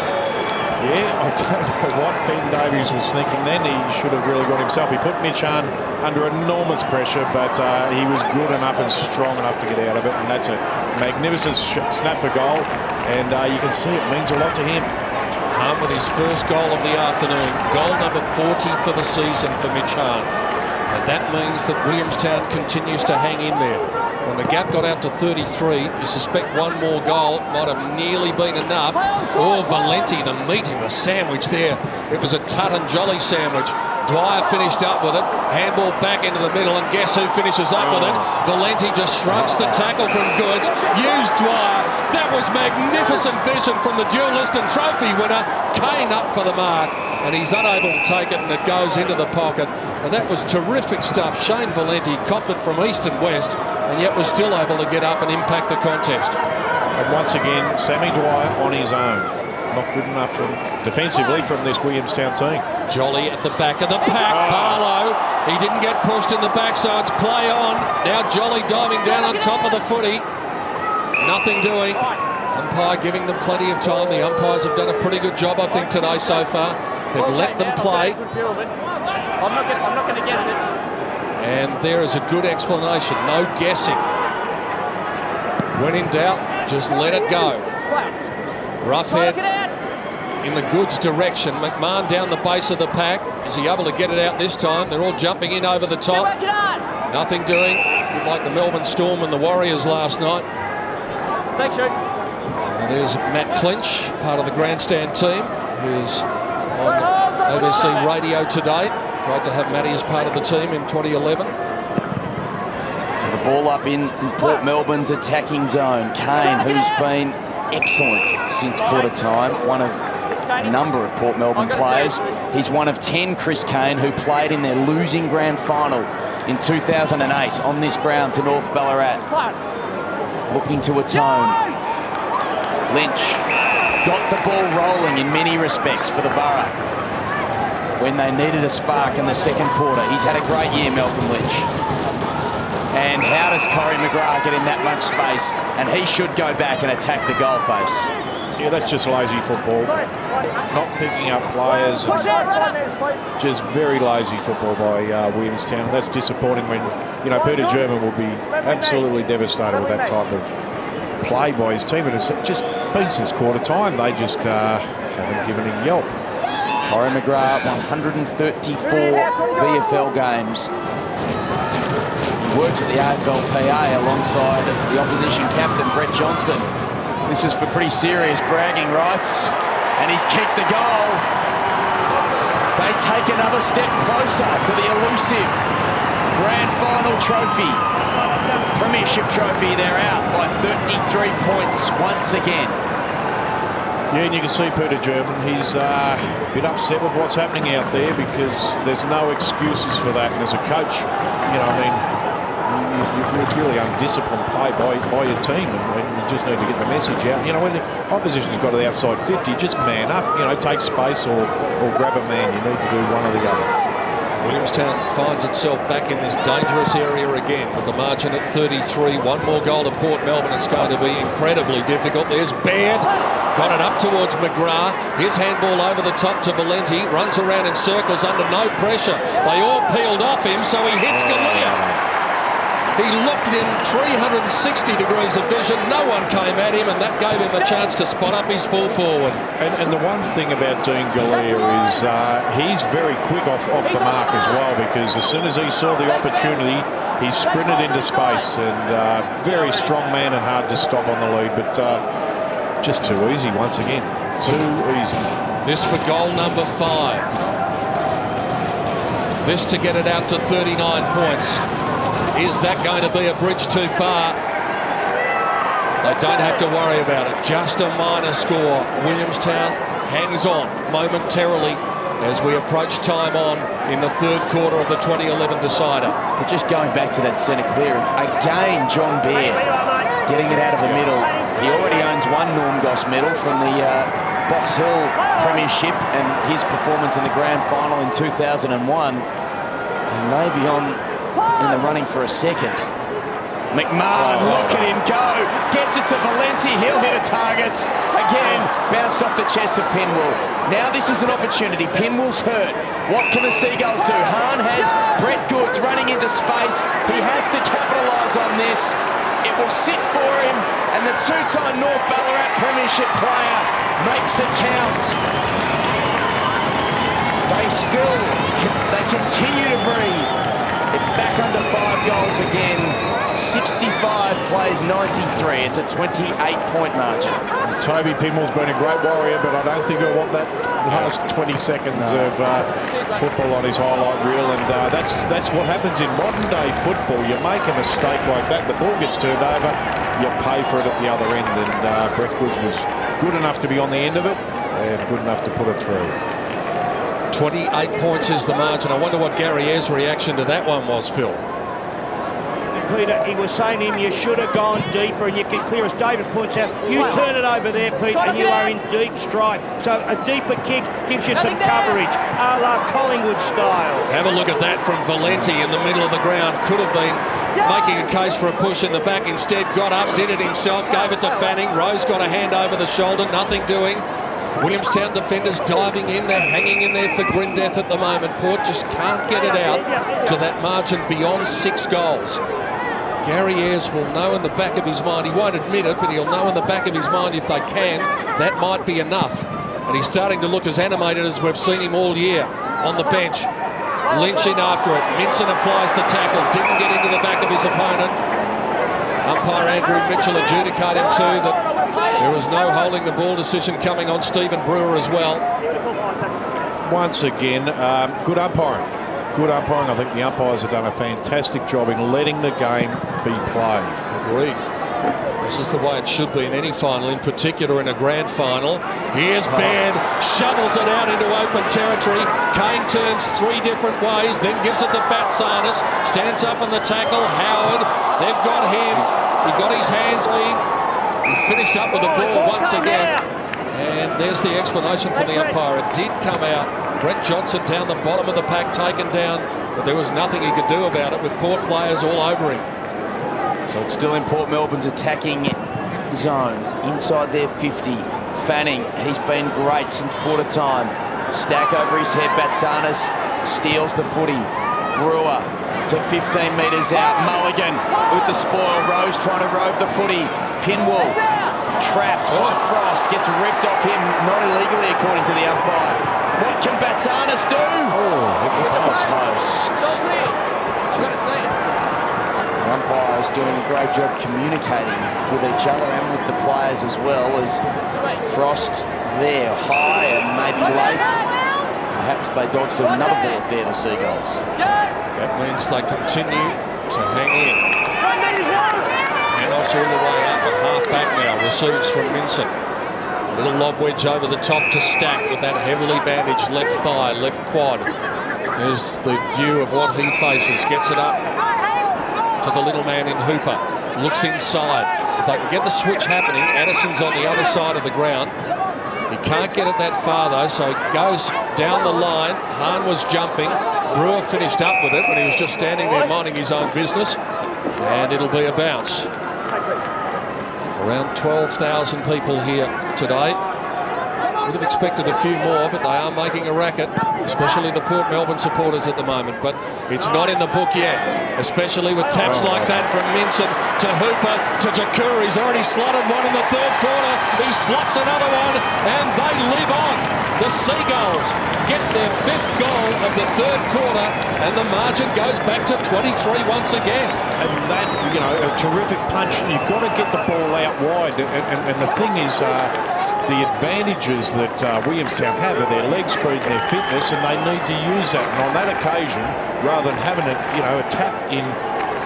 Speaker 3: Yeah, I don't know what Ben Davies was thinking then. He should have really got himself. He put Mitch Hahn under enormous pressure, but he was good enough and strong enough to get out of it. And that's a magnificent snap for goal. And you can see it means a lot to him.
Speaker 1: Hahn with his first goal of the afternoon. Goal number 40 for the season for Mitch Hahn. And that means that Williamstown continues to hang in there. When the gap got out to 33, you suspect one more goal might have nearly been enough. Oh, Valenti, the meat in the sandwich there. It was a Tut and Jolly sandwich. Dwyer finished up with it. Handball back into the middle, and guess who finishes up with it? Valenti just shrugs the tackle from Goods. Used Dwyer. That was magnificent vision from the duelist and trophy winner. Kane up for the mark, and he's unable to take it, and it goes into the pocket. And that was terrific stuff. Shane Valenti copped it from east and west, and yet was still able to get up and impact the contest.
Speaker 3: And once again, Sammy Dwyer on his own. Not good enough defensively from this Williamstown team.
Speaker 1: Jolly at the back of the pack. Barlow, he didn't get pushed in the back, so it's play on. Now Jolly diving down on top of the footy. Nothing doing. Umpire giving them plenty of time. The umpires have done a pretty good job, I think, today so far. They've let them play.
Speaker 7: I'm not going to guess it.
Speaker 1: And there is a good explanation. No guessing. When in doubt, just let it go. Roughhead in the Goods direction. McMahon down the base of the pack. Is he able to get it out this time? They're all jumping in over the top. Nothing doing. Like the Melbourne Storm and the Warriors last night.
Speaker 7: Thanks, Rick.
Speaker 1: And there's Matt Clinch, part of the grandstand team, who's on ABC radio today. Great to have Matty as part of the team in 2011.
Speaker 4: So the ball up in Port Melbourne's attacking zone. Kane, who's been excellent since quarter time, one of a number of Port Melbourne players. He's one of 10, Chris Kane, who played in their losing grand final in 2008 on this ground to North Ballarat. Looking to atone. Lynch got the ball rolling in many respects for the Borough when they needed a spark in the second quarter. He's had a great year, Malcolm Lynch. And how does Corey McGrath get in that much space? And he should go back and attack the goal face.
Speaker 3: Yeah, that's just lazy football. Not picking up players. Just very lazy football by Williamstown. That's disappointing when, Peter German will be absolutely devastated with that type of play by his team. And it's just been since quarter time. They just haven't given him yelp.
Speaker 4: Corey McGrath, 134 VFL games. Works at the AFLPA alongside the opposition captain, Brett Johnson. This is for pretty serious bragging rights. And he's kicked the goal. They take another step closer to the elusive grand final trophy. Premiership trophy, they're out by 33 points once again.
Speaker 3: Yeah, and you can see Peter German, he's a bit upset with what's happening out there because there's no excuses for that. And as a coach, it's really undisciplined play by your team, and you just need to get the message out. When the opposition's got to the outside 50, just man up. Take space or grab a man. You need to do one or the other.
Speaker 1: Williamstown finds itself back in this dangerous area again with the margin at 33. One more goal to Port Melbourne. It's going to be incredibly difficult. There's Baird. Got it up towards McGrath. His handball over the top to Valenti. Runs around in circles under no pressure. They all peeled off him, so he hits Galea. He looked in 360 degrees of vision. No one came at him, and that gave him a chance to spot up his full forward.
Speaker 3: And the one thing about Dean Galea is he's very quick off the mark as well, because as soon as he saw the opportunity, he sprinted into space, and very strong man and hard to stop on the lead, but just too easy once again. Too easy.
Speaker 1: This for goal number 5. This to get it out to 39 points. Is that going to be a bridge too far? They don't have to worry about it. Just a minor score. Williamstown hangs on momentarily as we approach time on in the third quarter of the 2011 decider.
Speaker 4: But just going back to that centre clearance, again John Baird getting it out of the middle. He already owns one Norm Goss medal from the Box Hill Premiership and his performance in the grand final in 2001. And maybe in the running for a second. McMahon, look at him go. Gets it to Valenti. He'll hit a target. Again, bounced off the chest of Penwell. Now this is an opportunity. Penwell's hurt. What can the Seagulls do? Hahn has Brett Goods running into space. He has to capitalise on this. It will sit for him. And the two-time North Ballarat Premiership player makes it count. They continue to breathe. back under 5 goals again. 65 plays 93. It's a 28-point margin.
Speaker 3: Toby Pimmel's been a great warrior, but I don't think he'll want that last 20 seconds of football on his highlight reel, and that's what happens in modern-day football. You make a mistake like that, the ball gets turned over, you pay for it at the other end, and Brett Woods was good enough to be on the end of it and good enough to put it through.
Speaker 1: 28 points is the margin. I wonder what Gary Ayres' reaction to that one was, Phil.
Speaker 2: Peter, he was saying to him, you should have gone deeper, and you can clear, as David points out, you turn it over there, Pete, and you are in deep stride. So a deeper kick gives you some coverage, a la Collingwood style.
Speaker 1: Have a look at that from Valenti in the middle of the ground. Could have been making a case for a push in the back. Instead, got up, did it himself, gave it to Fanning. Rose got a hand over the shoulder, nothing doing. Williamstown defenders diving in. They're hanging in there for grin death at the moment. Port just can't get it out to that margin beyond 6 goals. Gary Ayres will know in the back of his mind, he won't admit it, but he'll know in the back of his mind if they can, that might be enough. And he's starting to look as animated as we've seen him all year on the bench. Lynch in after it. Minson applies the tackle, didn't get into the back of his opponent. Umpire Andrew Mitchell adjudicated him too that there was no holding the ball decision coming on Stephen Brewer as well.
Speaker 3: Once again, good umpiring. Good umpiring. I think the umpires have done a fantastic job in letting the game be played.
Speaker 1: Agreed. This is the way it should be in any final, in particular in a grand final. Here's Baird, shovels it out into open territory. Kane turns 3 different ways, then gives it to Batsanis. Stands up in the tackle. Howard, they've got him. He got his hands lead. He finished up with the ball once again. And there's the explanation from the umpire. It did come out. Brett Johnson down the bottom of the pack, taken down, but there was nothing he could do about it with Port players all over him.
Speaker 4: So it's still in Port Melbourne's attacking zone, inside their 50. Fanning, he's been great since quarter time. Stack over his head, Batsanis steals the footy. Brewer to 15 metres out. Mulligan with the spoil. Rose trying to rove the footy. Pinwell trapped by Frost, gets ripped off him, not illegally according to the umpire. What can Batsanis do? Oh, it gets off post. The umpire is doing a great job communicating with each other and with the players as well, as Frost there, high and maybe late. Perhaps they dodged another ball there, the Seagulls.
Speaker 1: That means they continue to hang in. Hanos all the way up and half back now, receives from Minson. A little lob wedge over the top to Stack with that heavily bandaged left thigh, left quad. There's the view of what he faces. Gets it up to the little man in Hooper. Looks inside. If they can get the switch happening, Addison's on the other side of the ground. He can't get it that far though, so he goes down the line. Hahn was jumping. Brewer finished up with it when he was just standing there minding his own business. And it'll be a bounce. Around 12,000 people here today. Would have expected a few more, but they are making a racket, especially the Port Melbourne supporters at the moment. But it's not in the book yet, especially with taps like that from Minson to Hooper to Jakura. He's already slotted one in the 3rd quarter. He slots another one, and they live on. The Seagulls get their 5th goal of the 3rd quarter, and the margin goes back to 23 once again.
Speaker 3: And that, you know, a terrific punch. You've got to get the ball out wide. And the thing is, the advantages that Williamstown have are their leg speed and their fitness, and they need to use that. And on that occasion, rather than having it, you know, a tap in,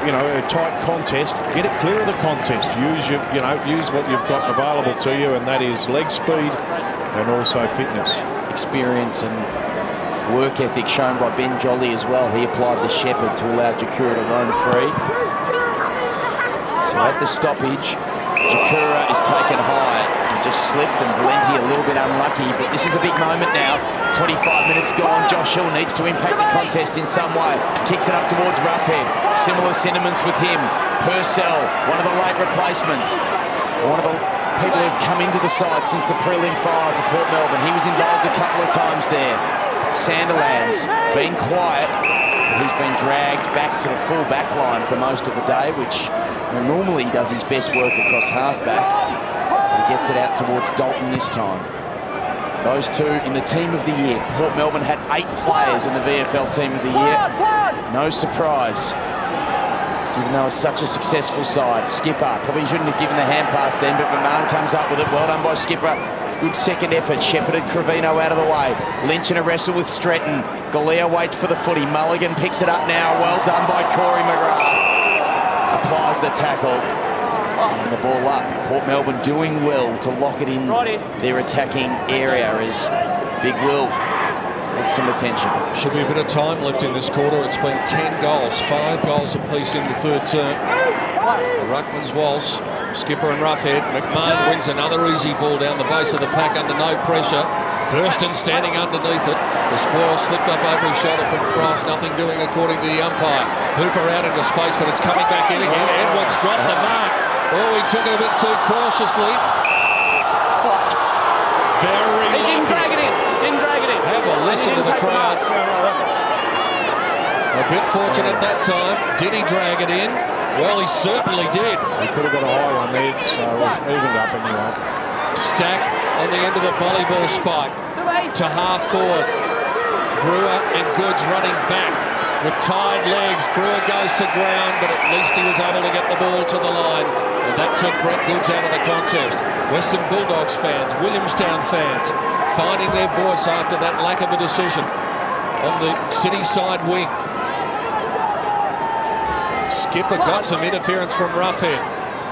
Speaker 3: you know, a tight contest, get it clear of the contest. Use your, you know, use what you've got available to you, and that is leg speed and also fitness.
Speaker 4: Experience and work ethic shown by Ben Jolly as well. He applied to Shepherd to allow Jakura to roam free. So at the stoppage, Jakura is taken high. He just slipped, and Valenti a little bit unlucky, but this is a big moment now. 25 minutes gone. Josh Hill needs to impact the contest in some way. Kicks it up towards Roughhead. Similar sentiments with him. Purcell, one of the late replacements. One of the people who've come into the side since the prelim final for Port Melbourne. He was involved a couple of times there. Sanderlands been quiet. He's been dragged back to the full back line for most of the day, which normally he does his best work across half-back. He gets it out towards Dalton this time. Those two in the team of the year. Port Melbourne had 8 players in the VFL team of the year. No surprise, even though it's such a successful side. Skipper probably shouldn't have given the hand pass then, but McMahon comes up with it. Well done by Skipper. Good second effort. Shepherded Crevino out of the way. Lynch in a wrestle with Stretton. Galea waits for the footy. Mulligan picks it up now. Well done by Corey McGrath. Applies the tackle. And the ball up. Port Melbourne doing well to lock it in their attacking area as Big Will gets some attention.
Speaker 1: Should be a bit of time left in this quarter. It's been 10 goals, 5 goals apiece in the third term. The Ruckman's waltz. Skipper and Roughhead. McMahon wins another easy ball down the base of the pack under no pressure. Burston standing underneath it. The spoil slipped up over his shoulder from Frost. Nothing doing according to the umpire. Hooper out into space, but it's coming back in again. Edwards dropped the mark. Oh, he took it a bit too cautiously. Very lucky.
Speaker 7: Didn't drag it in. Didn't drag it in.
Speaker 1: Have a listen to the crowd. A bit fortunate that time. Did he drag it in? Well, he certainly did.
Speaker 3: He could have got a high one there, so it's evened up anyway.
Speaker 1: Stack on the end of the volleyball spike to half forward. Brewer and Goods running back with tied legs. Brewer goes to ground, but at least he was able to get the ball to the line. And that took Brett Goods out of the contest. Western Bulldogs fans, Williamstown fans, finding their voice after that lack of a decision on the city side wing. Skipper got some interference from Roughhead.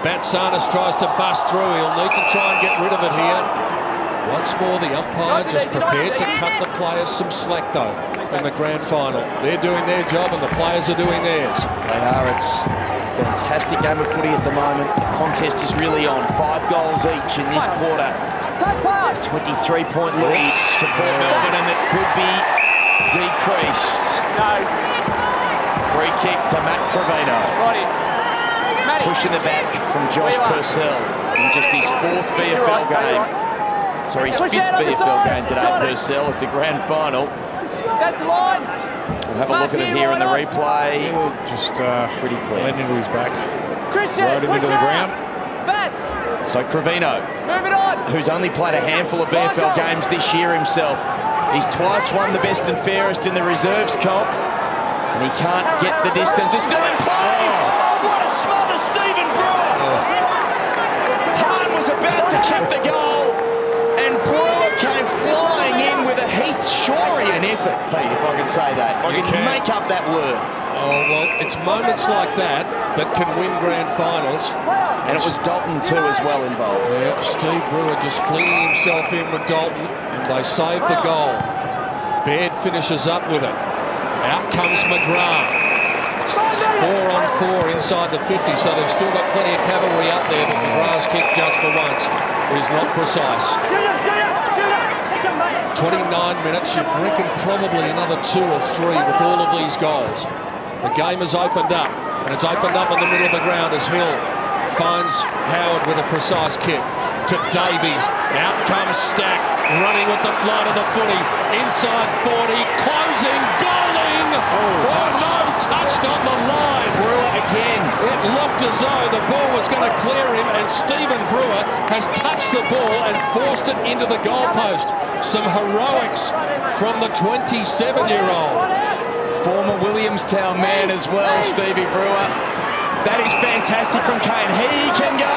Speaker 1: Batsanis tries to bust through. He'll need to try and get rid of it here. Once more, the umpire just prepared to cut the players some slack, though, in the grand final. They're doing their job and the players are doing theirs.
Speaker 4: They are. It's a fantastic game of footy at the moment. The contest is really on. 5 goals each in this quarter. 23-point lead to Port Melbourne, and it could be decreased. Free kick to Matt Crevino. Pushing the back from Josh Purcell in just his 4th VFL game. Sorry, his 5th VFL game today, Purcell. It's a grand final.
Speaker 7: That's the line.
Speaker 4: We'll have a look at it here in the replay.
Speaker 3: Just
Speaker 4: pretty clear.
Speaker 3: led into his back.
Speaker 7: Christian,
Speaker 3: Rode him into the ground.
Speaker 7: Bats.
Speaker 4: So Crevino,
Speaker 7: Move it on.
Speaker 4: who's only played a handful of VFL games this year himself. He's twice won the best and fairest in the reserves comp. And he can't get the distance. It's still in play. Oh, what a smother, Stephen Brewer. Hahn was about to kick the goal, and Brewer came flying in with a Heath Shorian effort, Pete, if I can say that. I can make up that word.
Speaker 1: Oh, well, it's moments like that that can win grand finals.
Speaker 4: And it was Dalton too as well involved.
Speaker 1: Yeah, Steve Brewer just flinging himself in with Dalton, and they save the goal. Baird finishes up with it. Out comes McGrath. 4 on 4 inside the 50, so they've still got plenty of cavalry up there, but McGrath's kick just for once is not precise. 29 minutes, you'd reckon probably another 2 or 3 with all of these goals. The game has opened up, and it's opened up in the middle of the ground as Hill finds Howard with a precise kick to Davies. Out comes Stack, running with the flight of the footy. Inside 40, closing, goaling! Touched on the line.
Speaker 4: Brewer again.
Speaker 1: It looked as though the ball was going to clear him, and Stephen Brewer has touched the ball and forced it into the goalpost. Some heroics from the 27-year-old.
Speaker 4: Former Williamstown man as well, Stevie Brewer. That is fantastic from Kane. He can go.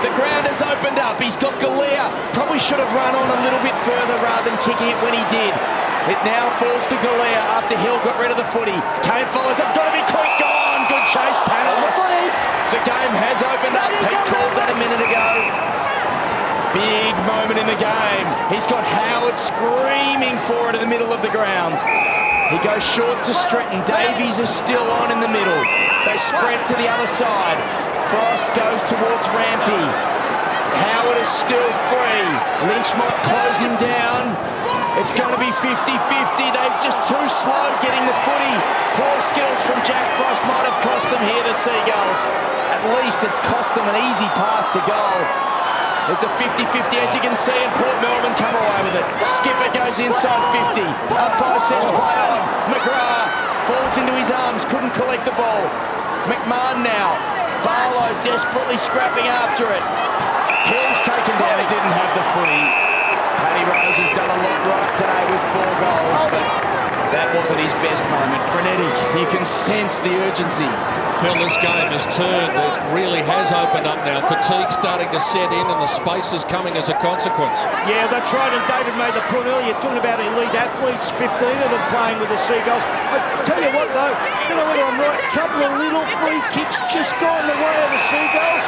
Speaker 4: The ground has opened up. He's got Galea. Probably should have run on a little bit further rather than kicking it when he did. It now falls to Galea after Hill got rid of the footy. Kane follows up. Got to be quick. Gone. Good chase. Panelists. The game has opened up. Pete called that a minute ago. Big moment in the game. He's got Howard screaming for it in the middle of the ground. He goes short to Stretton. Davies is still on in the middle. They spread to the other side. Frost goes towards Rampy. Howard is still free. Lynch might close him down. It's going to be 50-50. They're just too slow getting the footy. Poor skills from Jack Frost might have cost them here, the Seagulls. At least it's cost them an easy path to goal. There's a 50-50, as you can see, and Port Melbourne come away with it. Skipper goes inside 50. Umpire says play on. McGrath falls into his arms, couldn't collect the ball. McMahon now. Barlow desperately scrapping after it. Hill's taken down, he didn't have the footy. Tony Rose has done a lot right today with 4 goals, but that wasn't his best moment. Frenetic, you can sense the urgency.
Speaker 1: Phil, this game has turned. It really has opened up now. Fatigue starting to set in and the space is coming as a consequence.
Speaker 2: Yeah, that's right, and David made the point earlier, talking about elite athletes, 15 of them playing with the Seagulls. I tell you what, though, you know whether I'm right, a couple of little free kicks just gone the way of the Seagulls.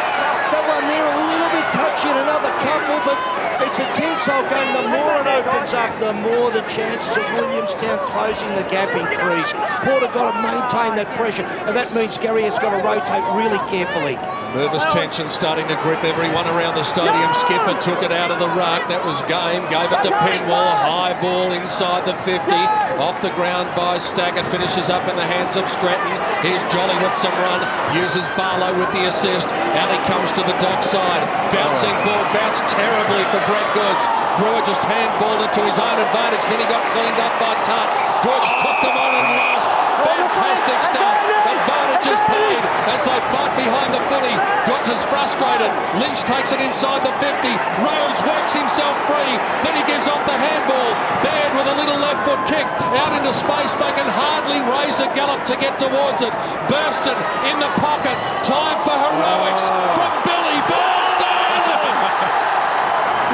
Speaker 2: That one there a little bit touchy and another couple, but it's a tense-hole game. The more it opens up, the more the chances of Williamstown closing the gap increase. Porter got to maintain that pressure, and that means Gary has got to rotate really carefully.
Speaker 1: Nervous tension starting to grip everyone around the stadium. Skipper took it out of the ruck. That was game. Gave it to Penwell. High ball inside the 50. Off the ground by Staggart. Finishes up in the hands of Stratton. Here's Jolly with some run. Uses Barlow with the assist. Out he comes to the dock side. Bouncing ball. Bounced terribly for Brett Goods. Brewer just handballed it to his own advantage. Then he got cleaned up by Tutt. Goods took them on and lost. Fantastic stuff. Advantage is paid as they fight behind the footy. Goods is frustrated. Lynch takes it inside the 50. Rose works himself free. Then he gives off the handball. Baird with a little left foot kick out into space. They can hardly raise a gallop to get towards it. Burston in the pocket. Time for heroics from Billy Burston.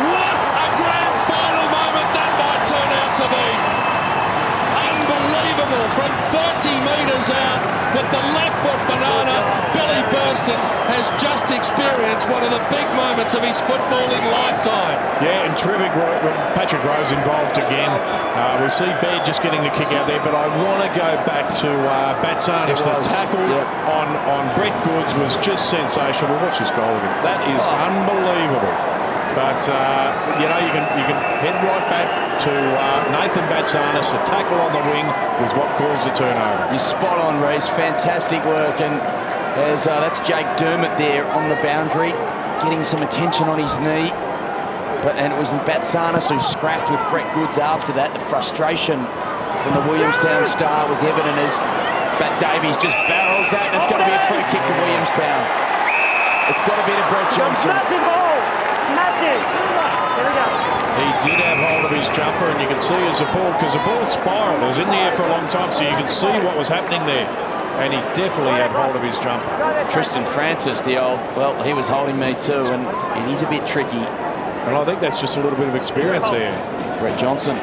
Speaker 1: What a grand final moment that might turn out to be. Unbelievable from 30 metres out with the left foot banana. Billy Burston has just experienced one of the big moments of his footballing lifetime.
Speaker 3: Yeah, and terrific work with Patrick Rose involved again. We see Baird just getting the kick out there, but I want to go back to Batsanis. The tackle on Brett Goods was just sensational. Watch this goal again. That is unbelievable. But, you know, you can head right back to Nathan Batsanis. The tackle on the wing was what caused the turnover.
Speaker 4: You're spot on, Reece. Fantastic work. And that's Jake Dermott there on the boundary, getting some attention on his knee. And it was Batsanis who scrapped with Brett Goods after that. The frustration from the Williamstown star was evident as Bat Davies just barrels that. And it's going to be a free kick to Williamstown. It's got to be to Brett Johnson.
Speaker 7: Massive ball! Massive! Here we go.
Speaker 3: He did have hold of his jumper, and you can see as the ball, because the ball spiraled, it was in the air for a long time, so you can see what was happening there. And he definitely had hold of his jumper.
Speaker 4: Tristan Francis, the old, well, he was holding me too, and it is a bit tricky.
Speaker 3: And I think that's just a little bit of experience there.
Speaker 4: Brett Johnson,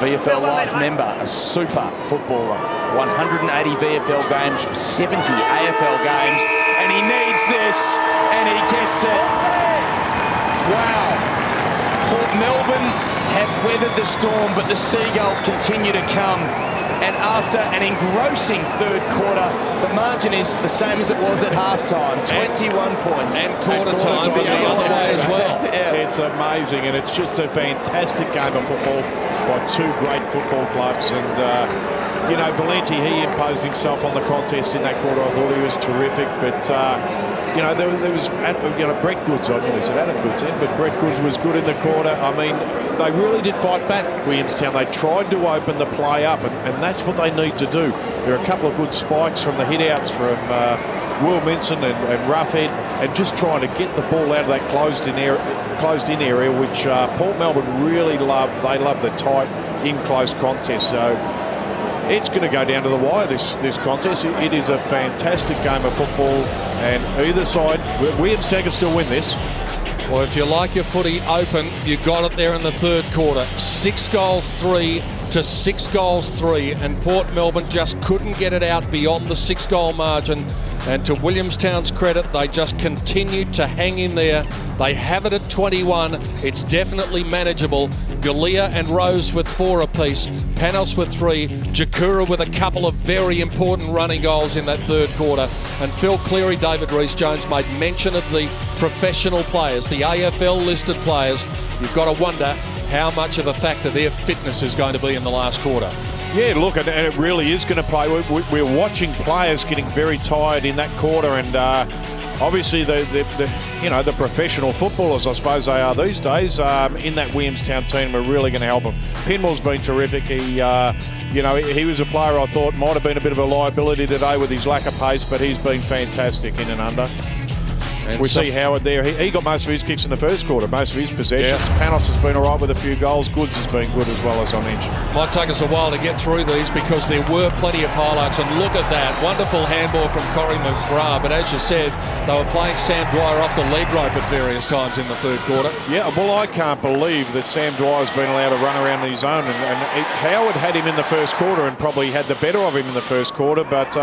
Speaker 4: VFL Life member, a super footballer. 180 VFL games, 70 AFL games, and he needs this, and he gets it. Wow. Port Melbourne have weathered the storm, but the Seagulls continue to come. And after an engrossing third quarter, the margin is the same as it was at halftime, 21 points.
Speaker 1: And quarter time the other way as well.
Speaker 3: Yeah. It's amazing, and it's just a fantastic game of football by two great football clubs. And, you know, Valenti, he imposed himself on the contest in that quarter. I thought he was terrific, but... you know, there was, you know, Brett Goods, I nearly said Adam Goods in, but Brett Goods was good in the quarter. I mean, they really did fight back, Williamstown. They tried to open the play up, and that's what they need to do. There are a couple of good spikes from the hit-outs from Will Minson and Roughhead, and just trying to get the ball out of that closed-in area, which Port Melbourne really love. They love the tight, in-close contest, so... It's going to go down to the wire, this contest. It is a fantastic game of football, and either side, Williamstown can still win this.
Speaker 1: Well, if you like your footy open, you got it there in the third quarter. 6 goals 3 to 6 goals 3, and Port Melbourne just couldn't get it out beyond the 6-goal margin. And to Williamstown's credit, they just continued to hang in there. They have it at 21. It's definitely manageable. Galea and Rose with 4 apiece. Panos with 3. Jakura with a couple of very important running goals in that third quarter. And Phil Cleary, David Rees-Jones made mention of the professional players, the AFL listed players. You've got to wonder how much of a factor their fitness is going to be in the last quarter.
Speaker 3: Yeah, look, and it really is going to play. We're watching players getting very tired in that quarter, and obviously the professional footballers, I suppose they are these days, in that Williamstown team are really going to help them. Pinwell's been terrific. He was a player I thought might have been a bit of a liability today with his lack of pace, but he's been fantastic in and under.
Speaker 1: And
Speaker 3: we see Howard there. He got most of his kicks in the first quarter, most of his possessions. Panos has been all right with a few goals. Goods has been good as well, as I mentioned.
Speaker 1: Might take us a while to get through these because there were plenty of highlights. And look at that. Wonderful handball from Corey McGrath. But as you said, they were playing Sam Dwyer off the leg rope at various times in the third quarter.
Speaker 3: Yeah, well, I can't believe that Sam Dwyer's been allowed to run around his own. And Howard had him in the first quarter and probably had the better of him in the first quarter. But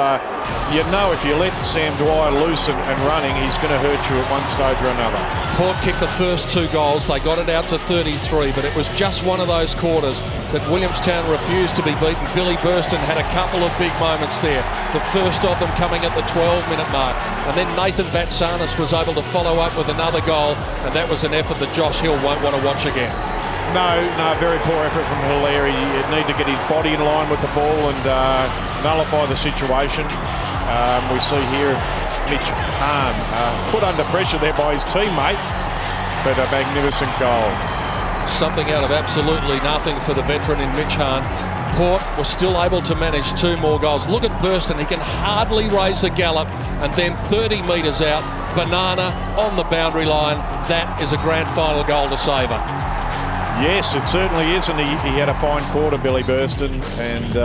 Speaker 3: you know, if you let Sam Dwyer loose and running, he's going to hurt you at one stage or another.
Speaker 1: Port kicked the first 2 goals. They got it out to 33, but it was just one of those quarters that Williamstown refused to be beaten. Billy Burston had a couple of big moments there. The first of them coming at the 12-minute mark. And then Nathan Batsanis was able to follow up with another goal, and that was an effort that Josh Hill won't want to watch again.
Speaker 3: No, very poor effort from Hilaire. He'd need to get his body in line with the ball and nullify the situation. We see here Mitch Hahn put under pressure there by his teammate, but a magnificent goal.
Speaker 1: Something out of absolutely nothing for the veteran in Mitch Hahn. Port was still able to manage 2 more goals. Look at Burston, he can hardly raise a gallop, and then 30 metres out, banana on the boundary line. That is a grand final goal to savour.
Speaker 3: Yes, it certainly is, and he had a fine quarter, Billy Burston, and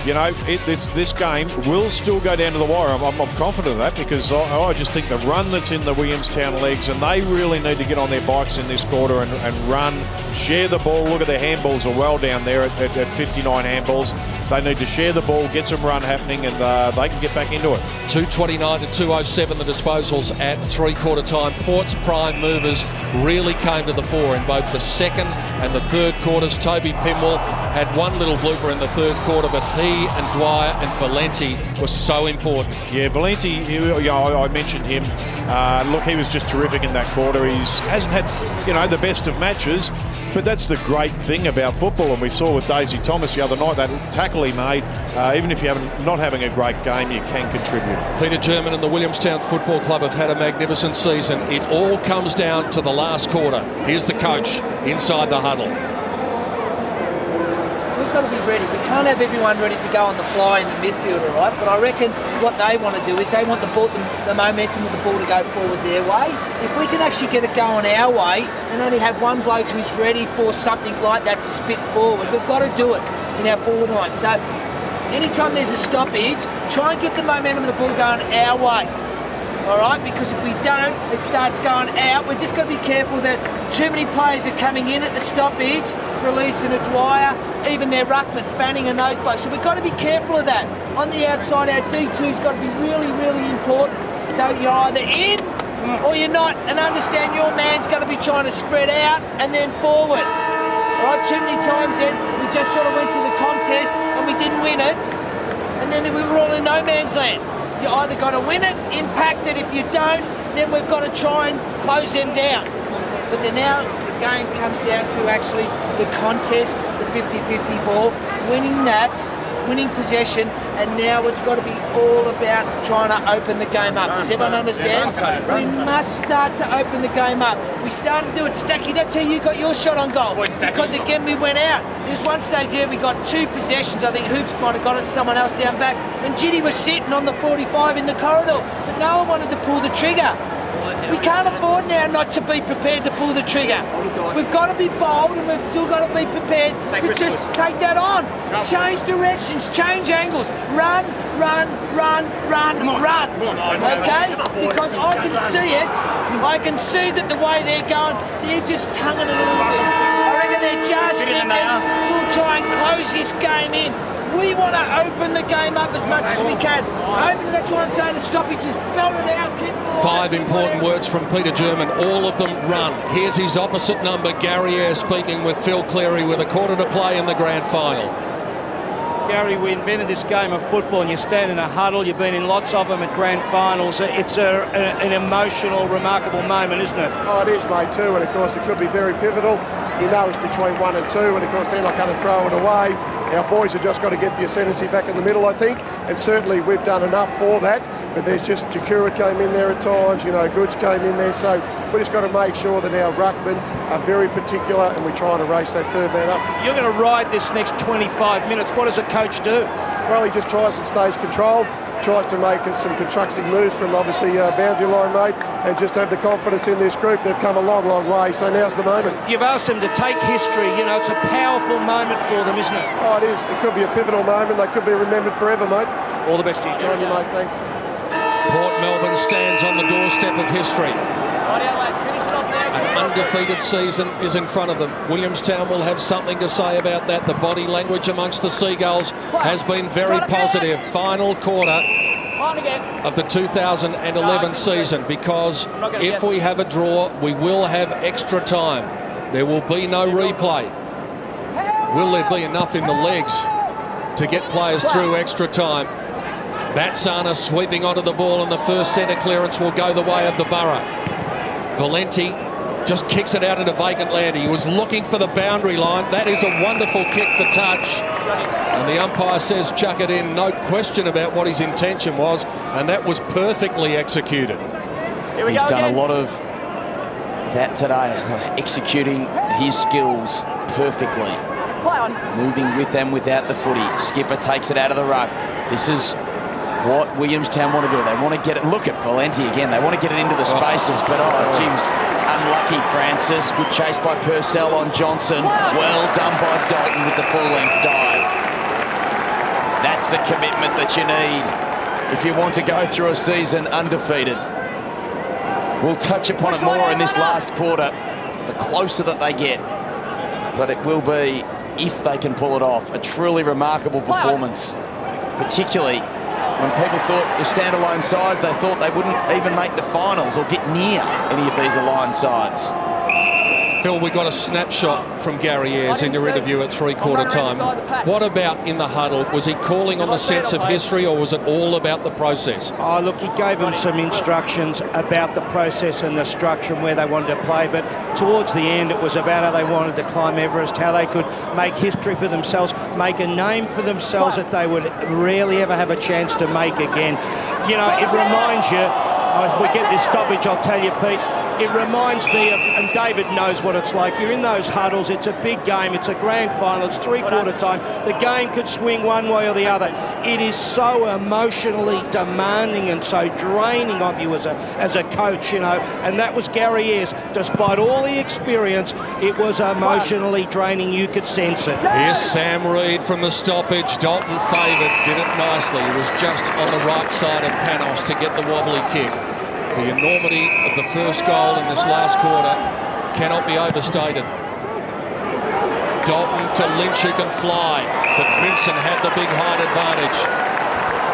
Speaker 3: you know, this game will still go down to the wire. I'm confident of that because I just think the run that's in the Williamstown legs, and they really need to get on their bikes in this quarter and run, share the ball. Look at their handballs are well down there at 59 handballs. They need to share the ball, get some run happening, and they can get back into it.
Speaker 1: 2:29 to 2:07 the disposals at three-quarter time. Port's prime movers really came to the fore in both the second and the third quarters. Toby Pimwell had one little blooper in the third quarter, but he and Dwyer and Valenti were so important.
Speaker 3: Yeah, Valenti, I mentioned him. Look, he was just terrific in that quarter. He hasn't had, the best of matches, but that's the great thing about football, and we saw with Daisy Thomas the other night, that tackle he made, even if you're not having a great game, you can contribute.
Speaker 1: Peter German and the Williamstown Football Club have had a magnificent season. It all comes down to the last quarter. Here's the coach inside the huddle.
Speaker 6: We've got to be ready. We can't have everyone ready to go on the fly in the midfield, all right? But I reckon what they want to do is they want the ball, the momentum of the ball to go forward their way. If we can actually get it going our way and only have one bloke who's ready for something like that to spit forward, we've got to do it in our forward line. So anytime there's a stoppage, try and get the momentum of the ball going our way. All right, because if we don't, it starts going out. We've just got to be careful that too many players are coming in at the stoppage, releasing a Dwyer, even their ruckman, Fanning and those blokes. So we've got to be careful of that. On the outside, our D2's got to be really, really important. So you're either in or you're not, and understand your man's going to be trying to spread out and then forward. All right, too many times then we just sort of went to the contest and we didn't win it, and then we were all in no man's land. You either got to win it, impact it. If you don't, then we've got to try and close them down. But then now the game comes down to actually the contest, the 50-50 ball, winning that, winning possession, and now it's got to be all about trying to open the game up. Does everyone understand? We must start to open the game up. We started to do it, Stacky. That's how you got your shot on goal. Because again, we went out. There's one stage here we got 2 possessions. I think Hoops might have got it, someone else down back, and Jitty was sitting on the 45 in the corridor, but no one wanted to pull the trigger. We can't afford now not to be prepared to pull the trigger. We've got to be bold, and we've still got to be prepared to just take that on. Change directions, change angles, run. Okay? Because I can see it. I can see that the way they're going, they're just tonguing it a little bit. I reckon they're just thinking, we'll try and close this game in. We want to open the game up as much as we can. That's why I'm saying the stoppage is belt it out.
Speaker 1: 5 important words from Peter German, all of them run. Here's his opposite number, Gary Ayre, speaking with Phil Cleary with a quarter to play in the grand final.
Speaker 2: Gary, we invented this game of football, and you stand in a huddle. You've been in lots of them at grand finals. It's an emotional, remarkable moment, isn't it?
Speaker 5: Oh, it is, mate, too, and of course it could be very pivotal. You know it's between 1 and 2, and of course they're not going to throw it away. Our boys have just got to get the ascendancy back in the middle, I think, and certainly we've done enough for that. But there's just Jakura came in there at times, you know, Goods came in there, so we just got to make sure that our ruckmen are very particular and we try to race that third man up.
Speaker 2: You're going to ride this next 25 minutes. What does a coach do?
Speaker 5: Well, he just tries and stays controlled, tries to make some constructive moves from obviously boundary line, mate, and just have the confidence in this group. They've come a long, long way, so now's the moment.
Speaker 2: You've asked them to take history. You know, it's a powerful moment for them, isn't it?
Speaker 5: Oh, it is. It could be a pivotal moment. They could be remembered forever, mate.
Speaker 2: All the best to you.
Speaker 5: Good on you, mate. Thanks.
Speaker 1: Port Melbourne stands on the doorstep of history. An undefeated season is in front of them. Williamstown will have something to say about that. The body language amongst the Seagulls has been very positive. Final quarter of the 2011 season, because if we have a draw, we will have extra time. There will be no replay. Will there be enough in the legs to get players through extra time? Batsana sweeping onto the ball, and the first centre clearance will go the way of the Borough. Valenti just kicks it out into vacant land. He was looking for the boundary line. That is a wonderful kick for touch. And the umpire says chuck it in. No question about what his intention was, and that was perfectly executed.
Speaker 4: He's done a lot of that today, executing his skills perfectly. Moving with and without the footy. Skipper takes it out of the ruck. This is what Williamstown want to do. They want to get it. Look at Valenti again. They want to get it into the spaces, but geez, unlucky Francis. Good chase by Purcell on Johnson. Well done by Dalton with the full-length dive. That's the commitment that you need if you want to go through a season undefeated. We'll touch upon it more in this last quarter, the closer that they get. But it will be, if they can pull it off, a truly remarkable performance, particularly when people thought the standalone sides, they thought they wouldn't even make the finals or get near any of these aligned sides.
Speaker 1: Phil, we got a snapshot from Gary Ayres in your interview at three-quarter time. What about in the huddle? Was he calling on the sense of history, or was it all about the process?
Speaker 2: Oh, look, he gave them some instructions about the process and the structure and where they wanted to play, but towards the end it was about how they wanted to climb Everest, how they could make history for themselves, make a name for themselves that they would rarely ever have a chance to make again. You know, it reminds you, if we get this stoppage, I'll tell you, Pete, it reminds me of, and David knows what it's like, you're in those huddles, it's a big game, it's a grand final, it's three-quarter time, the game could swing one way or the other. It is so emotionally demanding and so draining of you as a coach, you know, and that was Gary Ayres. Despite all the experience, it was emotionally draining, you could sense it.
Speaker 1: Here's Sam Reid from the stoppage. Dalton favoured, did it nicely. He was just on the right side of Panos to get the wobbly kick. The enormity of the first goal in this last quarter cannot be overstated. Dalton to Lynch, who can fly, but Vincent had the big height advantage.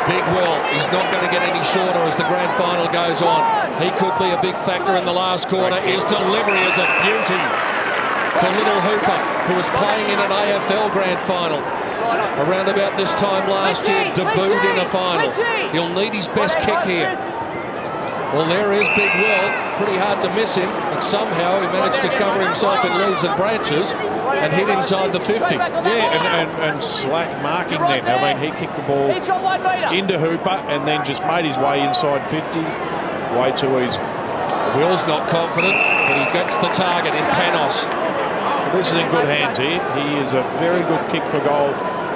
Speaker 1: Big Will, he's not going to get any shorter as the grand final goes on. He could be a big factor in the last quarter. His delivery is a beauty to Little Hooper, who was playing in an AFL grand final around about this time last year, debuted in a final. He'll need his best kick here. Well, there is Big Will. Pretty hard to miss him, but somehow he managed to cover himself in leaves and branches and hit inside the 50.
Speaker 3: Yeah, and slack marking then. I mean, he kicked the ball into Hooper and then just made his way inside 50. Way too easy.
Speaker 1: Will's not confident, but he gets the target in Panos.
Speaker 3: This is in good hands here. He is a very good kick for goal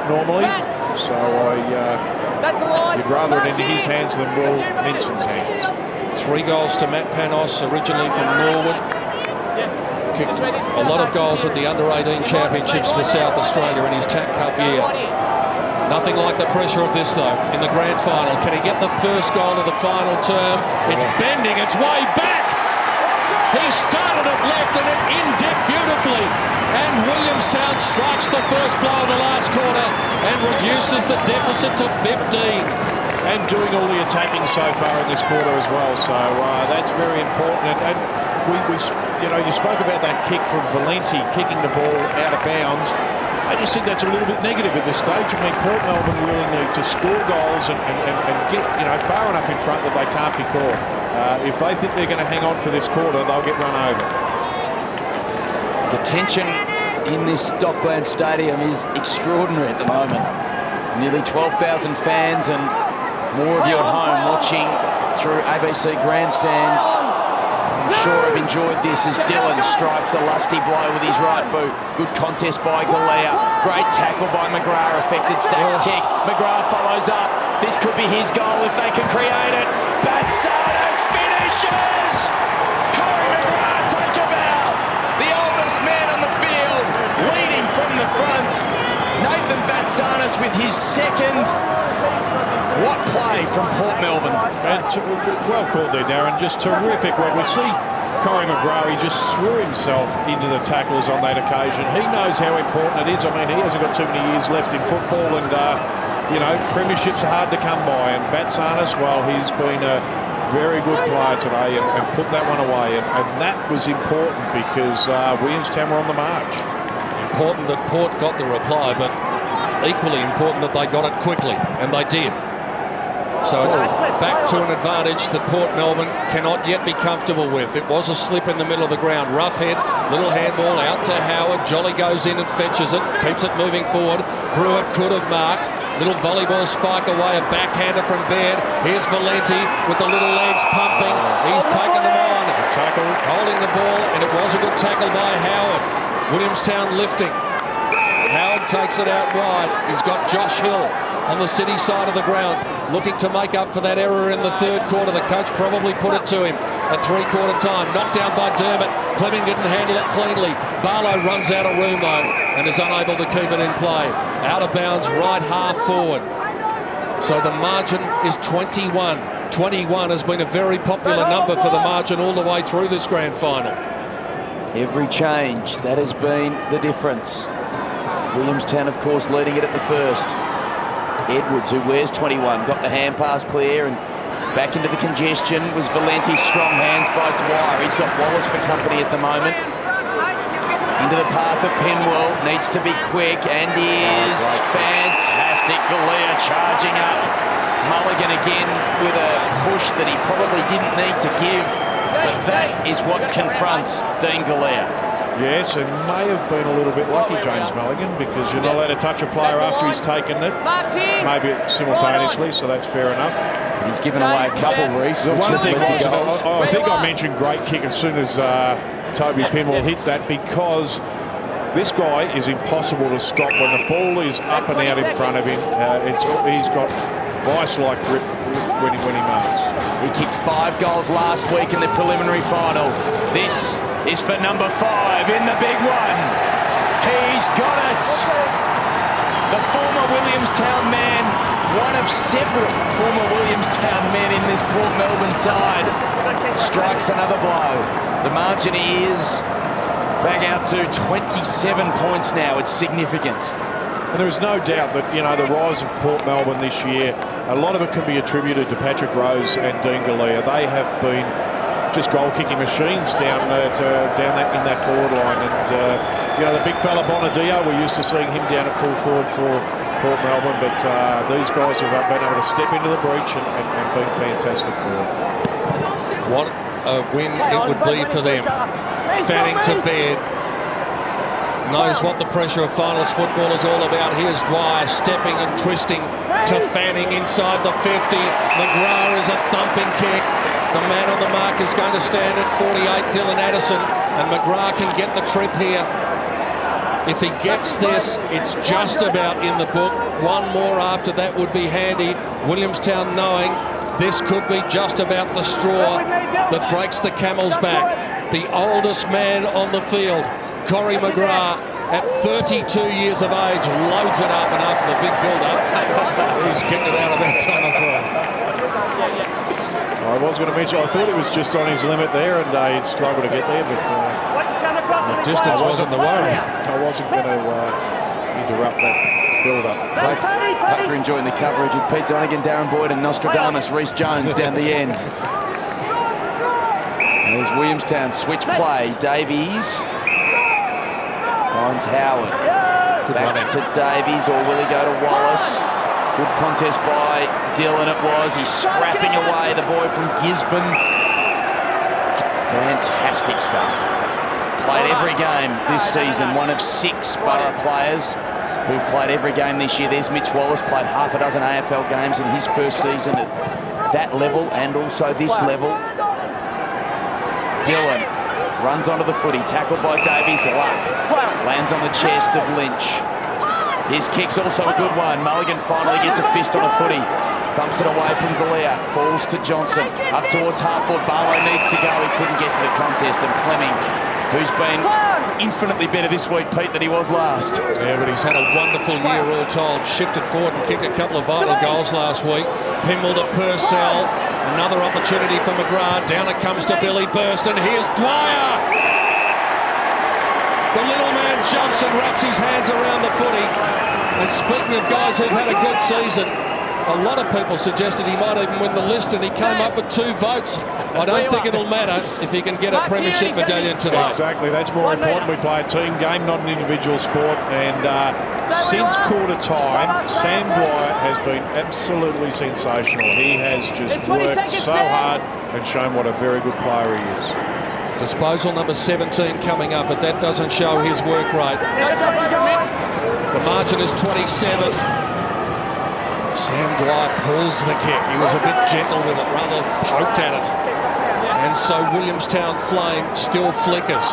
Speaker 3: normally. So you'd rather it into his hands than Will Vincent's hands.
Speaker 1: 3 goals to Matt Panos, originally from Norwood. Kicked a lot of goals at the Under-18 Championships for South Australia in his TAC Cup year. Nothing like the pressure of this, though, in the grand final. Can he get the first goal of the final term? It's bending its way back. He started it left and it in-dipped beautifully. And Williamstown strikes the first blow of the last quarter and reduces the deficit to 15.
Speaker 3: And doing all the attacking so far in this quarter as well, so that's very important. And you spoke about that kick from Valenti, kicking the ball out of bounds. I just think that's a little bit negative at this stage. I mean, Port Melbourne really need to score goals and get far enough in front that they can't be caught. If they think they're going to hang on for this quarter, they'll get run over.
Speaker 4: The tension in this Dockland Stadium is extraordinary at the moment. Nearly 12,000 fans and more of you at home watching through ABC Grandstand. I'm sure I've enjoyed this as Dylan strikes a lusty blow with his right boot. Good contest by Galea. Great tackle by McGrath, affected Stack's kick. McGrath follows up. This could be his goal if they can create it. Batsanos finishes! Corey McGrath, take a bow. The oldest man on the field, leading from the front. Nathan Batsanos with his second. What play from Port Melbourne.
Speaker 3: Well caught there, Darren. Just terrific. When we see Corey McGrath, he just threw himself into the tackles on that occasion. He knows how important it is. I mean, he hasn't got too many years left in football, and you know, premierships are hard to come by. And Batsanos, well, he's been a very good player today and put that one away. And that was important because Williamstown were on the march.
Speaker 1: Important that Port got the reply, but equally important that they got it quickly, and they did. So it's back to an advantage that Port Melbourne cannot yet be comfortable with. It was a slip in the middle of the ground. Rough head, little handball out to Howard. Jolly goes in and fetches it, keeps it moving forward. Brewer could have marked. Little volleyball spike away, a backhander from Baird. Here's Valenti with the little legs pumping. He's taken them on.
Speaker 3: Tackle.
Speaker 1: Holding the ball, and it was a good tackle by Howard. Williamstown lifting. Howard takes it out wide. He's got Josh Hill on the City side of the ground, looking to make up for that error in the third quarter. The coach probably put it to him at three-quarter time. Knocked down by Dermott. Fleming didn't handle it cleanly. Barlow runs out of room, though, and is unable to keep it in play. Out of bounds, right half forward. So the margin is 21. 21 has been a very popular number for the margin all the way through this grand final.
Speaker 4: Every change, that has been the difference. Williamstown, of course, leading it at the first. Edwards, who wears 21, got the hand pass clear and back into the congestion was Valenti's strong hands by Dwyer. He's got Wallace for company at the moment. Into the path of Penwell, needs to be quick and is fantastic. Galea charging up. Mulligan again with a push that he probably didn't need to give, but that is what confronts Dean Galea.
Speaker 3: Yes, and may have been a little bit lucky, James Mulligan, because you're not allowed to touch a player after he's taken it. Maybe simultaneously, so that's fair enough.
Speaker 4: But he's given away a couple, Reece.
Speaker 3: The one thing was, I think I mentioned great kick as soon as Toby Penwell hit that, because this guy is impossible to stop when the ball is up and out in front of him. He's got vice-like grip when he marks.
Speaker 4: He kicked 5 goals last week in the preliminary final. This is for number 5 in the big one. He's got it. The former Williamstown man, one of several former Williamstown men in this Port Melbourne side, strikes another blow. The margin is back out to 27 points now. It's significant.
Speaker 3: And there is no doubt that, you know, the rise of Port Melbourne this year, a lot of it can be attributed to Patrick Rose and Dean Galea. They have been just goal-kicking machines down in that forward line. And, you know, the big fella Bonadio, we're used to seeing him down at full forward for Port Melbourne, but these guys have been able to step into the breach and been fantastic for them.
Speaker 1: What a win it would be for them. Fanning to Baird. Knows what the pressure of finals football is all about. Here's Dwyer stepping and twisting to Fanning inside the 50. McGrath is a thumping kick. The man on the mark is going to stand at 48, Dylan Addison, and McGrath can get the trip here. If he gets this, it's just about in the book. One more after that would be handy. Williamstown knowing this could be just about the straw that breaks the camel's back. The oldest man on the field, Corey McGrath, at 32 years of age, loads it up, and after the big build-up, he's kicked it out of that tunnel for him.
Speaker 3: I was going to mention, I thought it was just on his limit there, and he struggled to get there, but
Speaker 1: the distance wasn't the worry.
Speaker 3: I wasn't going to interrupt that build-up.
Speaker 4: Hope you're enjoying the coverage with Pete Donegan, Darren Boyd and Nostradamus, Reece Jones down the end. There's Williamstown switch play. Davies finds Howard. Back to Davies, or will he go to Wallace? Good contest by Dylan it was. He's scrapping away the boy from Gisborne. Fantastic stuff. Played every game this season. One of 6 Borough players who've played every game this year. There's Mitch Wallace, played half a dozen AFL games in his first season at that level and also this level. Dylan runs onto the footy, tackled by Davies. Luck lands on the chest of Lynch. His kick's also a good one. Mulligan finally gets a fist on a footy. Thumps it away from Galea. Falls to Johnson. Up towards half-forward. Barlow needs to go. He couldn't get to the contest. And Fleming, who's been infinitely better this week, Pete, than he was last.
Speaker 1: Yeah, but he's had a wonderful year all told. Shifted forward and kicked a couple of vital goals last week. Pimble to Purcell. Another opportunity for McGrath. Down it comes to Billy Burst. And here's Dwyer. The little man jumps and wraps his hands around the footy. And speaking of guys who've had a good season, a lot of people suggested he might even win the list, and he came up with 2 votes. I don't think it'll matter if he can get a premiership medallion tonight.
Speaker 3: Exactly, that's more important. We play a team game, not an individual sport. And since quarter time, Sam Dwyer has been absolutely sensational. He has just worked so hard and shown what a very good player he is.
Speaker 1: Disposal number 17 coming up, but that doesn't show his work rate. The margin is 27. Sam Dwyer pulls the kick. He was a bit gentle with it, rather poked at it. And so Williamstown Flame still flickers.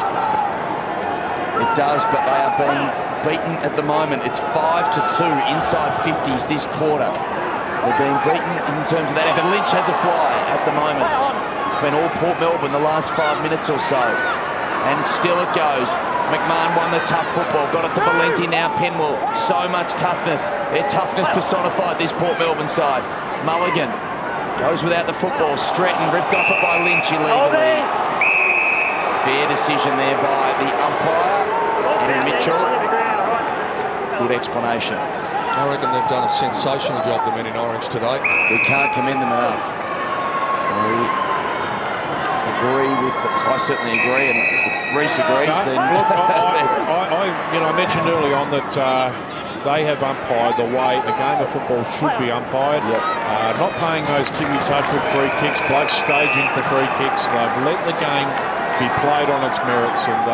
Speaker 4: It does, but they are being beaten at the moment. It's 5-2 inside 50s this quarter. They're being beaten in terms of that effort. Lynch has a fly at the moment. It's been all Port Melbourne the last 5 minutes or so. And still it goes. McMahon won the tough football, got it to Valenti, now Penwell. So much toughness. Their toughness personified, this Port Melbourne side. Mulligan goes without the football. Stretton ripped off it by Lynch illegally. Fair decision there by the umpire, Henry Mitchell. Good explanation.
Speaker 1: I reckon they've done a sensational job, the men in orange today.
Speaker 4: We can't commend them enough. I certainly agree, and if Reece agrees, then...
Speaker 3: Look, I mentioned early on that they have umpired the way a game of football should be umpired.
Speaker 4: Yep.
Speaker 3: Not playing those tippy-touch with free kicks, blokes staging for free kicks. They've let the game be played on its merits, and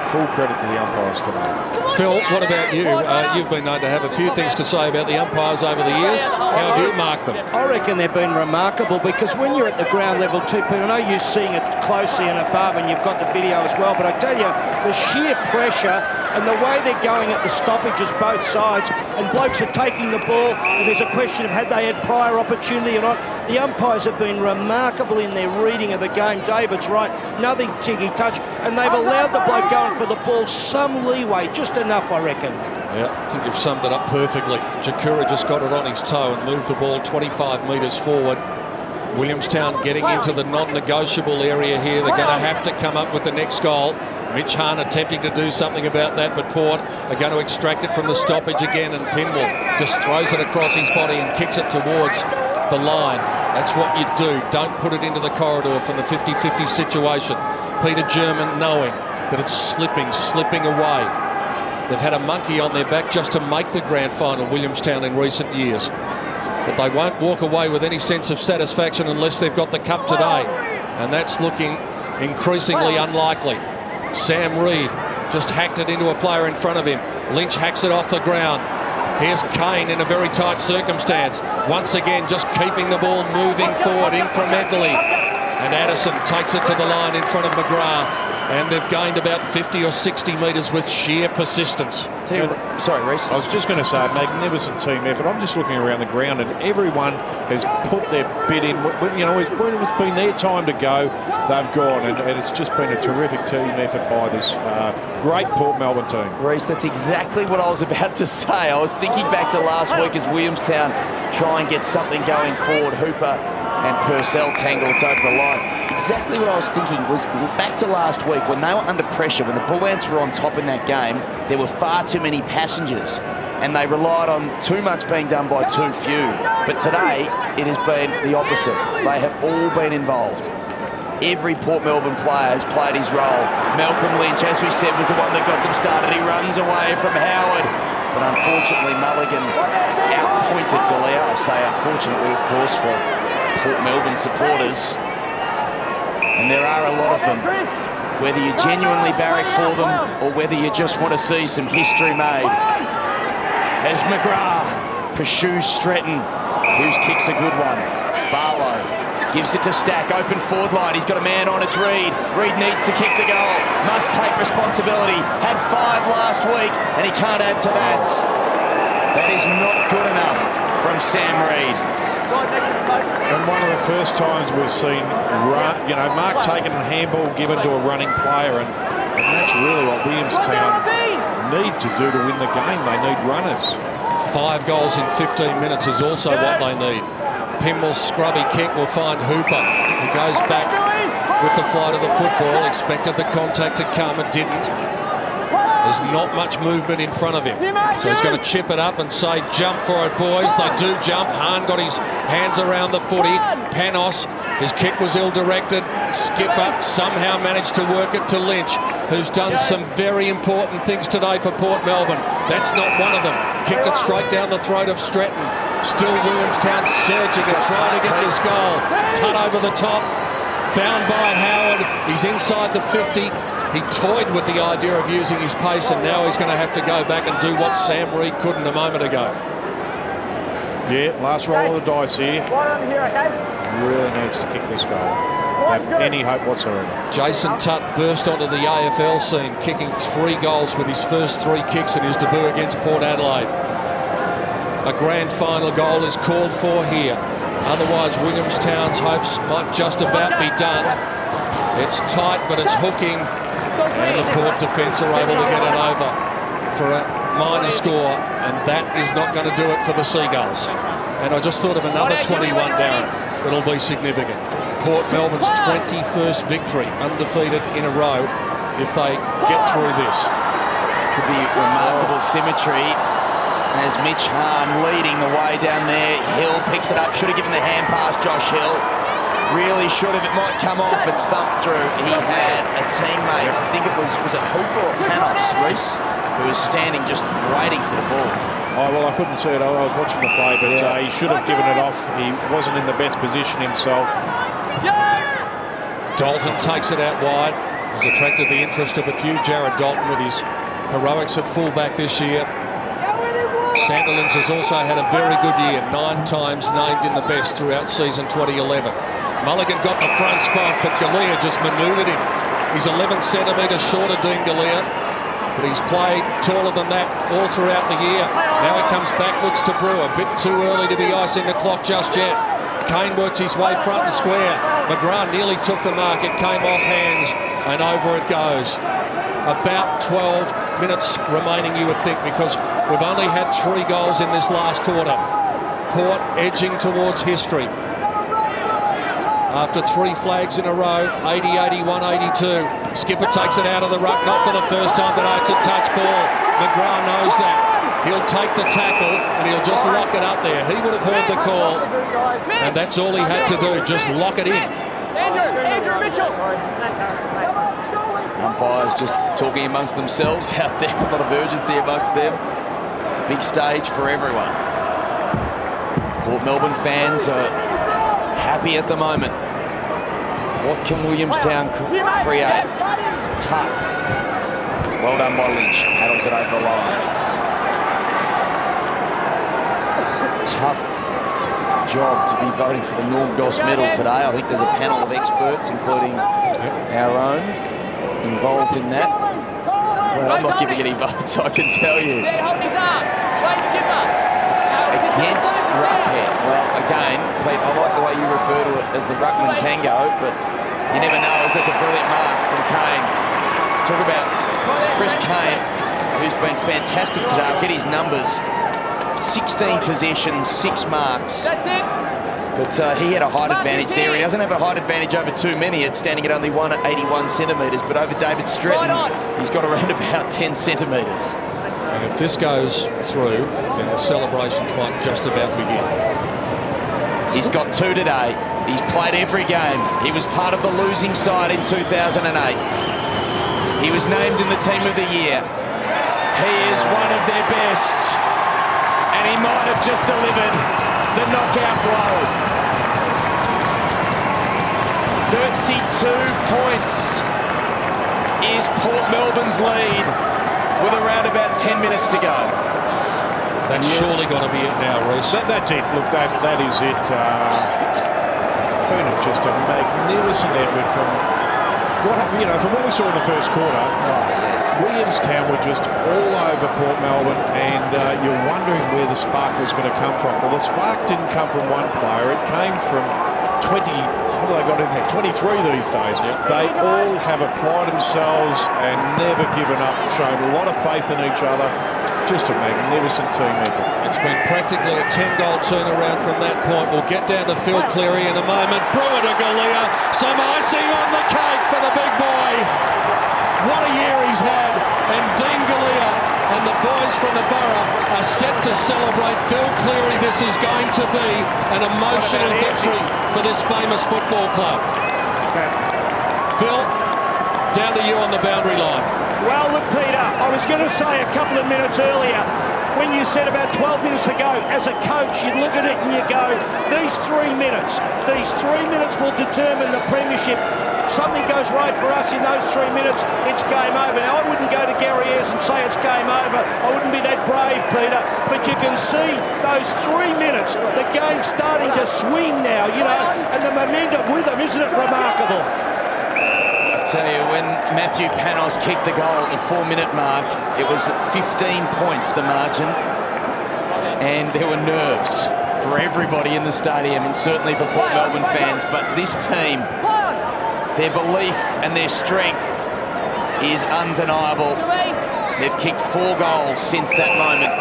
Speaker 3: full credit to the umpires tonight.
Speaker 1: Phil, what about you? You've been known to have a few things to say about the umpires over the years. How have you marked them?
Speaker 2: I reckon they've been remarkable, because when you're at the ground level too, Pete, I know you're seeing it closely and above, and you've got the video as well, but I tell you, the sheer pressure and the way they're going at the stoppages both sides, and blokes are taking the ball, and there's a question of had they had prior opportunity or not. The umpires have been remarkable in their reading of the game. David's right, nothing ticky-touch, and they've allowed the bloke going for the ball some leeway, just enough, I reckon.
Speaker 1: Yeah, I think you've summed it up perfectly. Jakura just got it on his toe and moved the ball 25 metres forward. Williamstown getting into the non-negotiable area here. They're going to have to come up with the next goal. Mitch Hahn attempting to do something about that, but Port are going to extract it from the stoppage again, and Pimble just throws it across his body and kicks it towards the line. That's what you do. Don't put it into the corridor from the 50-50 situation. Peter German knowing that it's slipping away. They've had a monkey on their back just to make the grand final, Williamstown, in recent years. But they won't walk away with any sense of satisfaction unless they've got the cup today. And that's looking increasingly unlikely. Sam Reid just hacked it into a player in front of him. Lynch hacks it off the ground. Here's Kane in a very tight circumstance. Once again, just keeping the ball moving forward incrementally. And Addison takes it to the line in front of McGrath. And they've gained about 50 or 60 metres with sheer persistence.
Speaker 4: Sorry, Reece.
Speaker 3: I was just going to say, a magnificent team effort. I'm just looking around the ground, and everyone has put their bit in. You know, when it's been their time to go, they've gone, and it's just been a terrific team effort by this great Port Melbourne team.
Speaker 4: Reece, that's exactly what I was about to say. I was thinking back to last week as Williamstown try and get something going forward. Hooper and Purcell tangle it over the line. Exactly what I was thinking was back to last week when they were under pressure, when the Bull Ants were on top in that game, there were far too many passengers and they relied on too much being done by too few. But today, it has been the opposite. They have all been involved. Every Port Melbourne player has played his role. Malcolm Lynch, as we said, was the one that got them started. He runs away from Howard. But unfortunately, Mulligan outpointed Galea. I say unfortunately, of course, for Port Melbourne supporters. And there are a lot of them. whether you genuinely barrack for them or whether you just want to see some history made. As McGrath pursues Stretton, whose kick's a good one. Barlow gives it to Stack, open forward line. He's got a man on, it's Reid. Reid needs to kick the goal, must take responsibility. Had 5 last week, and he can't add to that. That is not good enough from Sam Reid.
Speaker 3: And one of the first times we've seen, mark taken and handball given to a running player, and that's really what Williamstown need to do to win the game. They need runners.
Speaker 1: 5 goals in 15 minutes is also what they need. Pimmel's scrubby kick will find Hooper, who goes back with the flight of the football. Expected the contact to come, it didn't. There's not much movement in front of him. So he's got to chip it up and say, jump for it, boys. They do jump. Hahn got his hands around the footy. Panos, his kick was ill-directed. Skipper somehow managed to work it to Lynch, who's done some very important things today for Port Melbourne. That's not one of them. Kicked it straight down the throat of Stretton. Still Williamstown surging and trying to get this goal. Tut over the top. Found by Howard. He's inside the 50. He toyed with the idea of using his pace, and now he's going to have to go back and do what Sam Reid couldn't a moment ago.
Speaker 3: Yeah, last roll of the dice here. Really needs to kick this goal to have any hope whatsoever.
Speaker 1: Jason Tutt burst onto the AFL scene, kicking 3 goals with his first 3 kicks in his debut against Port Adelaide. A grand final goal is called for here. Otherwise, Williamstown's hopes might just about be done. It's tight, but it's hooking. And the Port defence are able to get it over for a minor score, and that is not going to do it for the Seagulls. And I just thought of another 21, Darren, that'll be significant. Port Melbourne's 21st victory, undefeated in a row, if they get through this.
Speaker 4: Could be remarkable symmetry as Mitch Hahn leading the way down there. Hill picks it up, should have given the hand pass, Josh Hill. Really should have. It might come off. It's thumped through. He had a teammate, I think it was it Hooper or Panos, Reese, who was standing just waiting for the ball.
Speaker 3: Oh, well, I couldn't see it. I was watching the play, but he should have given it off. He wasn't in the best position himself.
Speaker 1: Dalton takes it out wide. Has attracted the interest of a few. Jared Dalton with his heroics at fullback this year. Sandilands has also had a very good year, 9 times named in the best throughout season 2011. Mulligan got the front spot, but Galea just manoeuvred him. He's 11 centimetres short of Dean Galea, but he's played taller than that all throughout the year. Now he comes backwards to Brewer. A bit too early to be icing the clock just yet. Kane works his way front and square. McGrath nearly took the mark. It came off hands, and over it goes. About 12 minutes remaining, you would think, because we've only had 3 goals in this last quarter. Port edging towards history. After 3 flags in a row, 80, 81, 82. Skipper takes it out of the ruck, not for the first time, but it's a touch ball. McGrath knows that. He'll take the tackle and he'll just lock it up there. He would have heard the call, and that's all he had to do, just lock it in.
Speaker 7: Andrew Mitchell.
Speaker 4: Umpires just talking amongst themselves out there. A lot of urgency amongst them. It's a big stage for everyone. Port Melbourne fans are happy at the moment. What can Williamstown create? Tutt. Well done by Lynch. Paddles it over the line. Tough job to be voting for the Norm Goss medal today. I think there's a panel of experts, including our own, involved in that. But I'm not giving any votes, I can tell you. It's against Roughhead. Well, again, Pete, I like the way you refer to it as the Ruckman Tango, but you never know. That's a brilliant mark from Kane. Talk about Chris Kane, who's been fantastic today. I'll get his numbers. 16 possessions, 6 marks.
Speaker 7: That's it.
Speaker 4: But he had a height advantage there. He doesn't have a height advantage over too many. It's standing at only 181 centimetres, but over David Stretton, he's got around about 10 centimetres.
Speaker 1: And if this goes through, then the celebrations might just about begin.
Speaker 4: He's got 2 today. He's played every game. He was part of the losing side in 2008. He was named in the Team of the Year. He is one of their best. And he might have just delivered the knockout blow. 32 points is Port Melbourne's lead with around about 10 minutes to go.
Speaker 1: That's surely got to be it now, Reece.
Speaker 3: That's it. Look, that is it. Been just a magnificent effort from from what we saw in the first quarter. Williamstown were just all over Port Melbourne, and you're wondering where the spark was going to come from. Well, the spark didn't come from one player. It came from 20. What have they got in there? 23 these days. They all have applied themselves and never given up, shown a lot of faith in each other. Just a magnificent team effort.
Speaker 1: It's been practically a 10-goal turnaround from that point. We'll get down to Phil Cleary in a moment. Brewer to Galea. Some icing on the cake for the big boy. What a year he's had. And Dean Galea and the boys from the borough are set to celebrate Phil Cleary. This is going to be an emotional victory for this famous football club. Phil, down to you on the boundary line.
Speaker 2: Well, look, Peter, I was going to say a couple of minutes earlier, when you said about 12 minutes to go, as a coach, you'd look at it and you go, these 3 minutes will determine the premiership. Something goes right for us in those 3 minutes, it's game over. Now, I wouldn't go to Gary Ayres and say it's game over. I wouldn't be that brave, Peter. But you can see those 3 minutes, the game's starting to swing now, and the momentum with them, isn't it remarkable?
Speaker 4: Tell you, when Matthew Panos kicked the goal at the 4-minute mark, it was 15 points, the margin, and there were nerves for everybody in the stadium, and certainly for Port Melbourne fans. But this team, their belief and their strength is undeniable. They've kicked 4 goals since that moment.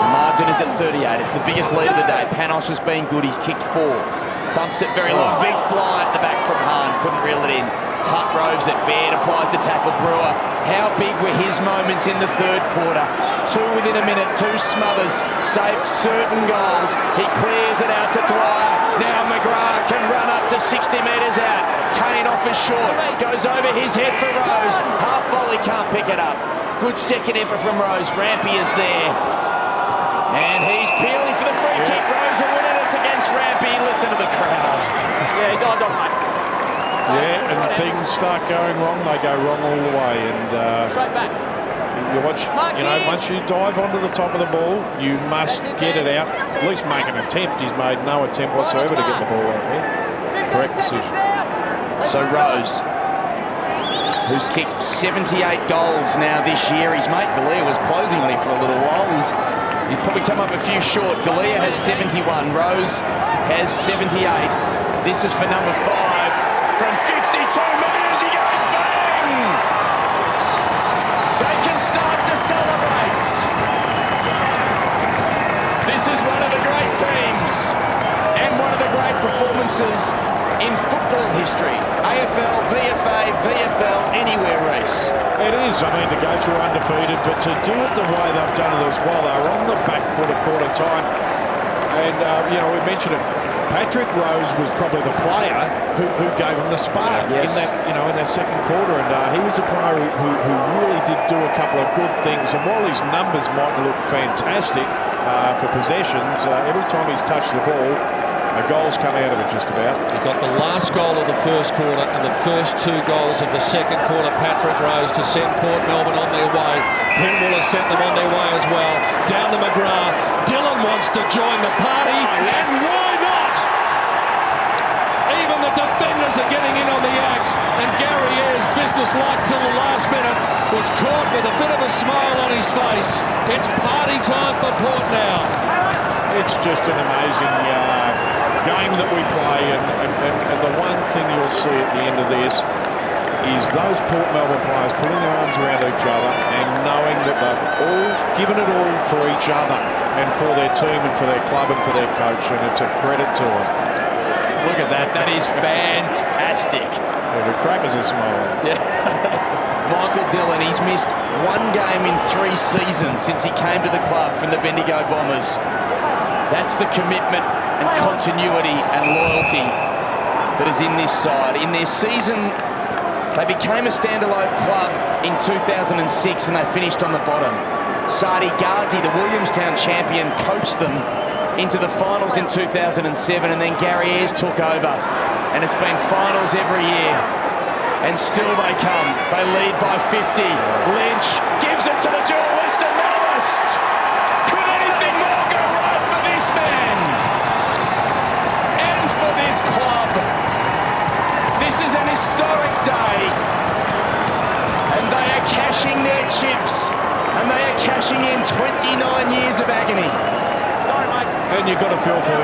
Speaker 4: The margin is at 38. It's the biggest lead of the day. Panos has been good. He's kicked 4. Bumps it very long. Big fly at the back from Hahn. Couldn't reel it in. Tuck roves at Baird. Applies the tackle. Brewer. How big were his moments in the third quarter? 2 within a minute. 2 smothers. Saved certain goals. He clears it out to Dwyer. Now McGrath can run up to 60 metres out. Kane off his short. Goes over his head for Rose. Half volley, can't pick it up. Good second effort from Rose. Rampy is there. And he's peeling for the free kick. Rose will win it. It's against Rampy. Listen to the crowd.
Speaker 9: Yeah, go on, mate.
Speaker 3: Yeah, and things start going wrong. They go wrong all the way. And
Speaker 9: Straight back.
Speaker 3: you watch, once you dive onto the top of the ball, you must get it out. At least make an attempt. He's made no attempt whatsoever to get the ball out there. Correct decision.
Speaker 4: So Rose, who's kicked 78 goals now this year. His mate Galea was closing on him for a little while. He's probably come up a few short. Galea has 71. Rose has 78. This is for number 5. From 52 metres, he goes bang! They can start to celebrate. This is one of the great teams and one of the great performances in football history. AFL, VFA, VFL, anywhere, Reece.
Speaker 3: It is, to go through undefeated, but to do it the way they've done it as well. They were on the back foot at quarter time. And, we mentioned it. Patrick Rose was probably the player who gave him the spark in that second quarter. And he was a player who really did do a couple of good things. And while his numbers might look fantastic for possessions, every time he's touched the ball, a goal's come out of it just about.
Speaker 1: He got the last goal of the first quarter and the first 2 goals of the second quarter. Patrick Rose to send Port Melbourne on their way. Penwell has sent them on their way as well. Down to McGrath. Dillon wants to join the party.
Speaker 4: Yes.
Speaker 1: And why not? Even the defenders are getting in on the act. And Gary Ayres, business-like till the last minute, was caught with a bit of a smile on his face. It's party time for Port now.
Speaker 3: It's just an amazing game that we play, and the one thing you'll see at the end of this is those Port Melbourne players putting their arms around each other and knowing that they've all given it all for each other and for their team and for their club and for their coach, and it's a credit to them.
Speaker 4: Look at that. That is fantastic.
Speaker 3: Yeah, the crackers are smiling.
Speaker 4: Yeah. Michael Dillon, he's missed 1 game in 3 seasons since he came to the club from the Bendigo Bombers. That's the commitment and continuity and loyalty that is in this side. In their season, they became a standalone club in 2006 and they finished on the bottom. Sadi Ghazi, the Williamstown champion, coached them into the finals in 2007, and then Gary Ayres took over, and it's been finals every year. And still they come. They lead by 50. Lynch gives it to the duelist and medalist. Could anything more go right for this man? And for this club. This is an historic day. And they are cashing their chips. And they are cashing in 29 years of agony.
Speaker 3: And you've got to feel for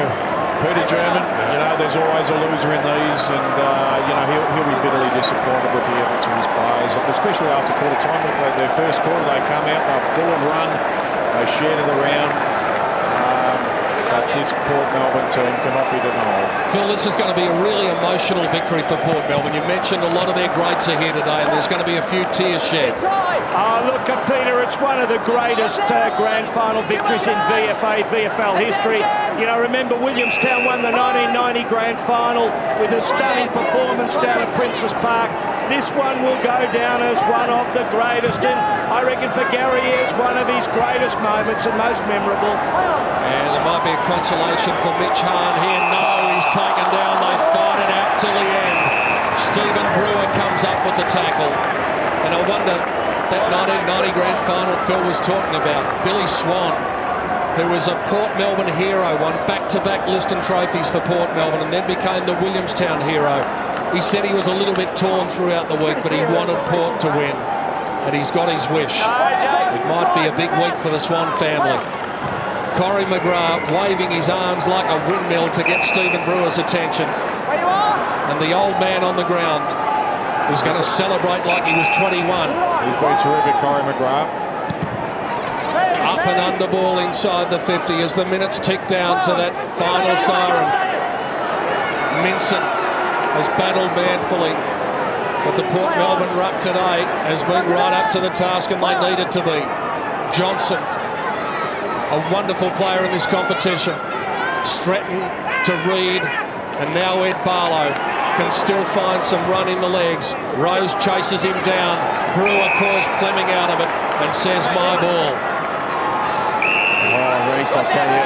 Speaker 3: Peter German. You know, there's always a loser in these, and you know, he'll be bitterly disappointed with the efforts of his players, especially after quarter time. Their first quarter, they come out, they're full of run, they shared it around. But this Port Melbourne team cannot be denied.
Speaker 1: Phil, this is going to be a really emotional victory for Port Melbourne. You mentioned a lot of their greats are here today, and there's going to be a few tears shed.
Speaker 2: Oh, look at Peter. It's one of the greatest grand final victories in VFL history. You know, remember Williamstown won the 1990 grand final with a stunning performance down at Princes Park. This one will go down as one of the greatest, and I reckon for Gary Ayres, one of his greatest moments and most memorable.
Speaker 1: And it might be a consolation for Mitch Hahn here. No, he's taken down. They fight it out till the end. Stephen Brewer comes up with the tackle. And I wonder, that 1990 grand final Phil was talking about, Billy Swan, who was a Port Melbourne hero, won back-to-back Liston trophies for Port Melbourne and then became the Williamstown hero. He said he was a little bit torn throughout the week, but he wanted Port to win. And he's got his wish. It might be a big week for the Swan family. Corey McGrath waving his arms like a windmill to get Stephen Brewer's attention. And the old man on the ground is going to celebrate like he was 21.
Speaker 3: He's been terrific, Corey McGrath.
Speaker 1: Up and under ball inside the 50 as the minutes tick down to that final siren. Minson has battled manfully, but the Port Melbourne ruck today has been right up to the task, and they needed to be. Johnson, a wonderful player in this competition. Stratton to Reid, and now Ed Barlow can still find some run in the legs. Rose chases him down. Brewer calls Fleming out of it and says, my ball.
Speaker 4: Oh, Reece, I tell you,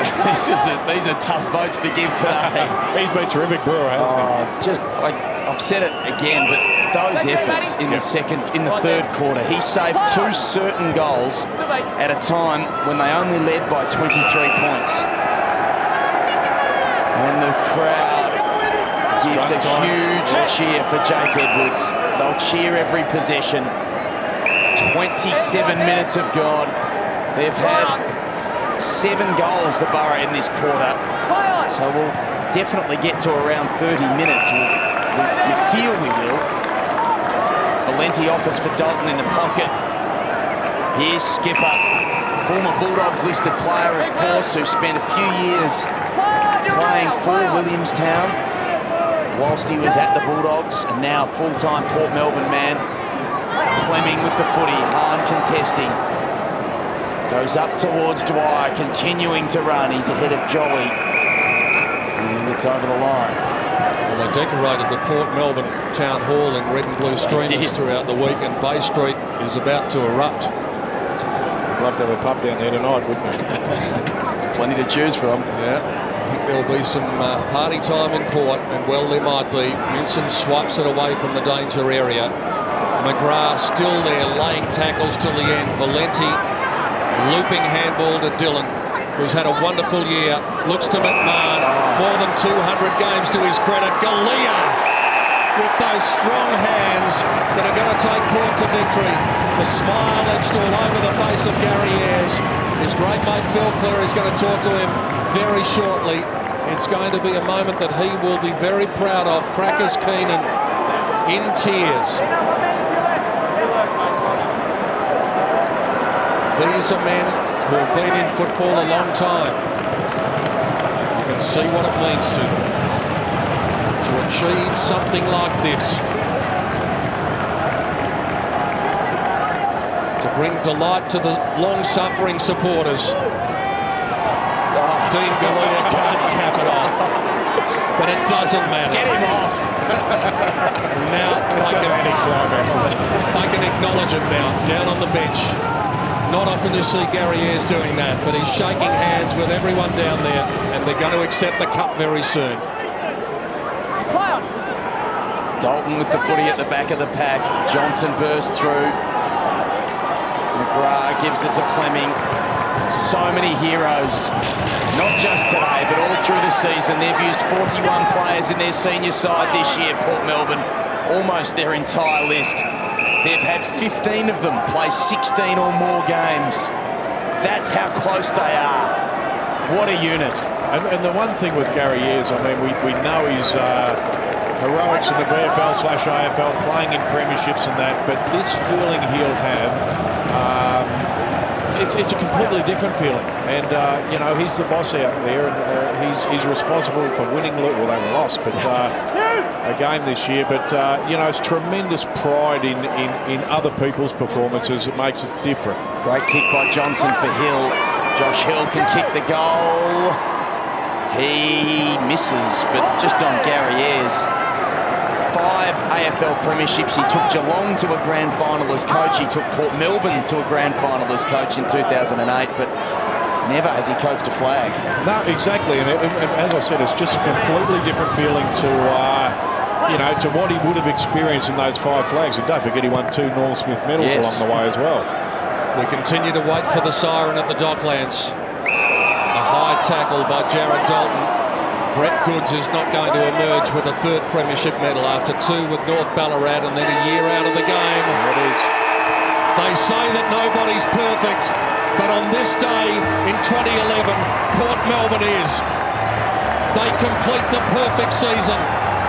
Speaker 4: these are tough votes to give today.
Speaker 3: He's been terrific, Brewer, hasn't he?
Speaker 4: I've said it again, but those efforts in the third quarter, he saved two certain goals at a time when they only led by 23 points. And the crowd gives a huge cheer for Jake Edwards. They'll cheer every possession. 27 minutes have gone. They've had 7 goals to Borough in this quarter. So we'll definitely get to around 30 minutes. You feel we will. Valenti offers for Dalton in the pocket. Here's Skipper, former Bulldogs listed player, of course, who spent a few years playing for Williamstown whilst he was at the Bulldogs, and now full-time Port Melbourne man. Fleming with the footy, Hahn contesting. Goes up towards Dwyer, continuing to run. He's ahead of Jolly. And it's over the line.
Speaker 1: Well, they decorated the Port Melbourne Town Hall in red and blue streamers throughout the week, and Bay Street is about to erupt.
Speaker 3: I'd love to have a pub down there tonight, wouldn't we?
Speaker 4: Plenty to choose from.
Speaker 1: Yeah, I think there'll be some party time in Port, and well, there might be. Minson swipes it away from the danger area. McGrath still there, laying tackles till the end. Valenti looping handball to Dillon, who's had a wonderful year. Looks to McMahon, more than 200 games to his credit. Galea with those strong hands that are going to take Port to victory. The smile etched all over the face of Gary Ayres. His great mate Phil Cleary is going to talk to him very shortly. It's going to be a moment that he will be very proud of. Crackers Keenan in tears. These are men who have been in football a long time. You can see what it means to them to achieve something like this. To bring delight to the long-suffering supporters. Dean Galea can't cap it off. But it doesn't matter.
Speaker 4: Get him off.
Speaker 1: Now I can acknowledge it now, down on the bench. Not often you see Gary Ayres doing that, but he's shaking hands with everyone down there, and they're going to accept the cup very soon.
Speaker 4: Dalton with the footy at the back of the pack. Johnson bursts through. McGrath gives it to Fleming. So many heroes, not just today, but all through the season. They've used 41 players in their senior side this year, Port Melbourne, almost their entire list. They've had 15 of them play 16 or more games. That's how close they are. What a unit.
Speaker 3: And the one thing with Gary Ayres, I mean, we know his heroics in the VFL/AFL, playing in premierships and that, but this feeling he'll have, it's a completely different feeling. And, you know, he's the boss out there, and he's responsible for winning. Well, they were lost, but a game this year. But, you know, it's tremendous pride in other people's performances. It makes it different.
Speaker 4: Great kick by Johnson for Hill. Josh Hill can kick the goal. He misses, but just on Gary Ayres. 5 AFL premierships. He took Geelong to a grand final as coach. He took Port Melbourne to a grand final as coach in 2008, but never has he coached a flag.
Speaker 3: No, exactly. And as I said, it's just a completely different feeling to, you know, to what he would have experienced in those 5 flags. And don't forget, he won 2 Norm Smith medals along the way as well.
Speaker 1: We continue to wait for the siren at the Docklands. A high tackle by Jared Dalton. Brett Goods is not going to emerge with a 3rd premiership medal after 2 with North Ballarat and then a year out of the game.
Speaker 3: There it is.
Speaker 1: They say that nobody's perfect, but on this day in 2011, Port Melbourne is. They complete the perfect season,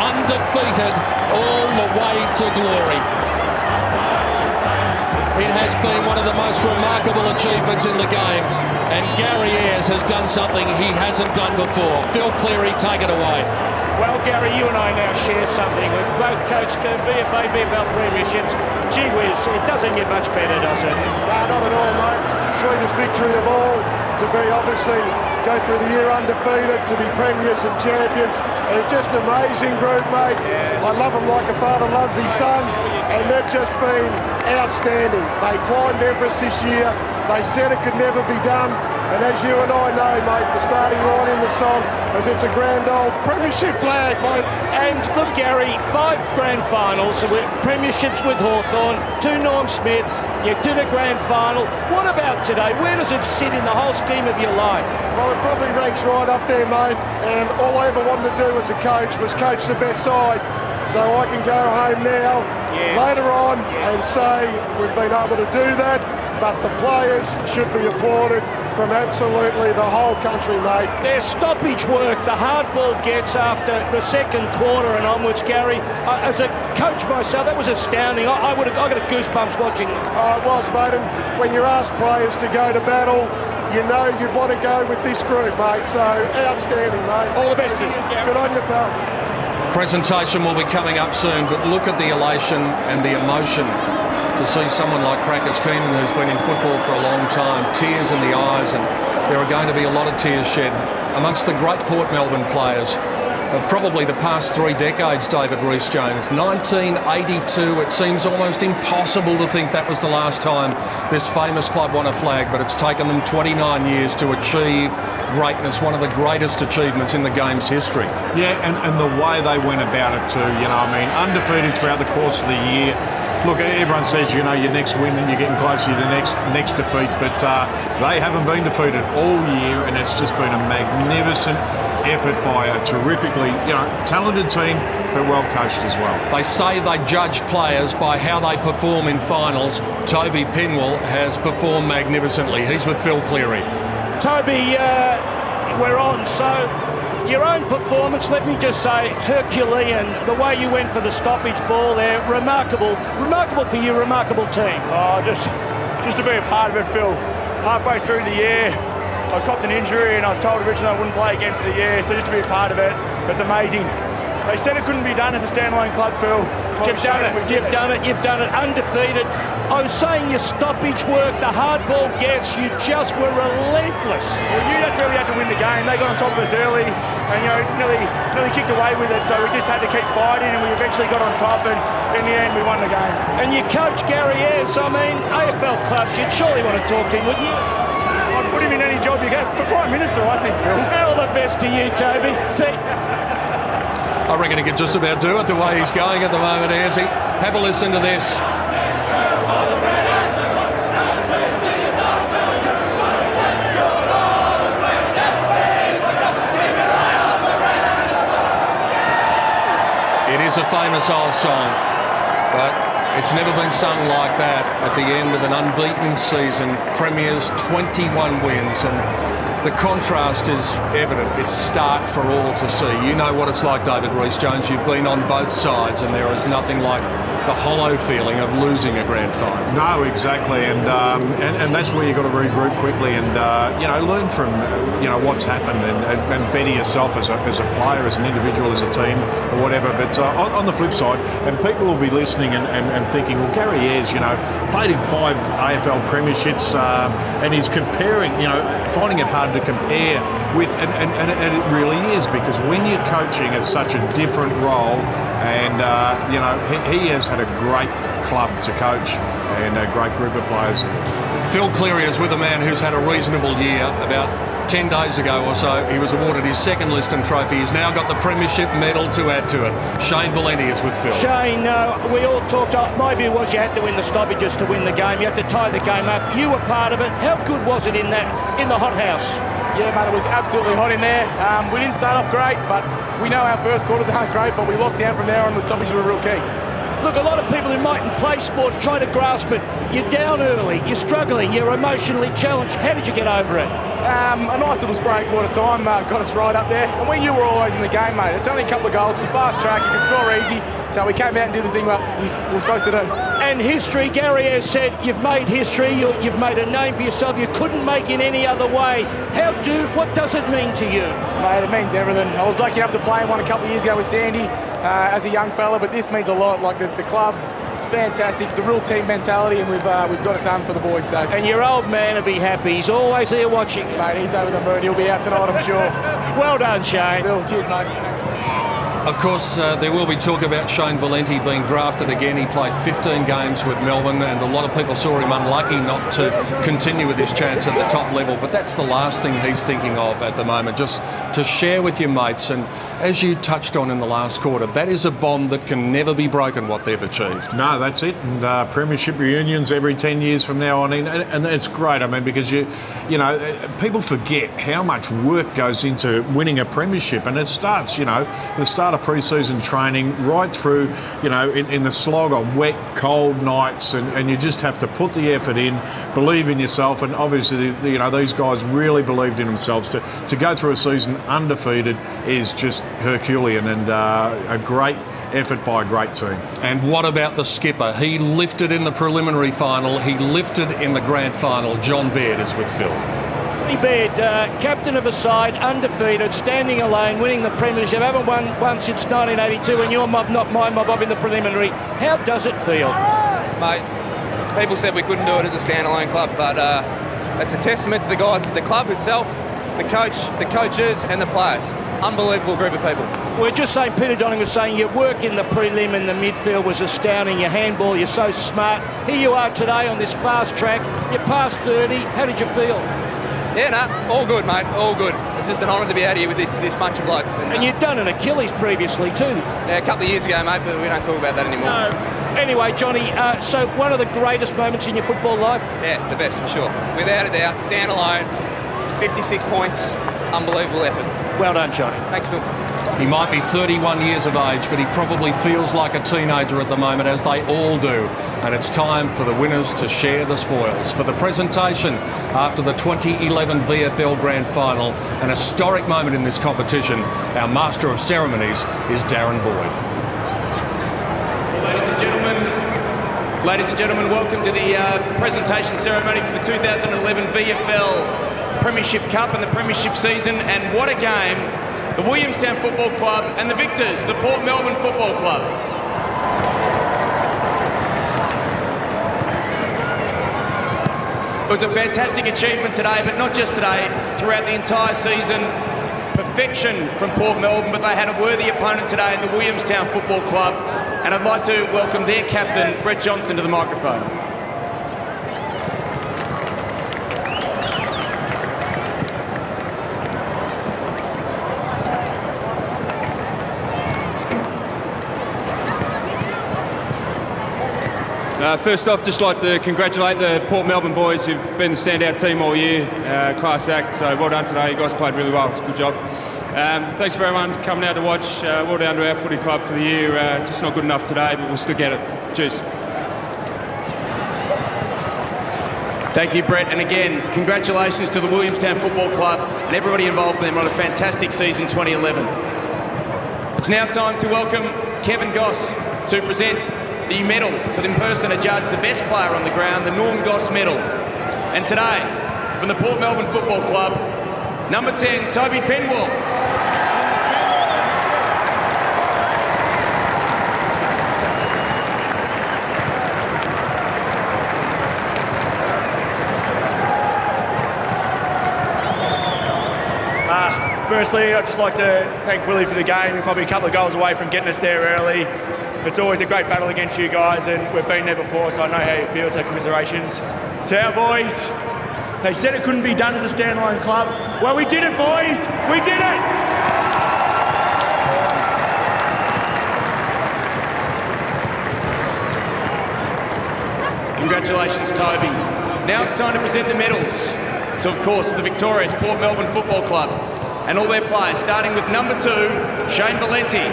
Speaker 1: undefeated all the way to glory. It has been one of the most remarkable achievements in the game, and Gary Ayres has done something he hasn't done before. Phil Cleary, take it away.
Speaker 2: Well, Gary, you and I now share something. We've both coached VFA, VFL premierships. Gee whiz, it doesn't get much better, does it?
Speaker 5: No, not at all, mate. Sweetest victory of all. To be obviously go through the year undefeated, to be premiers and champions. And just an amazing group, mate. Yes. I love them like a father loves his sons, and they've just been outstanding. They climbed Everest this year. They said it could never be done. And as you and I know, mate, the starting line in the song is it's a grand old premiership flag, mate.
Speaker 2: And look, Gary, 5 grand finals, with premierships with Hawthorn, 2 Norm Smith, you did a grand final. What about today? Where does it sit in the whole scheme of your life?
Speaker 5: Well, it probably ranks right up there, mate. And all I ever wanted to do as a coach was coach the best side. So I can go home now, later on, and say we've been able to do that. But the players should be applauded from absolutely the whole country, mate.
Speaker 2: Their stoppage work, the hard ball gets after the 2nd quarter and onwards, Gary. As a coach myself, that was astounding. I got goosebumps watching it.
Speaker 5: Oh, it was, mate. And when you ask players to go to battle, you know you'd want to go with this group, mate. So outstanding, mate.
Speaker 2: All the best to you, Gary.
Speaker 5: Good on you, pal.
Speaker 1: Presentation will be coming up soon, but look at the elation and the emotion to see someone like Crackers Keenan, who's been in football for a long time, tears in the eyes, and there are going to be a lot of tears shed amongst the great Port Melbourne players of probably the past 3 decades, David Rhys-Jones. 1982, it seems almost impossible to think that was the last time this famous club won a flag, but it's taken them 29 years to achieve greatness, one of the greatest achievements in the game's history.
Speaker 3: Yeah, and the way they went about it too, you know, I mean, undefeated throughout the course of the year. Look, everyone says, you know, your next win and you're getting closer to the next defeat, but they haven't been defeated all year, and it's just been a magnificent effort by a terrifically, you know, talented team, but well coached as well.
Speaker 1: They say they judge players by how they perform in finals. Toby Pinwell has performed magnificently. He's with Phil Cleary.
Speaker 2: Toby, we're on, so your own performance, let me just say, Herculean, the way you went for the stoppage ball there, remarkable for you, remarkable team.
Speaker 10: Oh, just to be a part of it, Phil. Halfway through the year, I copped an injury and I was told originally I wouldn't play again for the year, so just to be a part of it, it's amazing. They said it couldn't be done as a standalone club, Phil.
Speaker 2: You've done it, undefeated. I was saying your stoppage work, the hard ball gets, you just were relentless.
Speaker 10: We knew that's where we had to win the game. They got on top of us early and, you know, nearly kicked away with it, so we just had to keep fighting and we eventually got on top, and in the end we won the game.
Speaker 2: And you coach Gary Ayres, I mean, AFL clubs, you'd surely want to talk to him, wouldn't you?
Speaker 10: I'd put him in any job you get. For Prime Minister, I think, Phil.
Speaker 2: All the best to you, Toby. See...
Speaker 1: I reckon he could just about do it the way he's going at the moment, Ayresy. Have a listen to this. It is a famous old song, but it's never been sung like that at the end of an unbeaten season. Premiers, 21 wins, and the contrast is evident. It's stark for all to see. You know what it's like, David Rees-Jones. You've been on both sides, and there is nothing like the hollow feeling of losing a grand final.
Speaker 3: No, exactly, and that's where you've got to regroup quickly and learn from what's happened and better yourself as a player, as an individual, as a team, or whatever. But on the flip side, and people will be listening and thinking, well, Gary Ayres, played in 5 AFL premierships, and he's comparing, finding it hard to compare with, and it really is, because when you're coaching, it's such a different role, and he has had a great club to coach and a great group of players.
Speaker 1: Phil Cleary is with a man who's had a reasonable year. About 10 days ago or so, he was awarded his second Liston trophy. He's now got the premiership medal to add to it. Shane Valenti is with Phil.
Speaker 2: Shane, we all talked. My view was you had to win the stoppages to win the game. You had to tie the game up. You were part of it. How good was it in the hothouse?
Speaker 10: Yeah, mate, it was absolutely hot in there. We didn't start off great, but we know our first quarters aren't great, but we locked down from there on. The stoppages were real key.
Speaker 2: Look, a lot of people who mightn't play sport try to grasp it. You're down early, you're struggling, you're emotionally challenged. How did you get over it?
Speaker 10: A nice little spray quarter time got us right up there. And you were always in the game, mate. It's only a couple of goals. It's a fast track. You can score easy. So we came out and did the thing we were supposed to do.
Speaker 2: And history, Gary has said, you've made history. You've made a name for yourself. You couldn't make it any other way. What does it mean to you?
Speaker 10: Mate, it means everything. I was lucky enough to play in one a couple of years ago with Sandy as a young fella, but this means a lot. Like the club, it's fantastic. It's a real team mentality, and we've got it done for the boys. So.
Speaker 2: And your old man will be happy. He's always there watching.
Speaker 10: Mate, he's over the moon. He'll be out tonight, I'm sure.
Speaker 2: Well done, Shane.
Speaker 10: Bill, cheers, mate.
Speaker 1: Of course, there will be talk about Shane Valenti being drafted again. He played 15 games with Melbourne, and a lot of people saw him unlucky not to continue with his chance at the top level. But that's the last thing he's thinking of at the moment, just to share with your mates. And as you touched on in the last quarter, that is a bond that can never be broken, what they've achieved.
Speaker 3: No, that's it. And premiership reunions every 10 years from now on. And that's great, I mean, because, people forget how much work goes into winning a premiership. And it starts, the start of pre-season training right through, in the slog on wet, cold nights, and you just have to put the effort in, believe in yourself, and obviously, these guys really believed in themselves. To go through a season undefeated is just Herculean, and a great effort by a great team.
Speaker 1: And what about the skipper? He lifted in the preliminary final, he lifted in the grand final. John Baird is with Phil.
Speaker 2: Baird, captain of a side, undefeated, standing alone, winning the premiership, haven't won one since 1982, and your mob, not my mob, in the preliminary. How does it feel?
Speaker 11: Mate, people said we couldn't do it as a standalone club, but it's a testament to the guys, the club itself, the coach, the coaches and the players. Unbelievable group of people.
Speaker 2: We're just saying, Peter Donning was saying your work in the prelim and the midfield was astounding. Your handball, you're so smart. Here you are today on this fast track. You're past 30. How did you feel?
Speaker 11: Yeah, all good, mate, all good. It's just an honour to be out here with this bunch of blokes.
Speaker 2: And you'd done an Achilles previously too.
Speaker 11: Yeah, a couple of years ago, mate, but we don't talk about that anymore.
Speaker 2: No. Anyway, Johnny, so one of the greatest moments in your football life?
Speaker 11: Yeah, the best for sure. Without a doubt, stand alone, 56 points, unbelievable effort.
Speaker 2: Well done, Johnny.
Speaker 11: Thanks, Phil.
Speaker 1: He might be 31 years of age, but he probably feels like a teenager at the moment, as they all do. And it's time for the winners to share the spoils. For the presentation after the 2011 VFL Grand Final, an historic moment in this competition, our Master of Ceremonies is Darren Boyd.
Speaker 12: Ladies and gentlemen, welcome to the presentation ceremony for the 2011 VFL Premiership Cup and the Premiership season. And what a game! The Williamstown Football Club and the victors, the Port Melbourne Football Club. It was a fantastic achievement today, but not just today, throughout the entire season. Perfection from Port Melbourne, but they had a worthy opponent today in the Williamstown Football Club. And I'd like to welcome their captain, Brett Johnson, to the microphone.
Speaker 13: First off, just like to congratulate the Port Melbourne boys who've been the standout team all year. Class act, so well done today. You guys played really well. Good job. Thanks for everyone coming out to watch. Well done to our footy club for the year. Just not good enough today, but we'll still get it. Cheers.
Speaker 12: Thank you, Brett. And again, congratulations to the Williamstown Football Club and everybody involved in them on a fantastic season 2011. It's now time to welcome Kevin Goss to present the medal to the person to judge the best player on the ground, the Norm Goss Medal. And today, from the Port Melbourne Football Club, number 10, Toby Penwell.
Speaker 10: Firstly, I'd just like to thank Willie for the game. We're probably a couple of goals away from getting us there early. It's always a great battle against you guys, and we've been there before, so I know how you feel, so commiserations. To our boys, they said it couldn't be done as a standalone club. Well, we did it, boys! We did it!
Speaker 12: Congratulations, Toby. Now it's time to present the medals to, of course, the victorious Port Melbourne Football Club and all their players, starting with number 2, Shane Valenti.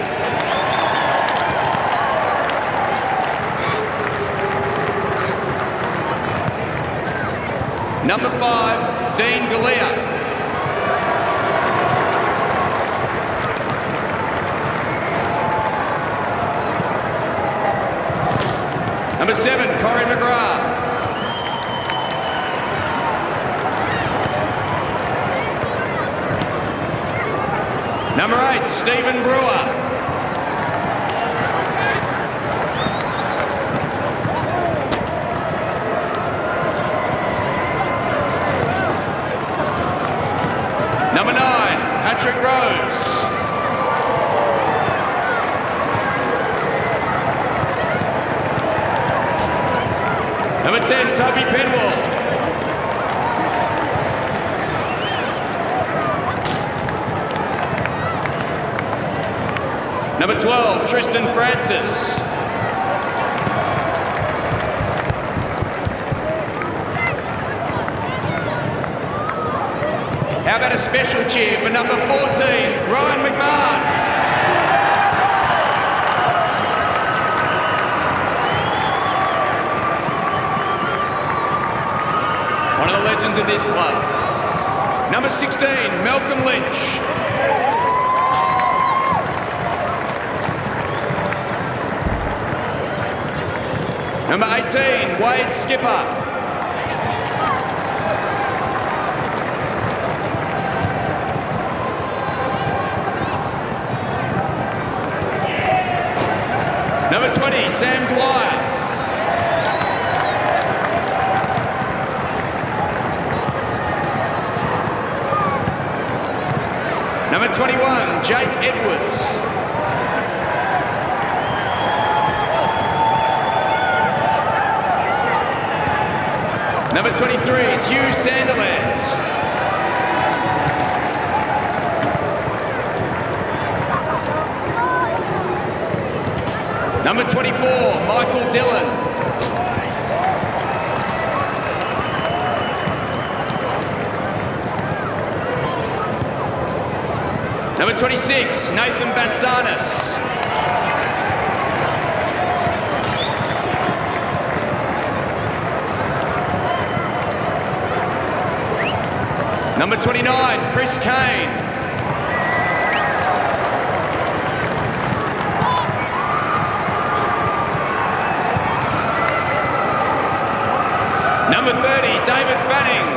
Speaker 12: Number 5, Dean Galea. Number 7, Corey McGrath. Number 8, Stephen Brewer. Number 9, Patrick Rose. Number 10, Toby Penwell. Number 12, Tristan Francis. How about a special cheer for number 14, Ryan McMahon. One of the legends of this club. Number 16, Malcolm Lynch. Number 18, Wade Skipper. Number 20, Sam Dwyer. Number 21, Jake Edwards. Number 23 is Hugh Sanderlands. Number 24, Michael Dillon. Number 26, Nathan Batsanis. Number 29, Chris Kane. Number 30, David Fanning.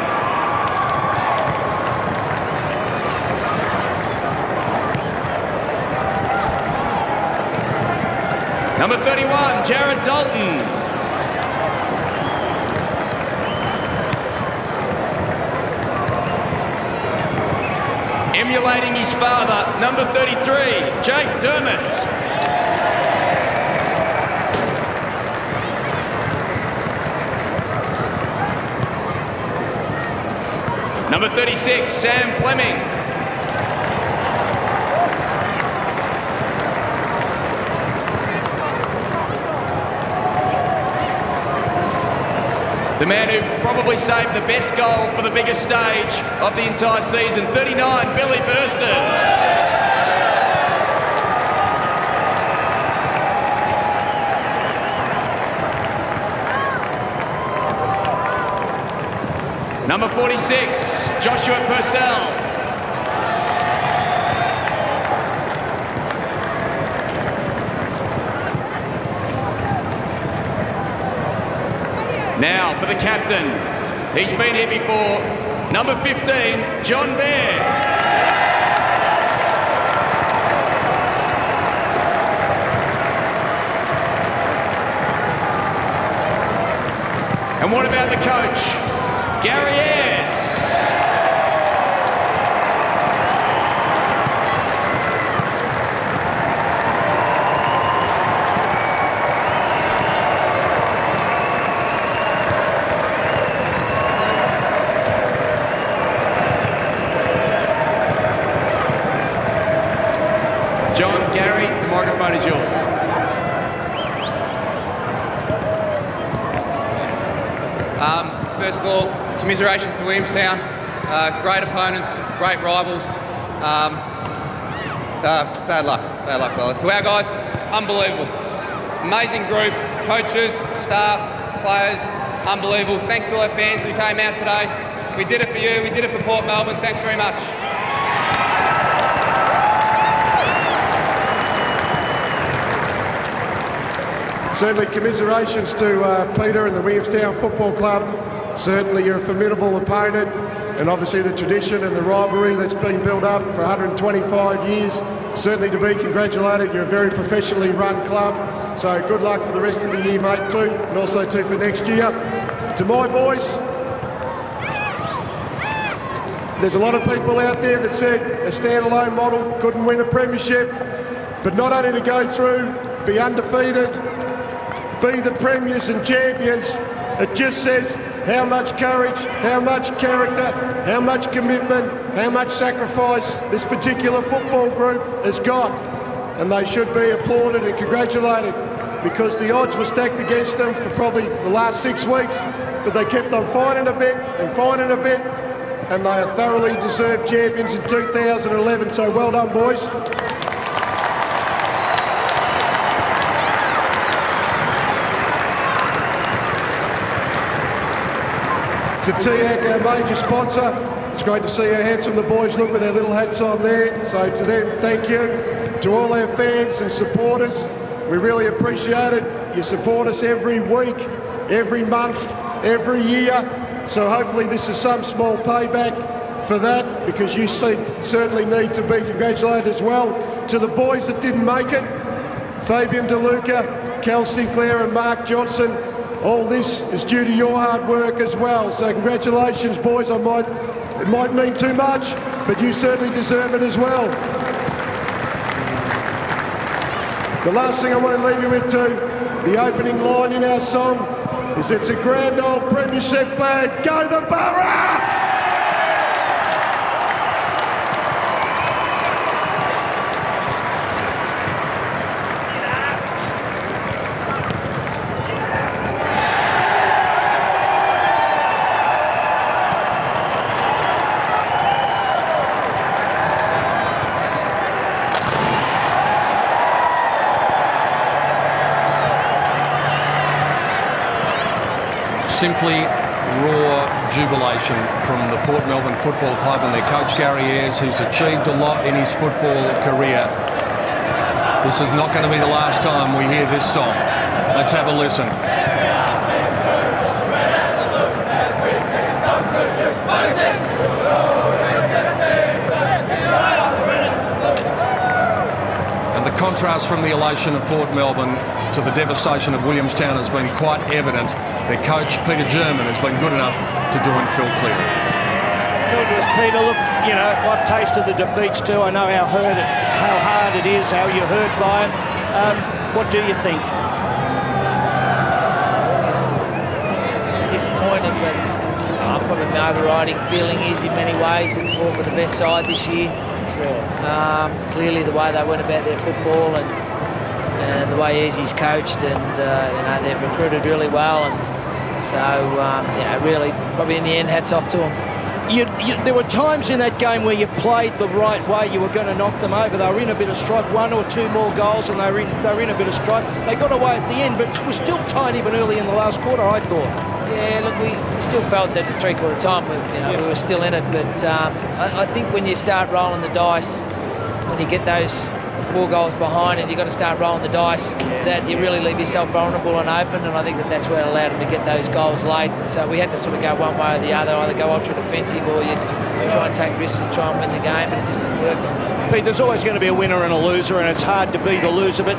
Speaker 12: Number 31, Jared Dalton. Emulating his father, number 33, Jake Dermott. Number 36, Sam Fleming. The man who probably saved the best goal for the biggest stage of the entire season, 39, Billy Burston. Number 46, Joshua Purcell. Now for the captain. He's been here before. Number 15, John Bear. And what about the coach? Gary Ayres. John, Gary, the microphone is yours.
Speaker 11: First of all, commiserations to Williamstown. Great opponents, great rivals. Bad luck, fellas. To our guys, unbelievable. Amazing group, coaches, staff, players, unbelievable. Thanks to all our fans who came out today. We did it for you, we did it for Port Melbourne. Thanks very much.
Speaker 5: Certainly commiserations to Peter and the Williamstown Football Club. Certainly you're a formidable opponent, and obviously the tradition and the rivalry that's been built up for 125 years. Certainly to be congratulated. You're a very professionally run club, so good luck for the rest of the year, mate, too, and also too for next year. To my boys, there's a lot of people out there that said a standalone model couldn't win a premiership, but not only to go through, be undefeated, be the premiers and champions, it just says how much courage, how much character, how much commitment, how much sacrifice this particular football group has got. And they should be applauded and congratulated, because the odds were stacked against them for probably the last 6 weeks, but they kept on fighting a bit, and they are thoroughly deserved champions in 2011. So well done, boys. To TAC, our major sponsor, it's great to see how handsome the boys look with their little hats on there. So to them, thank you. To all our fans and supporters, we really appreciate it. You support us every week, every month, every year. So hopefully this is some small payback for that, because you certainly need to be congratulated as well. To the boys that didn't make it, Fabian DeLuca, Cal Sinclair and Mark Johnson, all this is due to your hard work as well. So congratulations, boys. It might mean too much, but you certainly deserve it as well. The last thing I want to leave you with too, the opening line in our song is, it's a grand old premiership flag. Go the Borough!
Speaker 1: Simply raw jubilation from the Port Melbourne Football Club and their coach Gary Ayres, who's achieved a lot in his football career. This is not going to be the last time we hear this song. Let's have a listen. And the contrast from the elation of Port Melbourne to the devastation of Williamstown has been quite evident. Their coach, Peter German, has been good enough to draw in Phil Cleary.
Speaker 2: Talk to us, Peter. Look, you know, I've tasted the defeats too. I know how hard it is, how you're hurt by it. What do you think?
Speaker 6: Disappointed, but probably my overriding feeling is in many ways that Port were the best side this year.
Speaker 2: Sure.
Speaker 6: Clearly the way they went about their football and the way Easy's coached, and you know, they've recruited really well, and So, really, probably in the end, hats off to them.
Speaker 2: There were times in that game where you played the right way, you were going to knock them over. They were in a bit of strife, 1 or 2 more goals, and they were in a bit of strife. They got away at the end, but it was still tight even early in the last quarter, I thought.
Speaker 6: Yeah, look, we still felt that at three-quarter time, we were still in it. But I think when you start rolling the dice, when you get those 4 goals behind and you've got to start rolling the dice, that you really leave yourself vulnerable and open, and I think that's where it allowed them to get those goals late. So we had to sort of go one way or the other, either go ultra-defensive or you try and take risks and try and win the game, but it just didn't work.
Speaker 2: Pete, there's always going to be a winner and a loser, and it's hard to be the loser, but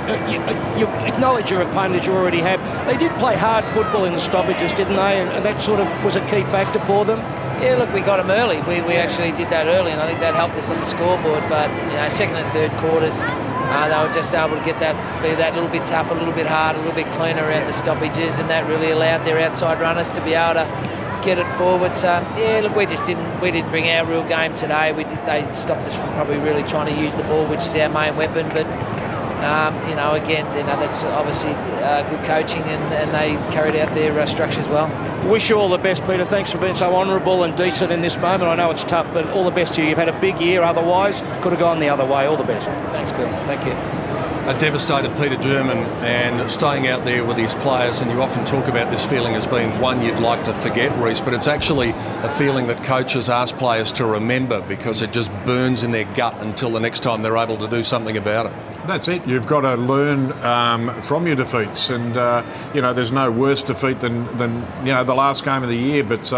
Speaker 2: you acknowledge your opponent as you already have. They did play hard football in the stoppages, didn't they? And that sort of was a key factor for them.
Speaker 6: Yeah, look, we got them early. We actually did that early, and I think that helped us on the scoreboard. But second and third quarters, they were just able to be that little bit tougher, a little bit harder, a little bit cleaner around the stoppages, and that really allowed their outside runners to be able to get it forward. So look, we didn't bring our real game today. They stopped us from probably really trying to use the ball, which is our main weapon. But that's obviously good coaching, and they carried out their structures well.
Speaker 2: Wish you all the best, Peter. Thanks for being so honourable and decent in this moment. I know it's tough, but all the best to you. You've had a big year. Otherwise, could have gone the other way. All the best.
Speaker 6: Thanks, Phil. Thank you.
Speaker 1: A devastated Peter German, and staying out there with his players, and you often talk about this feeling as being one you'd like to forget, Reece, but it's actually a feeling that coaches ask players to remember because it just burns in their gut until the next time they're able to do something about it.
Speaker 3: That's it. You've got to learn from your defeats, and there's no worse defeat than the last game of the year. But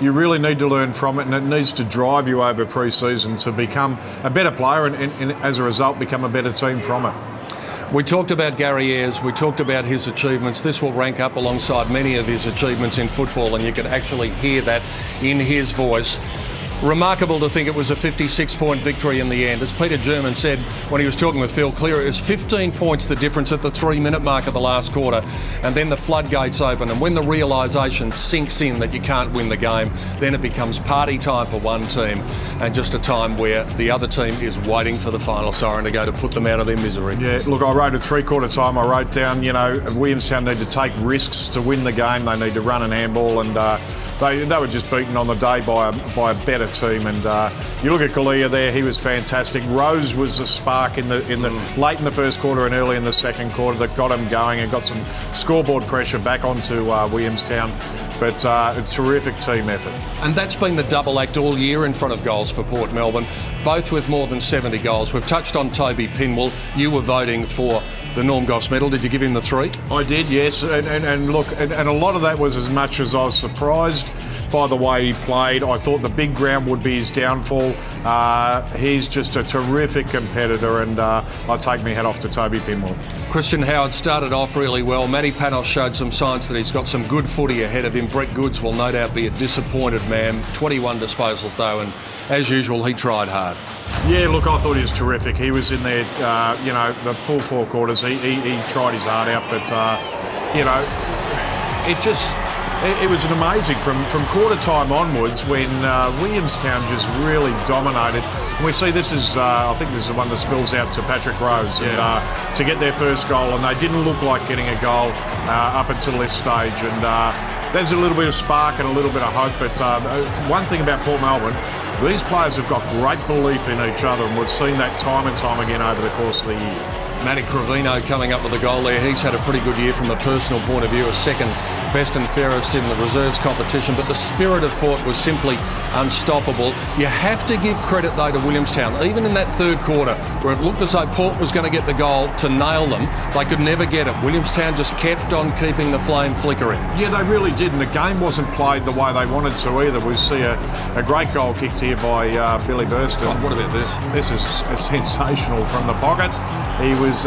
Speaker 3: you really need to learn from it, and it needs to drive you over pre-season to become a better player, and as a result, become a better team from it.
Speaker 1: We talked about Gary Ayres, we talked about his achievements. This will rank up alongside many of his achievements in football, and you can actually hear that in his voice. Remarkable to think it was a 56-point victory in the end. As Peter German said when he was talking with Phil Clear, it was 15 points the difference at the 3-minute mark of the last quarter, and then the floodgates open, and when the realisation sinks in that you can't win the game, then it becomes party time for one team, and just a time where the other team is waiting for the final siren to go to put them out of their misery.
Speaker 3: Yeah, look, I wrote at three-quarter time, I wrote down, Williamstown need to take risks to win the game. They need to run and handball, and they were just beaten on the day by a better team. And you look at Galea there, he was fantastic. Rose was a spark in the late in the first quarter and early in the second quarter that got him going and got some scoreboard pressure back onto Williamstown. But a terrific team effort.
Speaker 1: And that's been the double act all year in front of goals for Port Melbourne, both with more than 70 goals. We've touched on Toby Pinwell. You were voting for the Norm Goss medal. Did you give him the 3? I
Speaker 3: did, yes. And look, and a lot of that was as much as I was surprised by the way he played. I thought the big ground would be his downfall. He's just a terrific competitor, and I take my hat off to Toby Pinwell.
Speaker 1: Christian Howard started off really well. Matty Panos showed some signs that he's got some good footy ahead of him. Brett Goods will no doubt be a disappointed man. 21 disposals though, and as usual, he tried hard.
Speaker 3: Yeah, look, I thought he was terrific. He was in there, the full 4 quarters. He tried his heart out, but, it was an amazing from quarter time onwards when Williamstown just really dominated. And we see this is, I think this is the one that spills out to Patrick Rose, and to get their first goal, and they didn't look like getting a goal up until this stage. And there's a little bit of spark and a little bit of hope. But one thing about Port Melbourne, these players have got great belief in each other, and we've seen that time and time again over the course of the year.
Speaker 1: Matty Cravino coming up with a goal there. He's had a pretty good year from a personal point of view, a second best and fairest in the reserves competition, but the spirit of Port was simply unstoppable. You have to give credit though to Williamstown, even in that third quarter where it looked as though Port was going to get the goal to nail them. They could never get it. Williamstown just kept on keeping the flame flickering.
Speaker 3: Yeah, they really did, and the game wasn't played the way they wanted to either. We see a great goal kicked here by Billy Burston.
Speaker 1: Oh, what about this?
Speaker 3: This is sensational from the pocket. He was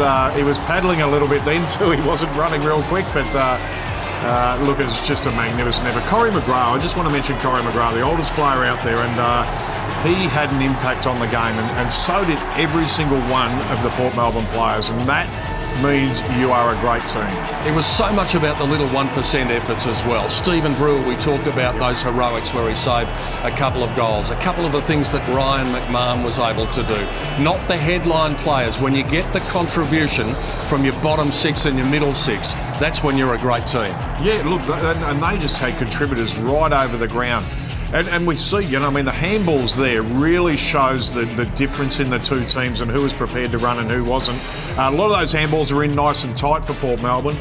Speaker 3: paddling a little bit then too. He wasn't running real quick, but look, it's just a magnificent effort. Corey McGrath, I just want to mention Corey McGrath, the oldest player out there, and he had an impact on the game, and so did every single one of the Port Melbourne players, and that means you are a great team.
Speaker 1: It was so much about the little 1% efforts as well. Stephen Brewer, we talked about those heroics where he saved a couple of goals, a couple of the things that Ryan McMahon was able to do. Not the headline players. When you get the contribution from your bottom six and your middle six, that's when you're a great team.
Speaker 3: Yeah, look, and they just had contributors right over the ground. And we see, the handballs there really shows the difference in the two teams and who was prepared to run and who wasn't. A lot of those handballs are in nice and tight for Port Melbourne.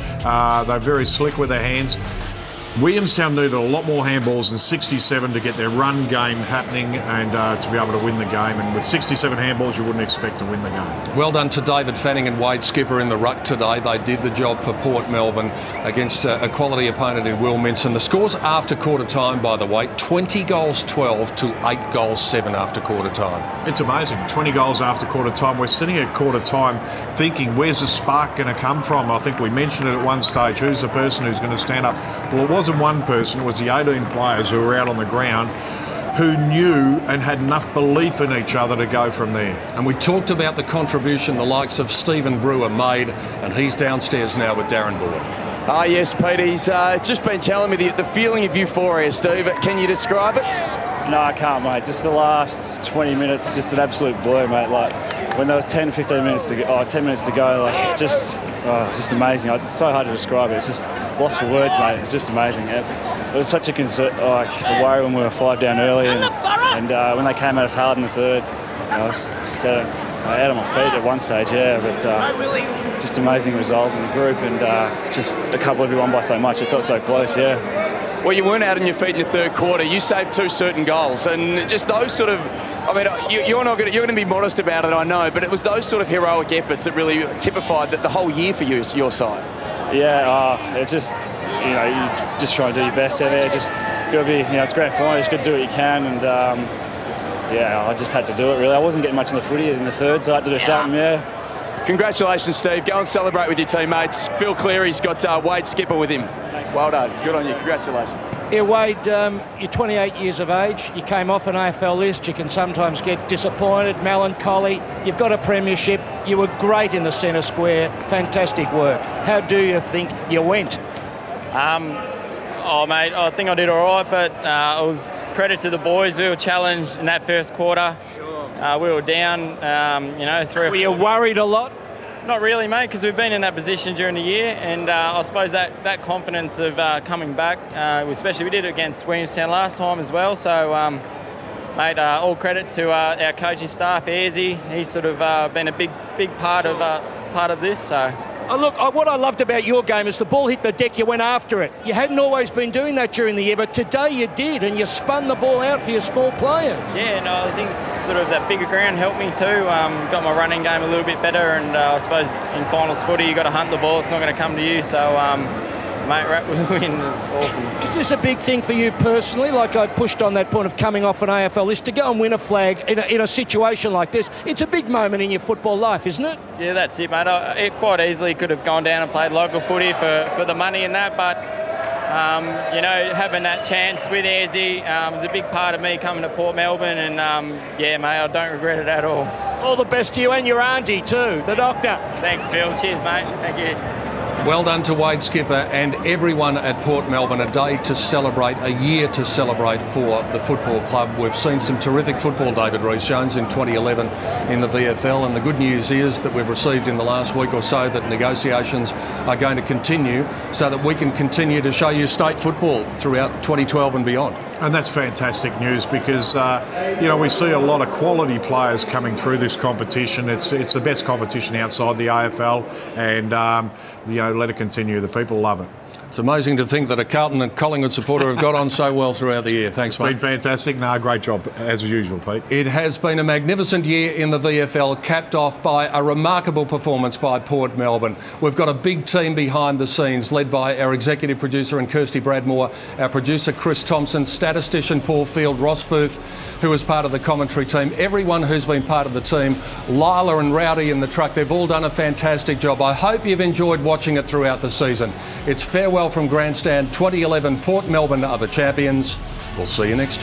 Speaker 3: They're very slick with their hands. Williamstown needed a lot more handballs than 67 to get their run game happening and to be able to win the game. And with 67 handballs, you wouldn't expect to win the game.
Speaker 1: Well done to David Fanning and Wade Skipper in the ruck today. They did the job for Port Melbourne against a quality opponent in Will Minson. The scores after quarter time, by the way, 20 goals 12 to 8 goals 7 after quarter time.
Speaker 3: It's amazing. 20 goals after quarter time. We're sitting at quarter time thinking, where's the spark going to come from? I think we mentioned it at one stage. Who's the person who's going to stand up? Well, it wasn't one person, it was the 18 players who were out on the ground who knew and had enough belief in each other to go from there.
Speaker 1: And we talked about the contribution the likes of Stephen Brewer made, and he's downstairs now with Darren Buller.
Speaker 12: Ah, yes, Pete. He's just been telling me the feeling of euphoria, Steve. Can you describe it?
Speaker 14: No, I can't, mate. Just the last 20 minutes, just an absolute blur, mate. Like, when there was 10 minutes to go, like, it's just amazing. It's so hard to describe it. It's just lost for words, mate. It's just amazing. It was such a worry when we were 5 down early, and when they came at us hard in the third, I was just out on my feet at one stage, but just amazing result in the group, and just a couple of you won by so much. It felt so close, yeah.
Speaker 12: Well, you weren't out on your feet in the third quarter. You saved 2 certain goals, and just those sort of, you're going to be modest about it, I know, but it was those sort of heroic efforts that really typified the whole year for you, your side.
Speaker 14: Yeah, it's just, you just try and do your best out there. Just got to be, it's grand final. You just got to do what you can, and I just had to do it. Really, I wasn't getting much in the footy in the third, so I had to do something. Yeah.
Speaker 12: Congratulations, Steve. Go and celebrate with your teammates. Phil Cleary's got Wade Skipper with him. Well done. Good on you. Congratulations.
Speaker 2: Yeah, Wade, you're 28 years of age. You came off an AFL list. You can sometimes get disappointed, melancholy. You've got a premiership. You were great in the centre square. Fantastic work. How do you think you went?
Speaker 8: Mate, I think I did all right, but it was credit to the boys. We were challenged in that first quarter. Sure. We were down, 3 or 4.
Speaker 2: Were you worried a lot?
Speaker 8: Not really, mate, because we've been in that position during the year, and I suppose that confidence of coming back, especially we did it against Williamstown last time as well. So, mate, all credit to our coaching staff, Airzy. He's sort of been a big part of this. So.
Speaker 2: Look, what I loved about your game is the ball hit the deck, you went after it. You hadn't always been doing that during the year, but today you did, and you spun the ball out for your small players.
Speaker 8: Yeah, no, I think sort of that bigger ground helped me too. Got my running game a little bit better, and I suppose in finals footy you got to hunt the ball, it's not going to come to you. So, mate, we win. It's awesome.
Speaker 2: Is this a big thing for you personally? Like I pushed on that point of coming off an AFL list to go and win a flag in a situation like this. It's a big moment in your football life, isn't it?
Speaker 8: Yeah, that's it, mate. It quite easily could have gone down and played local footy for the money and that, but having that chance with Airzy was a big part of me coming to Port Melbourne, and mate, I don't regret it at all.
Speaker 2: All the best to you and your auntie too, the doctor.
Speaker 8: Thanks, Phil. Cheers, mate. Thank you.
Speaker 1: Well done to Wade Skipper and everyone at Port Melbourne. A day to celebrate, a year to celebrate for the football club. We've seen some terrific football, David Rees-Jones, in 2011 in the VFL, and the good news is that we've received in the last week or so that negotiations are going to continue so that we can continue to show you state football throughout 2012 and beyond.
Speaker 3: And that's fantastic news because, we see a lot of quality players coming through this competition. It's the best competition outside the AFL, and, let it continue. The people love it.
Speaker 1: It's amazing to think that a Carlton and Collingwood supporter have got on so well throughout the year. Thanks, mate.
Speaker 3: Been fantastic. No, great job, as usual, Pete.
Speaker 1: It has been a magnificent year in the VFL, capped off by a remarkable performance by Port Melbourne. We've got a big team behind the scenes, led by our executive producer and Kirsty Bradmore, our producer Chris Thompson, statistician Paul Field, Ross Booth, who is part of the commentary team, everyone who's been part of the team, Lila and Rowdy in the truck. They've all done a fantastic job. I hope you've enjoyed watching it throughout the season. It's farewell from Grandstand 2011. Port Melbourne are the champions. We'll see you next year.